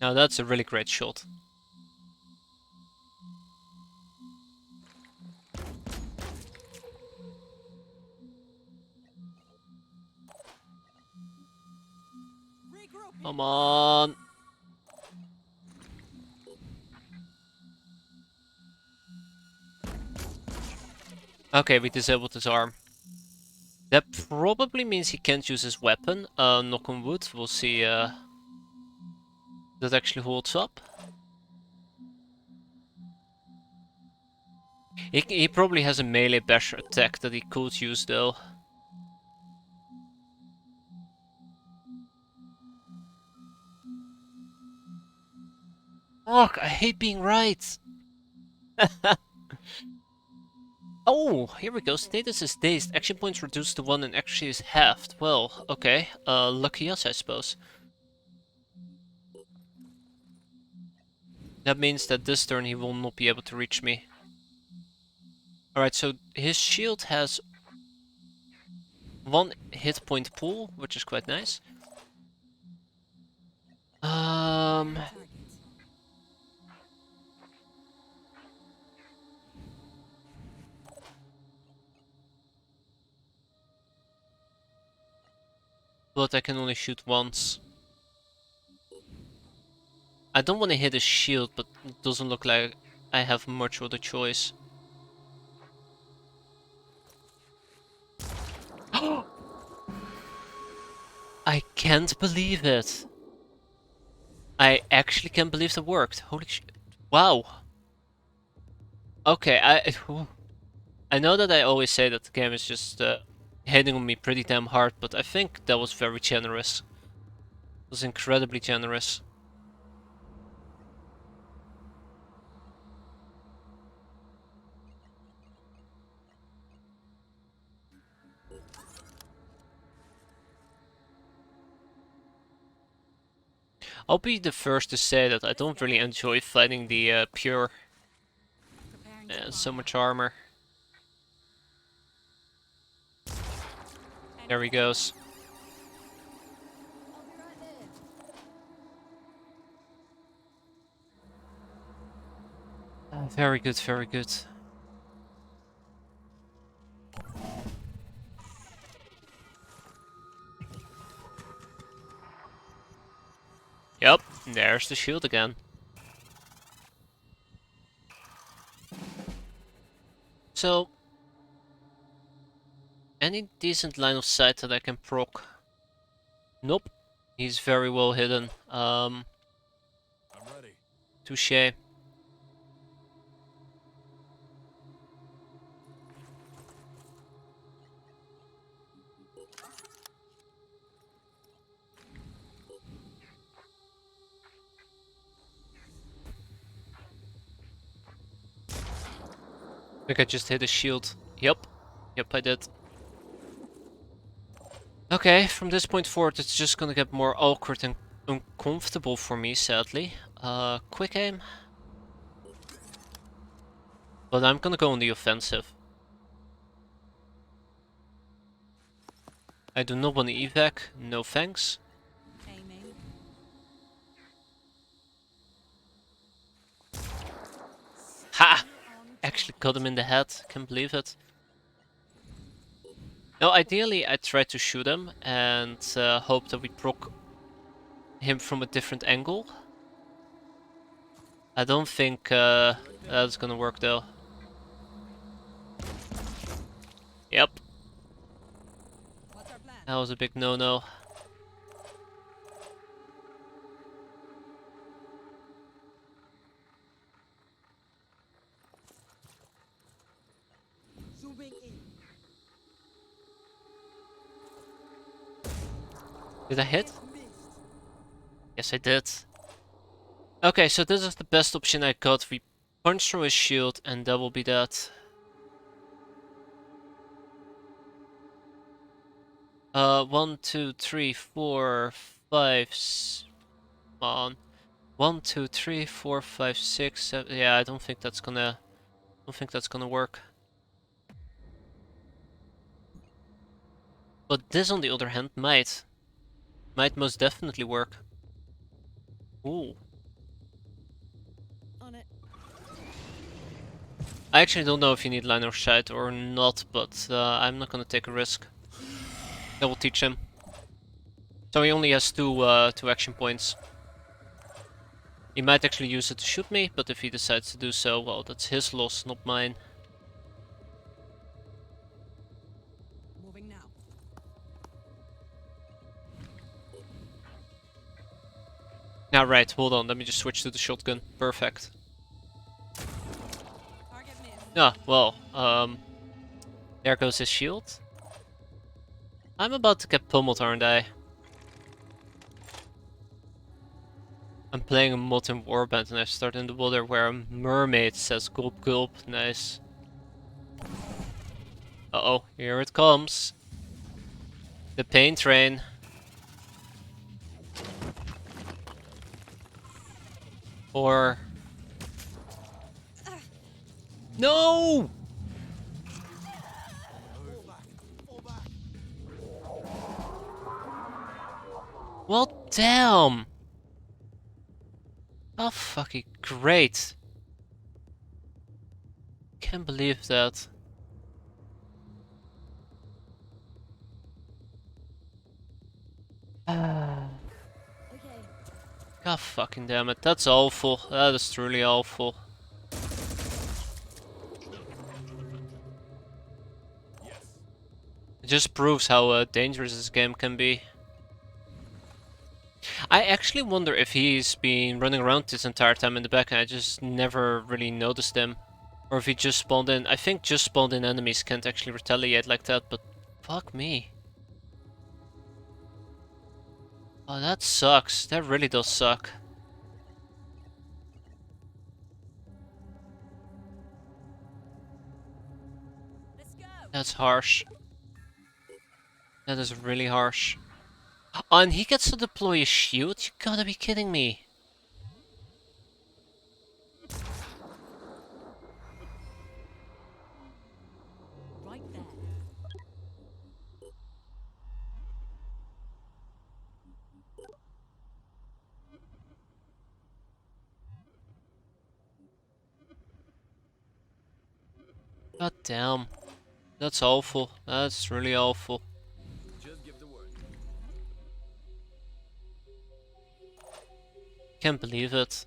that's a really great shot. Regroup. Come on. Okay, we disabled his arm. That probably means he can't use his weapon. Knock on wood. We'll see that actually holds up. He probably has a melee basher attack that he could use though. Fuck, I hate being right. Oh, here we go. Status is dazed. Action points reduced to 1 and actually is halved. Well, okay. Lucky us, I suppose. That means that this turn he will not be able to reach me. Alright, so his shield has 1 hit point pool, which is quite nice. Target. But I can only shoot once. I don't want to hit his shield, but it doesn't look like I have much other choice. I can't believe it. I actually can't believe that worked. Holy shit. Wow. Okay, I know that I always say that the game is just hitting on me pretty damn hard, but I think that was very generous. It was incredibly generous. I'll be the first to say that I don't really enjoy fighting the pure Preparing and to so fire. much armor. There he goes. I'll be right there. Very good, very good. Yep, there's the shield again. So, any decent line of sight that I can proc? Nope. He's very well hidden. I'm ready. Touché. I think I just hit a shield. Yep. Yep, I did. Okay, from this point forward, it's just gonna get more awkward and uncomfortable for me, sadly. Quick aim. But I'm gonna go on the offensive. I do not want to evac, no thanks. Aiming. Ha! Actually got him in the head, can't believe it. Now, ideally, I try to shoot him and hope that we proc him from a different angle. I don't think that's gonna work though. Yep, What's our plan? that was a big no-no. Zooming in. Did I hit? Missed. Yes, I did. Okay, so this is the best option I got. We punch through his shield and that will be that. 1, 2, 3, 4, 5. Come on. 1, 2, 3, 4, 5, 6, 7. Yeah, I don't think that's gonna work. But this, on the other hand, might most definitely work. Ooh. On it. I actually don't know if you need line of sight or not, but I'm not gonna take a risk. I will teach him. So he only has two action points. He might actually use it to shoot me, but if he decides to do so, well, that's his loss, not mine. Moving now. Now, right, hold on, let me just switch to the shotgun. Perfect. Target missed. Ah, well, there goes his shield. I'm about to get pummeled, aren't I? I'm playing a modern warband and I start in the water where a mermaid says gulp gulp. Nice. Uh-oh, here it comes. The pain train. Or... No! Well, damn! Oh, fucking great. Can't believe that. Okay. God fucking damn it. That's awful. That is truly awful. Yes. It just proves how dangerous this game can be. I actually wonder if he's been running around this entire time in the back and I just never really noticed him. Or if he just spawned in. I think just spawned in enemies can't actually retaliate like that, but fuck me. Oh, that sucks. That really does suck. Let's go. That's harsh. That is really harsh. Oh, and he gets to deploy a shield? You gotta be kidding me. Right there. God damn. That's awful. That's really awful. Just give the word. Can't believe it.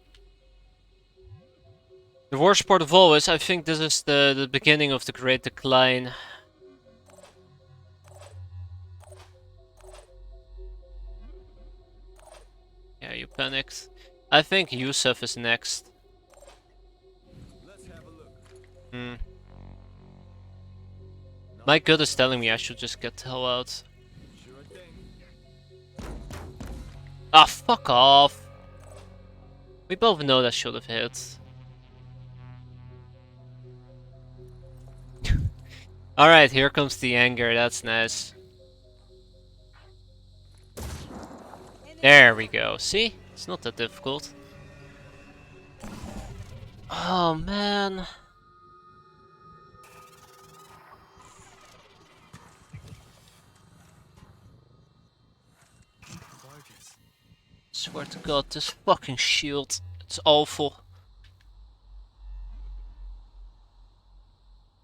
The worst part of all is I think this is the beginning of the Great Decline. Yeah, you panicked. I think Yusuf is next. Let's have a look. Hmm. My gut is telling me I should just get the hell out. Sure thing. Ah, fuck off. We both know that should have hit. Alright, here comes the anger, that's nice. There we go, see? It's not that difficult. Oh man. Focus. Swear to god, this fucking shield. It's awful.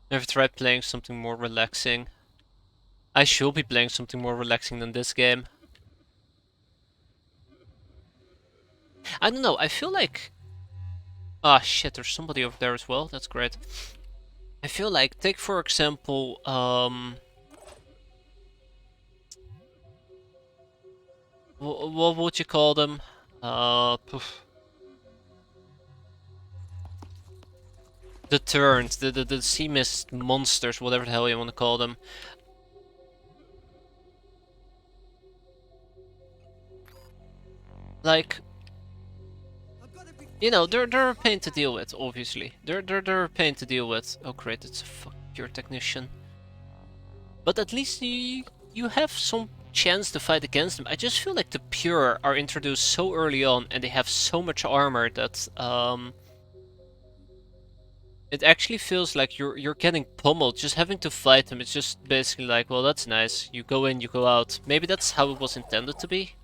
Never tried playing something more relaxing. I should be playing something more relaxing than this game. I don't know, I feel like... Ah shit, there's somebody over there as well, that's great. I feel like, take for example, what would you call them? Poof. The turns, the sea mist monsters, whatever the hell you want to call them. Like, you know, they're a pain to deal with, obviously. They're a pain to deal with. Oh great, it's a fucking pure technician. But at least you have some chance to fight against them. I just feel like the pure are introduced so early on and they have so much armor that it actually feels like you're getting pummeled. Just having to fight them, it's just basically like, well, that's nice. You go in, you go out. Maybe that's how it was intended to be.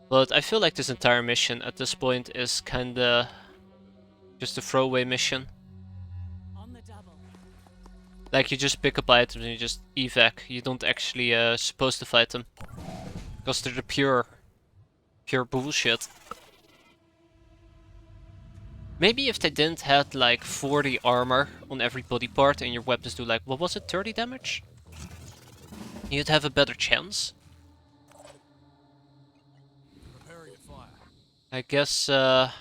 But I feel like this entire mission at this point is kinda just a throwaway mission. On the double. Like you just pick up items and you just evac. You don't actually supposed to fight them. Because they're the pure bullshit. Maybe if they didn't have like 40 armor on every body part and your weapons do like, what was it, 30 damage? You'd have a better chance. Preparing to fire. I guess that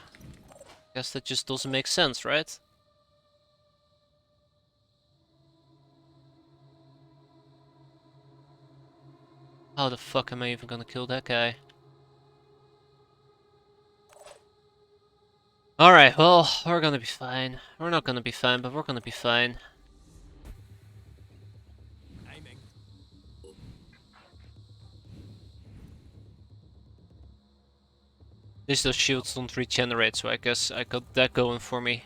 just doesn't make sense, right? How the fuck am I even gonna kill that guy? Alright, well, we're gonna be fine. We're not gonna be fine, but we're gonna be fine. Aiming. At least those shields don't regenerate, so I guess I got that going for me.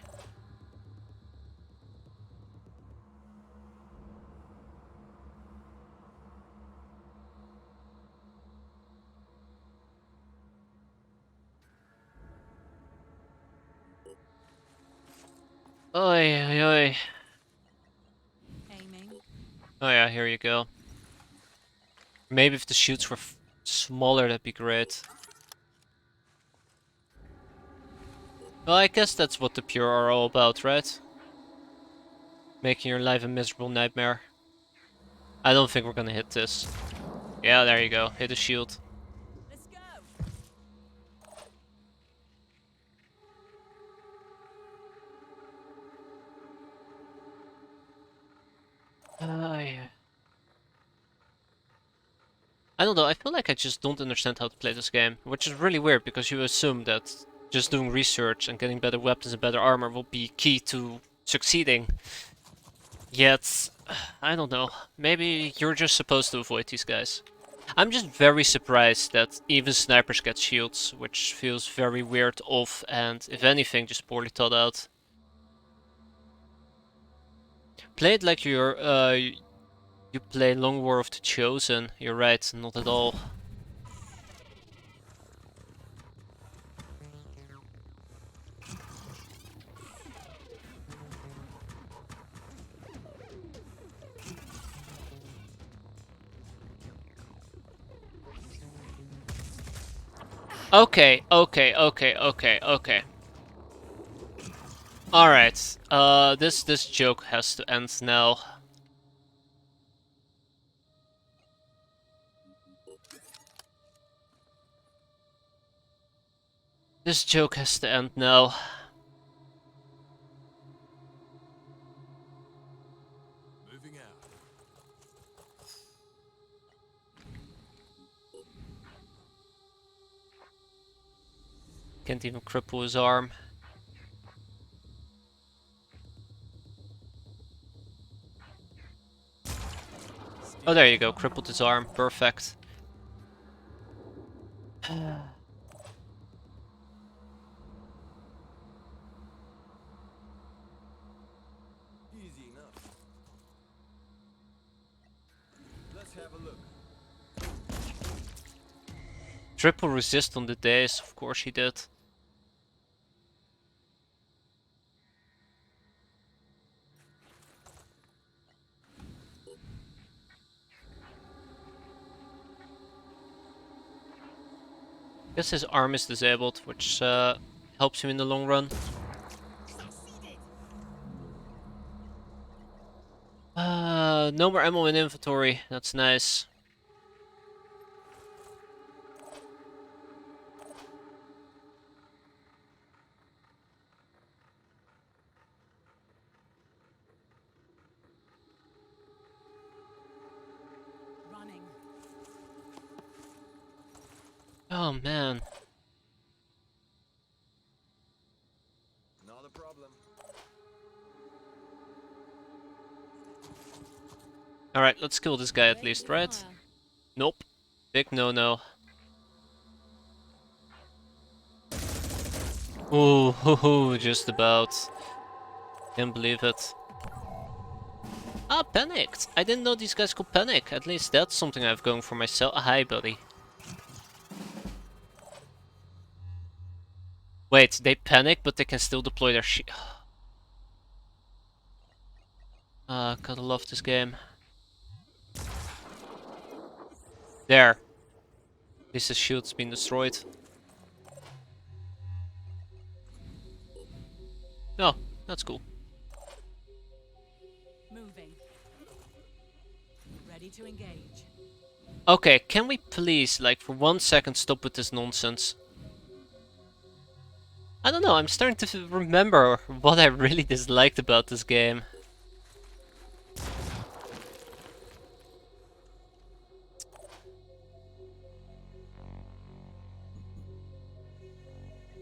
Oi, oi, oi. Aiming. Oh yeah, here you go. Maybe if the shields were smaller, that'd be great. Well, I guess that's what the pure are all about, right? Making your life a miserable nightmare. I don't think we're gonna hit this. Yeah, there you go. Hit a shield. Let's go. Yeah. I don't know, I feel like I just don't understand how to play this game, which is really weird because you assume that just doing research and getting better weapons and better armor will be key to succeeding. Yet, I don't know, maybe you're just supposed to avoid these guys. I'm just very surprised that even snipers get shields, which feels very weird off and, if anything, just poorly thought out. Play it like you play Long War of the Chosen. You're right, not at all. Okay. Alright. This joke has to end now. This joke has to end now. Moving out. Can't even cripple his arm. Oh, there you go. Crippled his arm. Perfect. Easy enough. Let's have a look. Triple resist on the days. Of course he did. Guess his arm is disabled, which helps him in the long run. No more ammo in inventory. That's nice. Running. Oh man. Not a problem. Alright, let's kill this guy at Ready least, to right? fire. Nope. Big no-no. Ooh, hoo hoo, just about. Can't believe it. Ah, panicked! I didn't know these guys could panic. At least that's something I've going for myself. Hi, buddy. Wait, they panic, but they can still deploy their shi- Ah, gotta love this game. There. At least his shield's been destroyed. No, that's cool. Moving. Ready to engage. Okay, can we please, like, for 1 second stop with this nonsense? I don't know, I'm starting to remember what I really disliked about this game.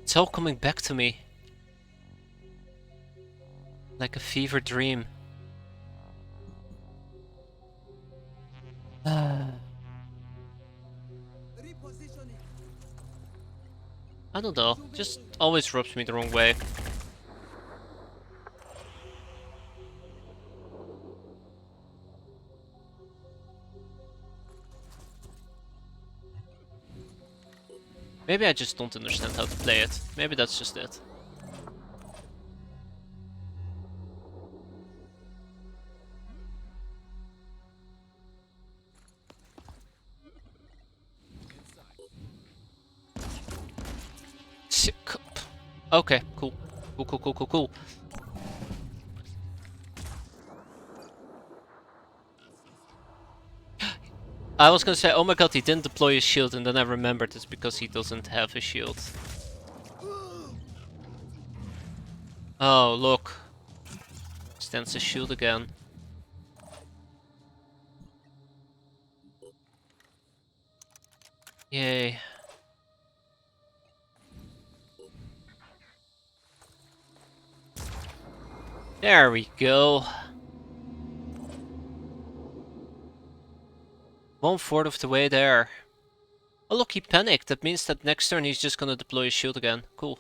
It's all coming back to me. Like a fever dream. Repositioning. I don't know, just always rubs me the wrong way. Maybe I just don't understand how to play it. Maybe that's just it. Sick. Okay, cool. Cool. I was gonna say, oh my god, he didn't deploy his shield, and then I remembered it's because he doesn't have a shield. Oh, look. Stands his shield again. Yay. There we go. 1/4 of the way there. Oh look, he panicked. That means that next turn he's just gonna deploy his shield again. Cool.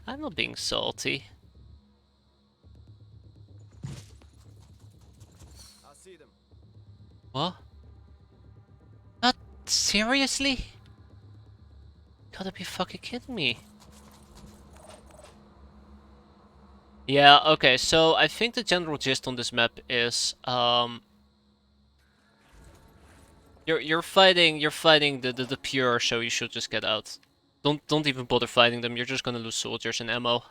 I'm not being salty. I see them. What? Not seriously? Gotta be fucking kidding me. Yeah, okay, so I think the general gist on this map is, you're You're fighting the pure, so you should just get out. Don't even bother fighting them. You're just gonna lose soldiers and ammo.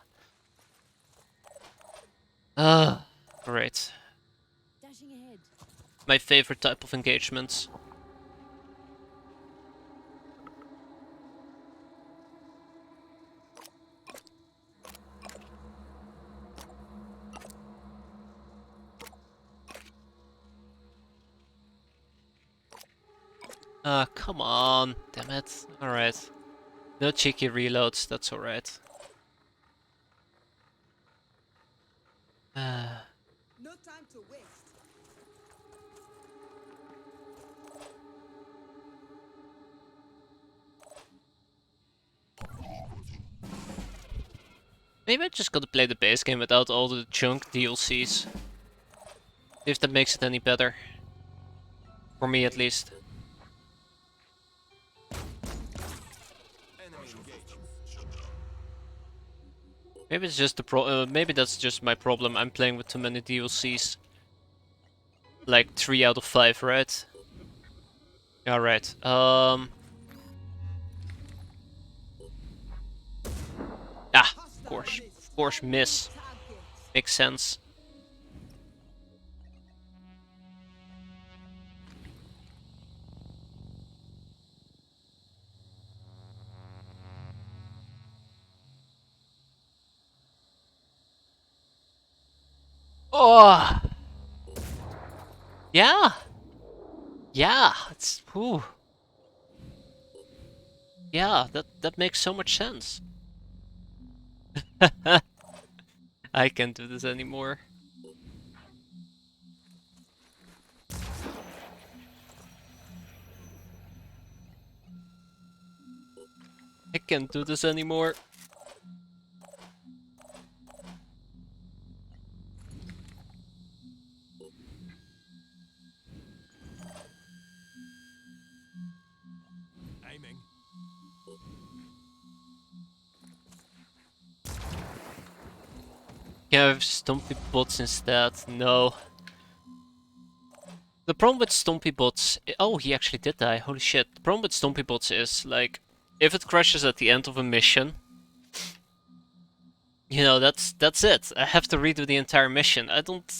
Ah, great. Dashing ahead. My favorite type of engagements. Ah, come on, damn it. Alright. No cheeky reloads, that's alright. No time to waste. Maybe I just gotta play the base game without all the junk DLCs. If that makes it any better. For me at least. Enemy engaged. Maybe it's just the maybe that's just my problem. I'm playing with too many DLCs. Like 3 out of 5, right? Alright. Ah, of course, miss. Makes sense. Oh, yeah, yeah. It's whew. Yeah, that makes so much sense. I can't do this anymore. I can't do this anymore. Aiming. Can I have Stumpy Bots instead? No. The problem with Stumpy Bots... Oh, he actually did die. Holy shit. The problem with Stumpy Bots is, like, if it crashes at the end of a mission, you know, that's it. I have to redo the entire mission. I don't...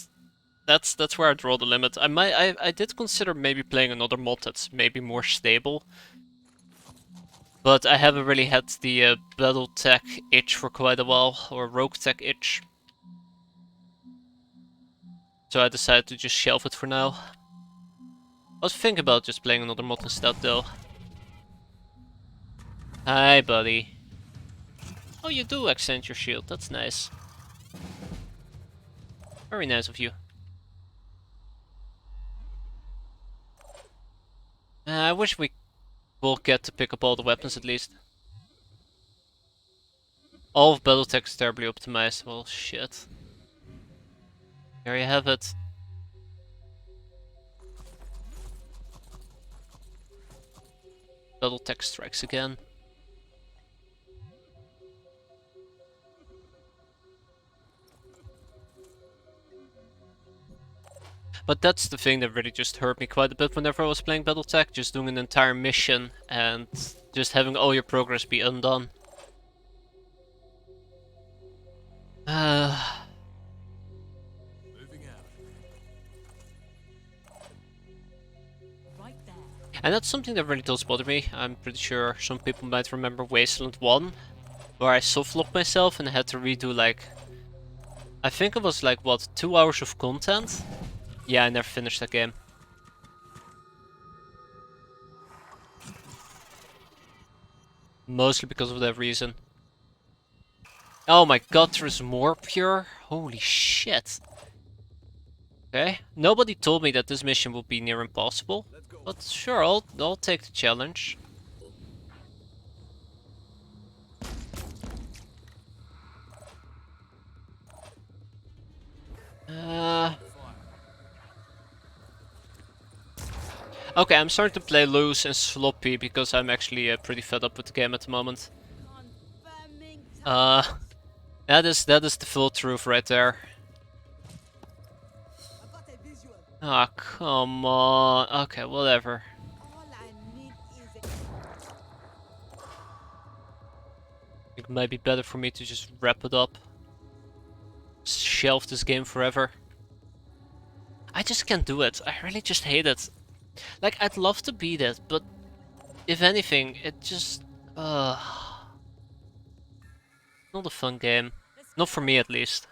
That's where I draw the limit. I did consider maybe playing another mod that's maybe more stable. But I haven't really had the battle tech itch for quite a while, or rogue tech itch. So I decided to just shelve it for now. I was thinking about just playing another mod instead though. Hi buddy. Oh, you do extend your shield, that's nice. Very nice of you. I wish we will get to pick up all the weapons at least. All of Battletech is terribly optimized. Well, shit. There you have it. Battletech strikes again. But that's the thing that really just hurt me quite a bit whenever I was playing Battletech, just doing an entire mission and just having all your progress be undone. Moving out. Right there. And that's something that really does bother me. I'm pretty sure some people might remember Wasteland 1, where I softlocked myself and I had to redo like... I think it was like, what, 2 hours of content? Yeah, I never finished that game. Mostly because of that reason. Oh my god, there's more pure? Holy shit. Okay, nobody told me that this mission would be near impossible. But sure, I'll take the challenge. Okay, I'm starting to play loose and sloppy because I'm actually pretty fed up with the game at the moment. Confirming That is the full truth right there. I got a visual. Ah, come on. Okay, whatever. It might be better for me to just wrap it up. Shelve this game forever. I just can't do it. I really just hate it. Like, I'd love to beat it, but if anything, it just... not a fun game. Not for me, at least.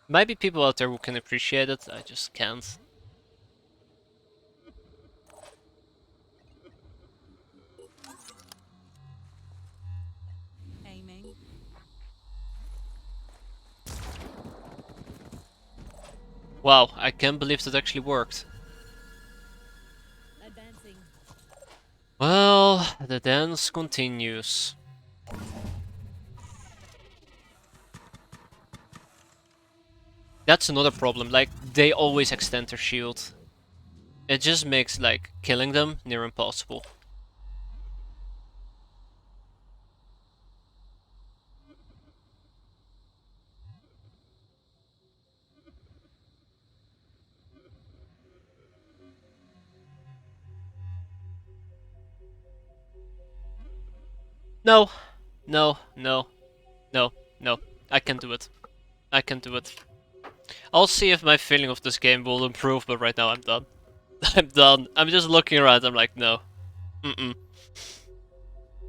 Might be people out there who can appreciate it, I just can't. Aiming. Wow, I can't believe that actually worked. Advancing. Well, the dance continues. That's another problem, like, they always extend their shield. It just makes, like, killing them near impossible. No, no, no, no, no. I can do it. I can do it. I'll see if my feeling of this game will improve, but right now I'm done. I'm done. I'm just looking around, I'm like, no.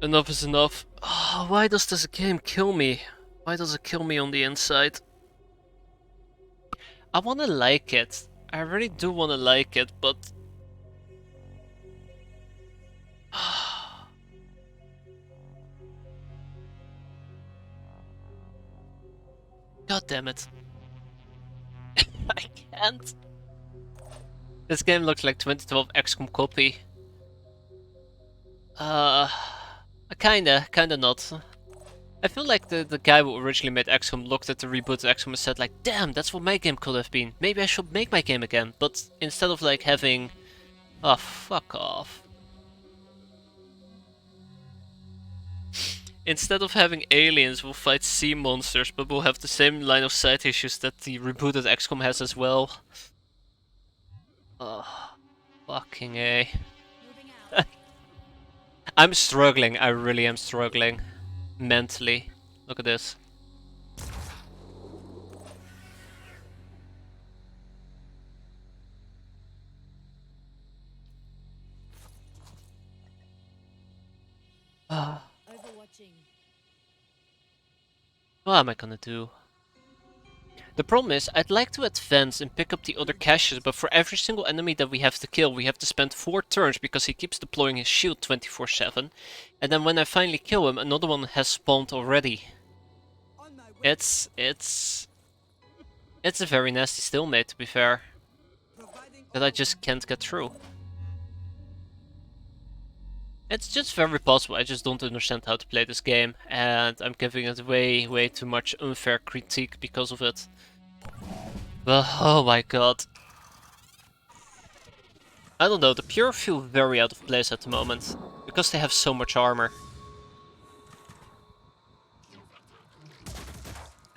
Enough is enough. Oh, why does this game kill me? Why does it kill me on the inside? I wanna like it. I really do wanna like it, but... God damn it. I can't. This game looks like 2012 XCOM copy. Kinda not. I feel like the guy who originally made XCOM looked at the rebooted XCOM and said like, damn, that's what my game could have been. Maybe I should make my game again. But instead of like having... Oh, fuck off. Instead of having aliens, we'll fight sea monsters, but we'll have the same line of sight issues that the rebooted XCOM has as well. Oh, fucking A. Moving out. I'm struggling, I really am struggling. Mentally. Look at this. Overwatching. What am I gonna do? The problem is, I'd like to advance and pick up the other caches, but for every single enemy that we have to kill, we have to spend 4 turns because he keeps deploying his shield 24/7. And then when I finally kill him, another one has spawned already. On my way. It's a very nasty stalemate, to be fair, Providing that I just can't get through. It's just very possible I just don't understand how to play this game, and I'm giving it way too much unfair critique because of it. But oh my god. I don't know, the Pure feel very out of place at the moment, because they have so much armor.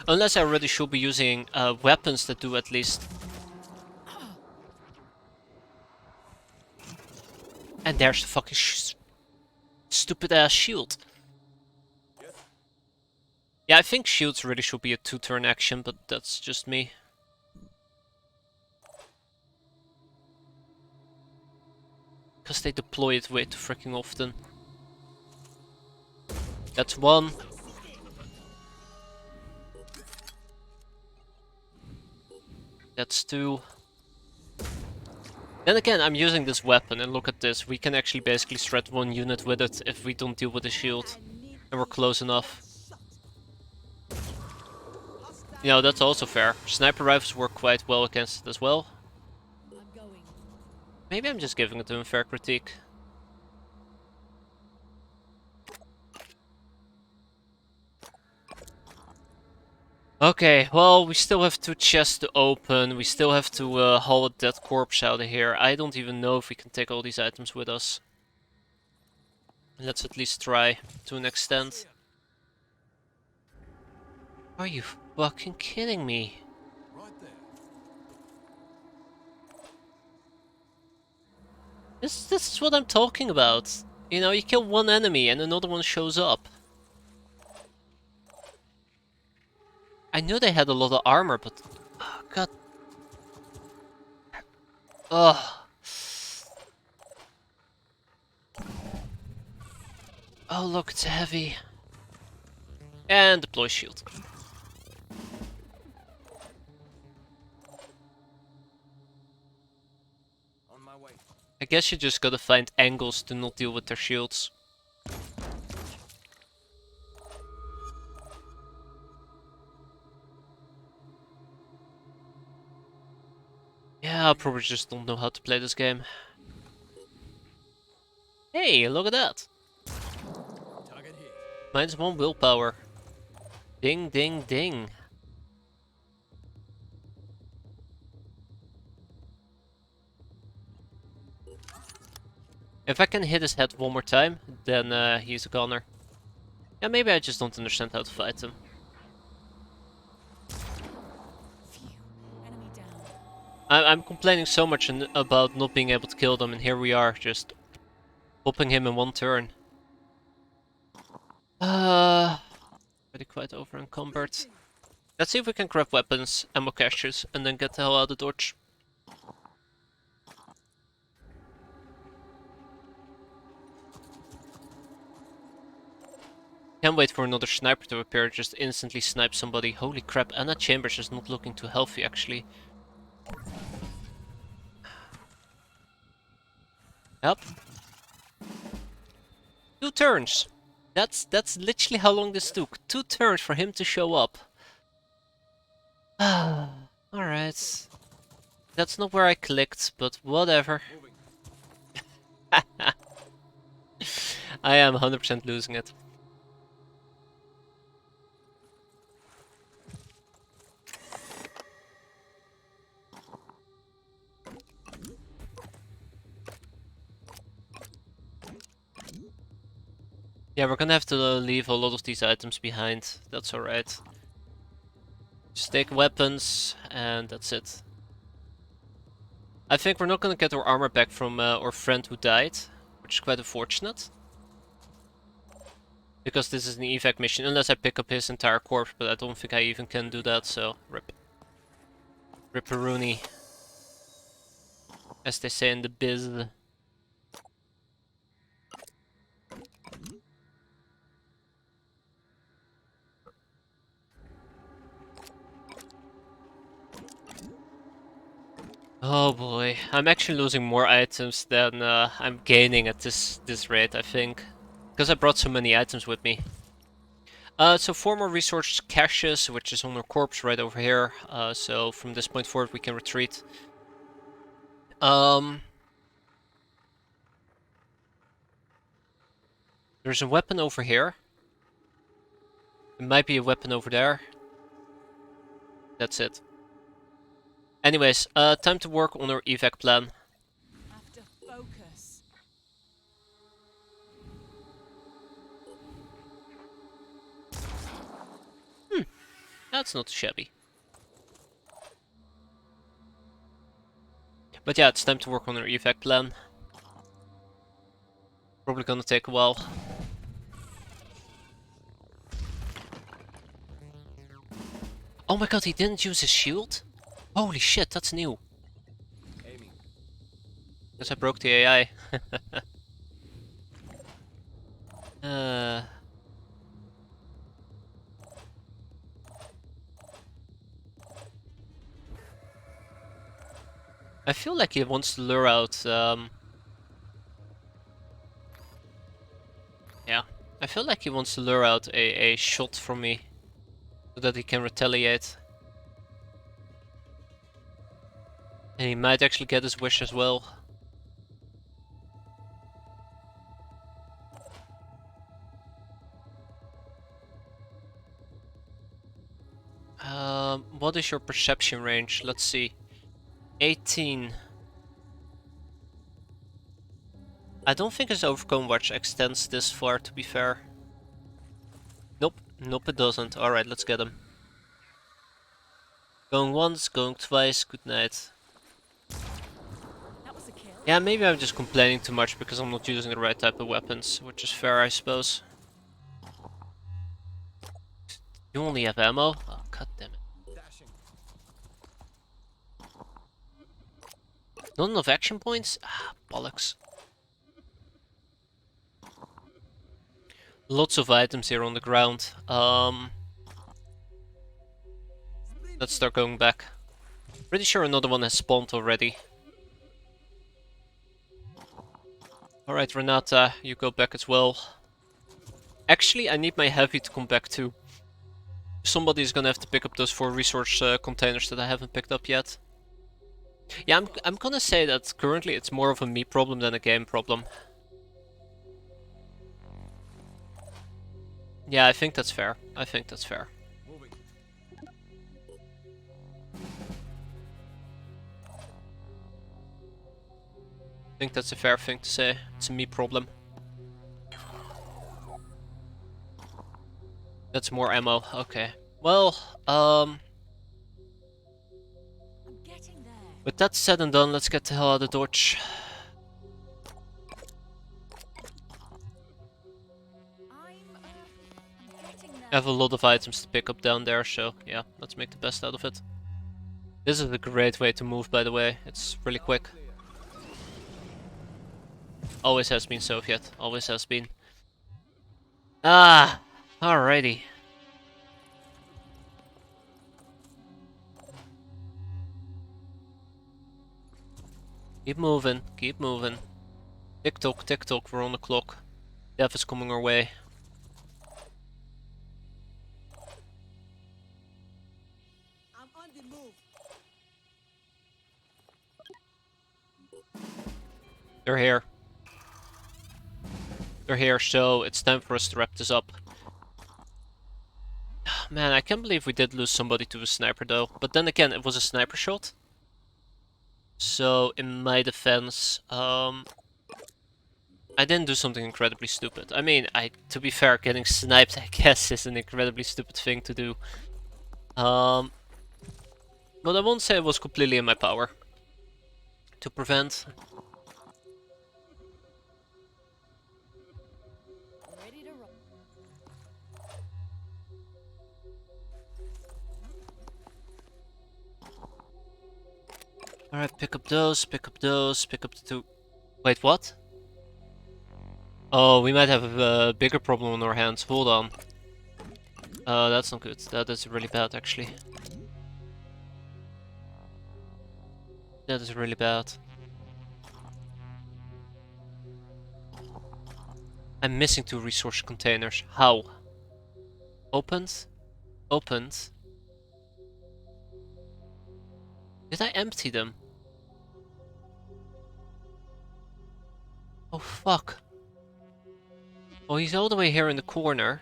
Unless I already should be using weapons that do at least... And there's the fucking stupid ass shield. Yeah, I think shields really should be a 2-turn action, but that's just me. Because they deploy it way too freaking often. That's 1. That's 2. Then again, I'm using this weapon, and look at this. We can actually basically shred 1 unit with it if we don't deal with the shield. And we're close enough. You know, that's also fair. Sniper rifles work quite well against it as well. I'm going. Maybe I'm just giving it an unfair critique. Okay, well, we still have 2 chests to open. We still have to haul a dead corpse out of here. I don't even know if we can take all these items with us. Let's at least try to an extent. Are you fucking kidding me? Right there. This is what I'm talking about. You know, you kill one enemy and another one shows up. I knew they had a lot of armor, but... Oh, God. Ugh. Oh, look, it's heavy. And deploy shield. On my way. I guess you just gotta find angles to not deal with their shields. Yeah, I probably just don't know how to play this game. Hey, look at that! Target hit. Mine's 1 willpower. Ding, ding, ding. If I can hit his head 1 more time, then he's a goner. Yeah, maybe I just don't understand how to fight him. Enemy down. I'm complaining so much about not being able to kill them, and here we are, just popping him in 1 turn. Already quite over encumbered. Let's see if we can grab weapons, ammo caches, and then get the hell out of dodge. Can't wait for another sniper to appear, just instantly snipe somebody. Holy crap, Anna Chambers is not looking too healthy actually. Yep. 2 turns! That's literally how long this took. 2 turns for him to show up. Alright. That's not where I clicked, but whatever. I am 100% losing it. Yeah, we're gonna have to leave a lot of these items behind. That's alright. Just take weapons, and that's it. I think we're not gonna get our armor back from our friend who died, which is quite unfortunate. Because this is an evac mission, unless I pick up his entire corpse, but I don't think I even can do that, so rip. Ripperoonie. As they say in the biz. Oh boy, I'm actually losing more items than I'm gaining at this rate, I think. Because I brought so many items with me. So 4 more resource caches, which is on our corpse right over here. So from this point forward we can retreat. There's a weapon over here. There might be a weapon over there. That's it. Anyways, time to work on our evac plan. Have to focus. That's not shabby. But yeah, it's time to work on our evac plan. Probably gonna take a while. Oh my god, he didn't use his shield? Holy shit, that's new. Aiming. Guess I broke the AI. I feel like he wants to lure out, yeah, I feel like he wants to lure out a shot from me, so that he can retaliate. And he might actually get his wish as well. What is your perception range? Let's see. 18. I don't think his overcome watch extends this far, to be fair. Nope, nope it doesn't. Alright, let's get him. Going once, going twice, good night. That was a kill. Yeah, maybe I'm just complaining too much because I'm not using the right type of weapons, which is fair, I suppose. You only have ammo? Oh, god damn it. Dashing. Not enough action points? Ah, bollocks. Lots of items here on the ground. Let's start going back. Pretty sure another one has spawned already. Alright, Renata, you go back as well. Actually, I need my heavy to come back too. Somebody's gonna have to pick up those 4 resource containers that I haven't picked up yet. Yeah, I'm gonna say that currently it's more of a me problem than a game problem. Yeah, I think that's fair. I think that's fair. Moving. I think that's a fair thing to say. It's a me problem. That's more ammo. Okay. Well, I'm getting there. with that said and done, let's get the hell out of Dodge. I'm getting there. I have a lot of items to pick up down there, so yeah, let's make the best out of it. This is a great way to move, by the way. It's really quick. Always has been Soviet. Always has been. Ah! Alrighty. Keep moving, keep moving. Tick tock, we're on the clock. Death is coming our way. I'm on the move. They're here. They're here, so it's time for us to wrap this up. Man, I can't believe we did lose somebody to a sniper though. But then again, it was a sniper shot. So, in my defense, I didn't do something incredibly stupid. I mean, to be fair, getting sniped, I guess, is an incredibly stupid thing to do. But I won't say it was completely in my power to prevent. Ready to roll. Alright, pick up those, pick up those, pick up the 2. Wait, what? Oh, we might have a bigger problem on our hands. Hold on. That's not good. That is really bad, actually. That is really bad. I'm missing 2 resource containers. How? Opened? Opened? Did I empty them? Oh fuck. Oh, he's all the way here in the corner.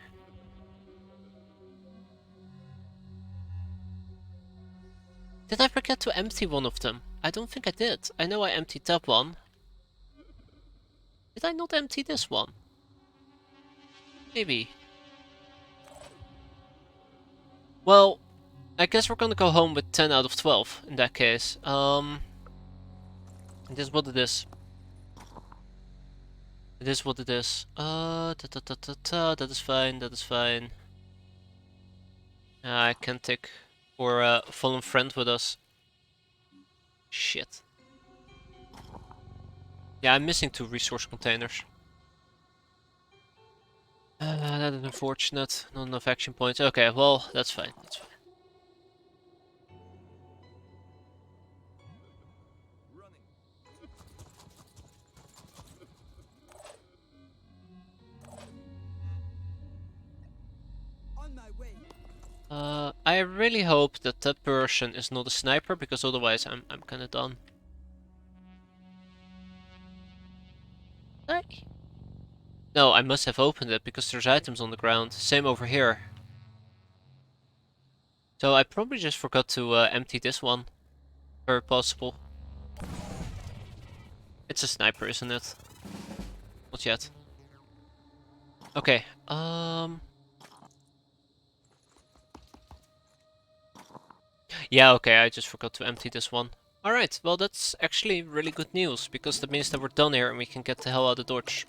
Did I forget to empty one of them? I don't think I did. I know I emptied that one. Did I not empty this one? Maybe. Well, I guess we're gonna go home with 10 out of 12 in that case. It is what it is. It is what it is. That is fine, that is fine. I can't take our fallen friend with us. Shit. Yeah, I'm missing 2 resource containers. That is unfortunate. Not enough action points. Okay, well, that's fine. That's fine. Running. On my way. I really hope that that person is not a sniper, because otherwise I'm kind of done. Hey. No, I must have opened it because there's items on the ground. Same over here. So I probably just forgot to empty this one. Very possible. It's a sniper, isn't it? Not yet. Okay. Yeah, okay, I just forgot to empty this one. Alright, well that's actually really good news, because that means that we're done here and we can get the hell out of Dodge.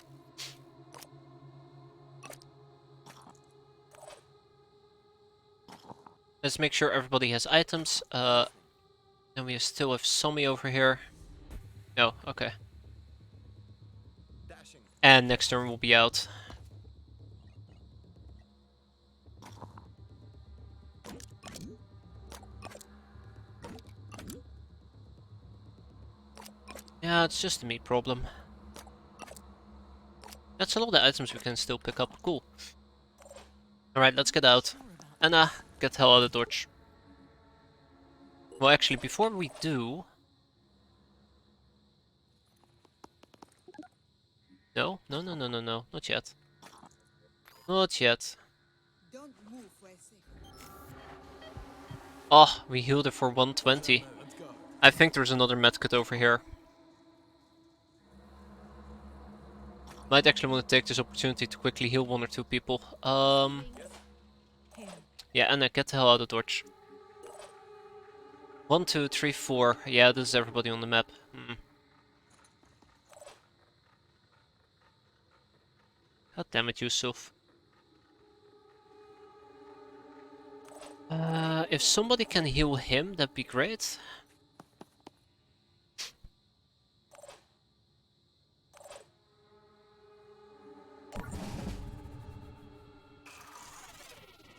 Let's make sure everybody has items. And we still have Somi over here. No, okay. Dashing. And next turn we'll be out. Yeah, it's just a me problem. That's a lot of items we can still pick up. Cool. Alright, let's get out. And get the hell out of Dodge. Well, actually, before we do... No, no, no, no, no, no, not yet. Not yet. Don't move for a second. Oh, we healed it for 120. Let's go. I think there's another medkit over here. Might actually want to take this opportunity to quickly heal 1 or 2 people. Yeah, Anna, get the hell out of Dodge. 1, 2, 3, 4. Yeah, this is everybody on the map. God damn it, Yusuf. If somebody can heal him, that'd be great.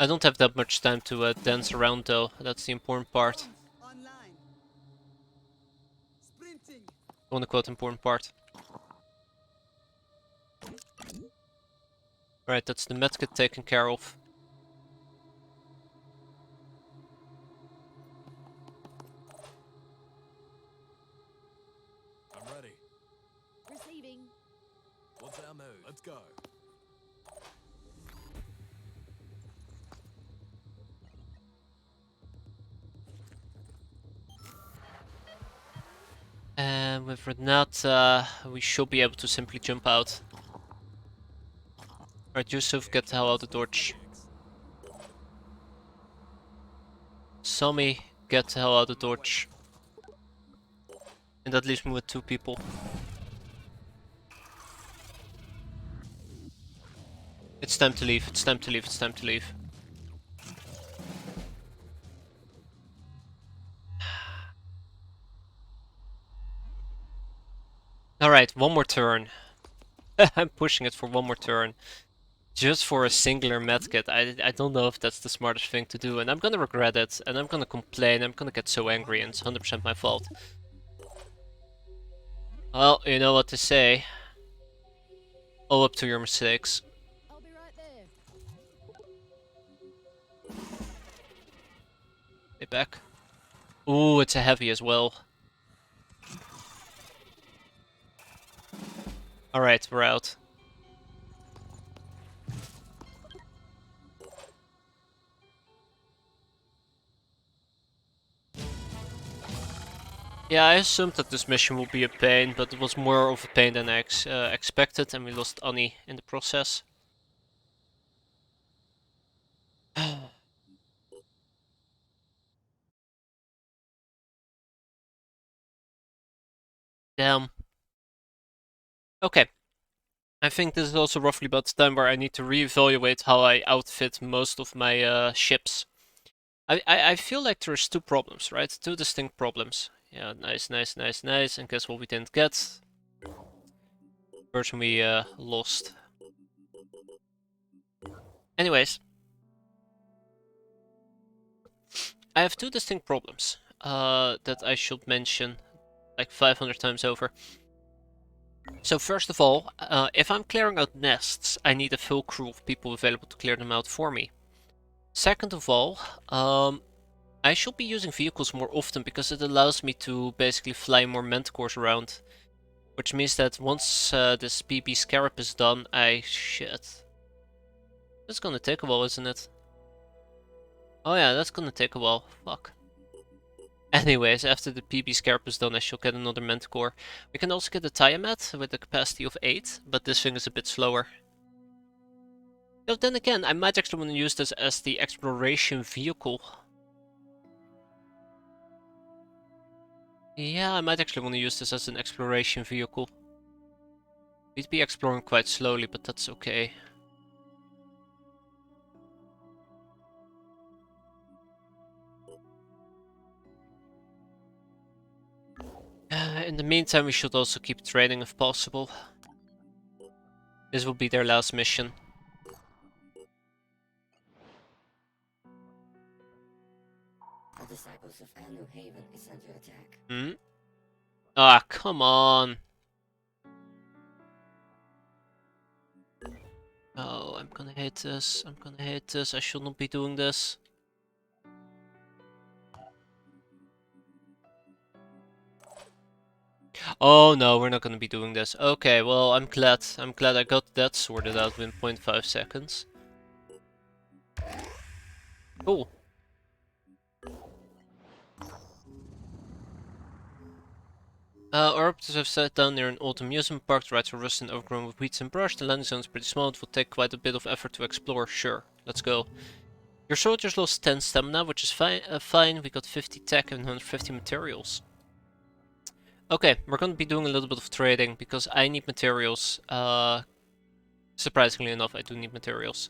I don't have that much time to dance around though, that's the important part. Online. Sprinting. Quote unquote important part. Right, that's the medkit taken care of. I'm ready. Receiving. What's our move? Let's go. And with Renata, we should be able to simply jump out. Right, Yusuf, get the hell out of Dodge. Sami, get the hell out of Dodge. And that leaves me with 2 people. It's time to leave, it's time to leave, it's time to leave. Alright, 1 more turn. I'm pushing it for 1 more turn. Just for a singular medkit. I don't know if that's the smartest thing to do, and I'm gonna regret it, and I'm gonna complain, I'm gonna get so angry, and it's 100% my fault. Well, you know what to say. All up to your mistakes. I'll be right there. Stay back. Ooh, it's a heavy as well. Alright, we're out. Yeah, I assumed that this mission would be a pain, but it was more of a pain than I expected, and we lost Annie in the process. Damn. Okay. I think this is also roughly about the time where I need to reevaluate how I outfit most of my ships. I feel like there's 2 problems, right? 2 distinct problems. Yeah, nice, nice, nice, nice. And guess what we didn't get? Version we lost. Anyways. I have 2 distinct problems that I should mention like 500 times over. So first of all, if I'm clearing out nests, I need a full crew of people available to clear them out for me. Second of all, I should be using vehicles more often because it allows me to basically fly more mentors around. Which means that once this PB Scarab is done, shit. That's gonna take a while, isn't it? Oh yeah, that's gonna take a while. Fuck. Anyways, after the PB Scarab is done, I shall get another Mentor. We can also get a Tiamat with a capacity of 8, but this thing is a bit slower. Though then again, I might actually want to use this as the exploration vehicle. Yeah, I might actually want to use this as an exploration vehicle. We'd be exploring quite slowly, but that's okay. In the meantime, we should also keep trading if possible. This will be their last mission. The disciples of New Haven is under attack. Hmm? Ah, come on. Oh, I'm gonna hate this. I'm gonna hate this. I should not be doing this. Oh no, we're not gonna be doing this. Okay, well, I'm glad. I'm glad I got that sorted out within 0.5 seconds. Cool. Our orbiters have sat down near an old amusement park. The rides are rusted and overgrown with weeds and brush. The landing zone is pretty small. It will take quite a bit of effort to explore. Sure, let's go. Your soldiers lost 10 stamina, which is fine. We got 50 tech and 150 materials. Okay, we're gonna be doing a little bit of trading because I need materials. Surprisingly enough, I do need materials.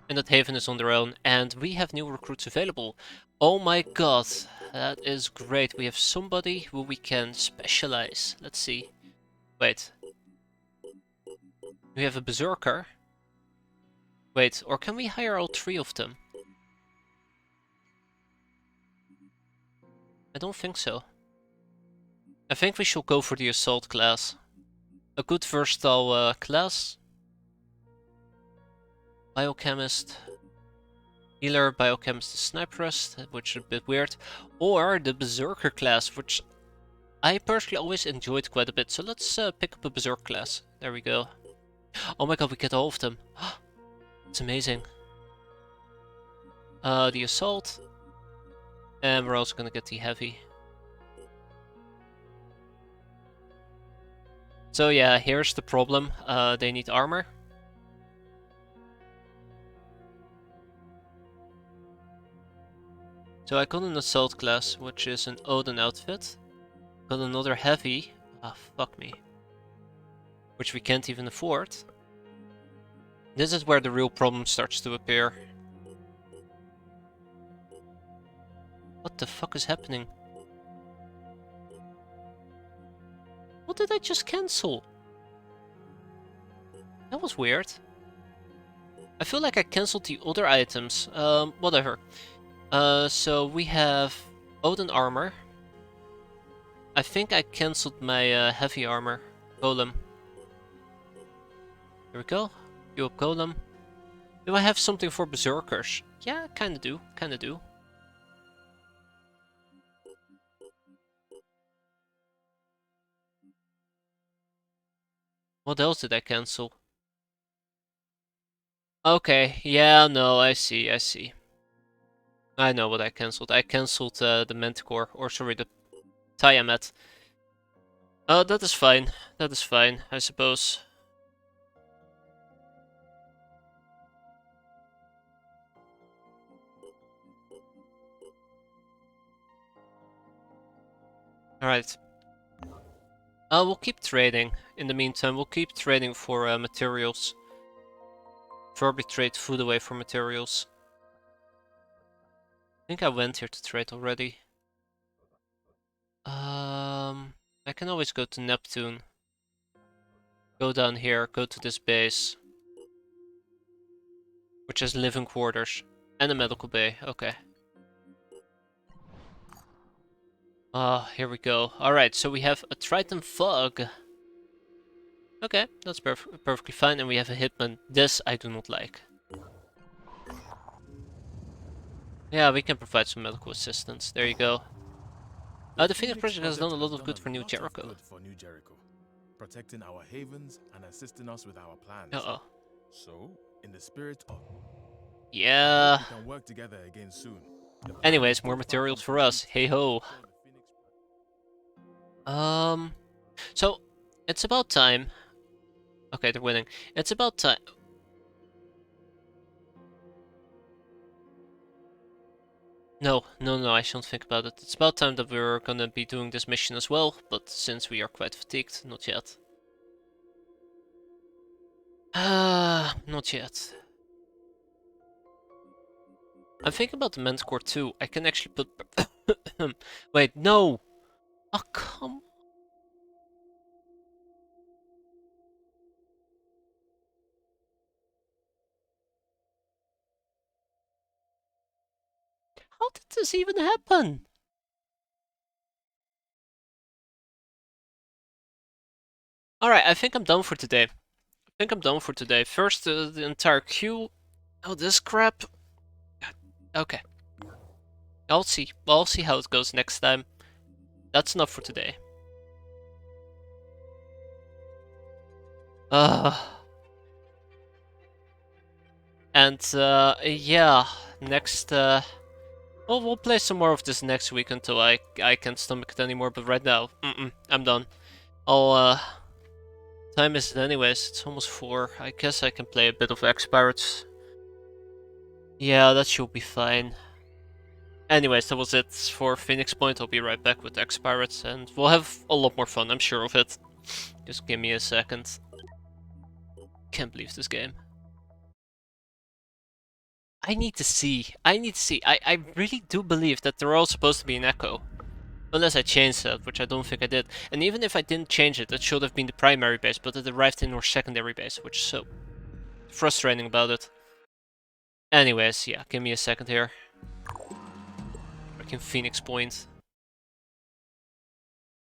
And that haven is on their own, and we have new recruits available. Oh my god, that is great. We have somebody who we can specialize. Let's see. Wait. We have a berserker. Wait, or can we hire all 3 of them? I don't think so. I think we should go for the assault class. A good versatile class. Biochemist. Healer, biochemist, sniperist, which is a bit weird. Or the berserker class, which I personally always enjoyed quite a bit. So let's pick up a berserker class. There we go. Oh my god, we get all of them. It's amazing. The assault. And we're also gonna get the heavy. So yeah, here's the problem. They need armor. So I got an assault class, which is an Odin outfit. Got another heavy. Ah, fuck me. Which we can't even afford. This is where the real problem starts to appear. What the fuck is happening? What did I just cancel? That was weird. I feel like I cancelled the other items. Whatever. So we have Odin armor. I think I cancelled my heavy armor. Golem. There we go. You up Golem. Do I have something for berserkers? Yeah, kinda do. Kinda do. What else did I cancel? Okay, yeah, no, I see, I see. I know what I cancelled. I cancelled the Manticore, or sorry, the Tiamat. That is fine. That is fine, I suppose. Alright. We'll keep trading. In the meantime, we'll keep trading for materials. Probably trade food away for materials. I think I went here to trade already. I can always go to Neptune. Go down here, go to this base. Which has living quarters. And a medical bay, okay. Here we go. Alright, so we have a Triton Fog. Okay, that's perfectly fine. And we have a Hitman. This I do not like. Yeah, we can provide some medical assistance. There you go. The Phoenix Project has done a lot of good for New Jericho. Protecting our havens and assisting us with our plans. Uh-oh. So, in the spirit of... Yeah. We can work together again soon. Anyways, more materials for us. Hey ho. So, it's about time. Okay, they're winning. It's about time. No, I shouldn't think about it. It's about time that we're gonna be doing this mission as well, but since we are quite fatigued, not yet. Not yet. I'm thinking about the Manticore too. I can actually put Wait, no! Oh, come. How did this even happen? Alright, I think I'm done for today. First, the entire queue. Oh, this crap. Okay. I'll see. I'll see how it goes next time. That's enough for today. And yeah, next well, we'll play some more of this next week until I can't stomach it anymore. But right now, I'm done. I'll time is it anyways? It's almost 4. I guess I can play a bit of X Pirates. Yeah, that should be fine. Anyways, that was it for Phoenix Point. I'll be right back with X Pirates, and we'll have a lot more fun. I'm sure of it. Just give me a second. Can't believe this game. I need to see. I really do believe that they're all supposed to be an echo. Unless I changed that, which I don't think I did. And even if I didn't change it, it should have been the primary base, but it arrived in our secondary base, which is so frustrating about it. Anyways, yeah, give me a second here. Freaking Phoenix Point.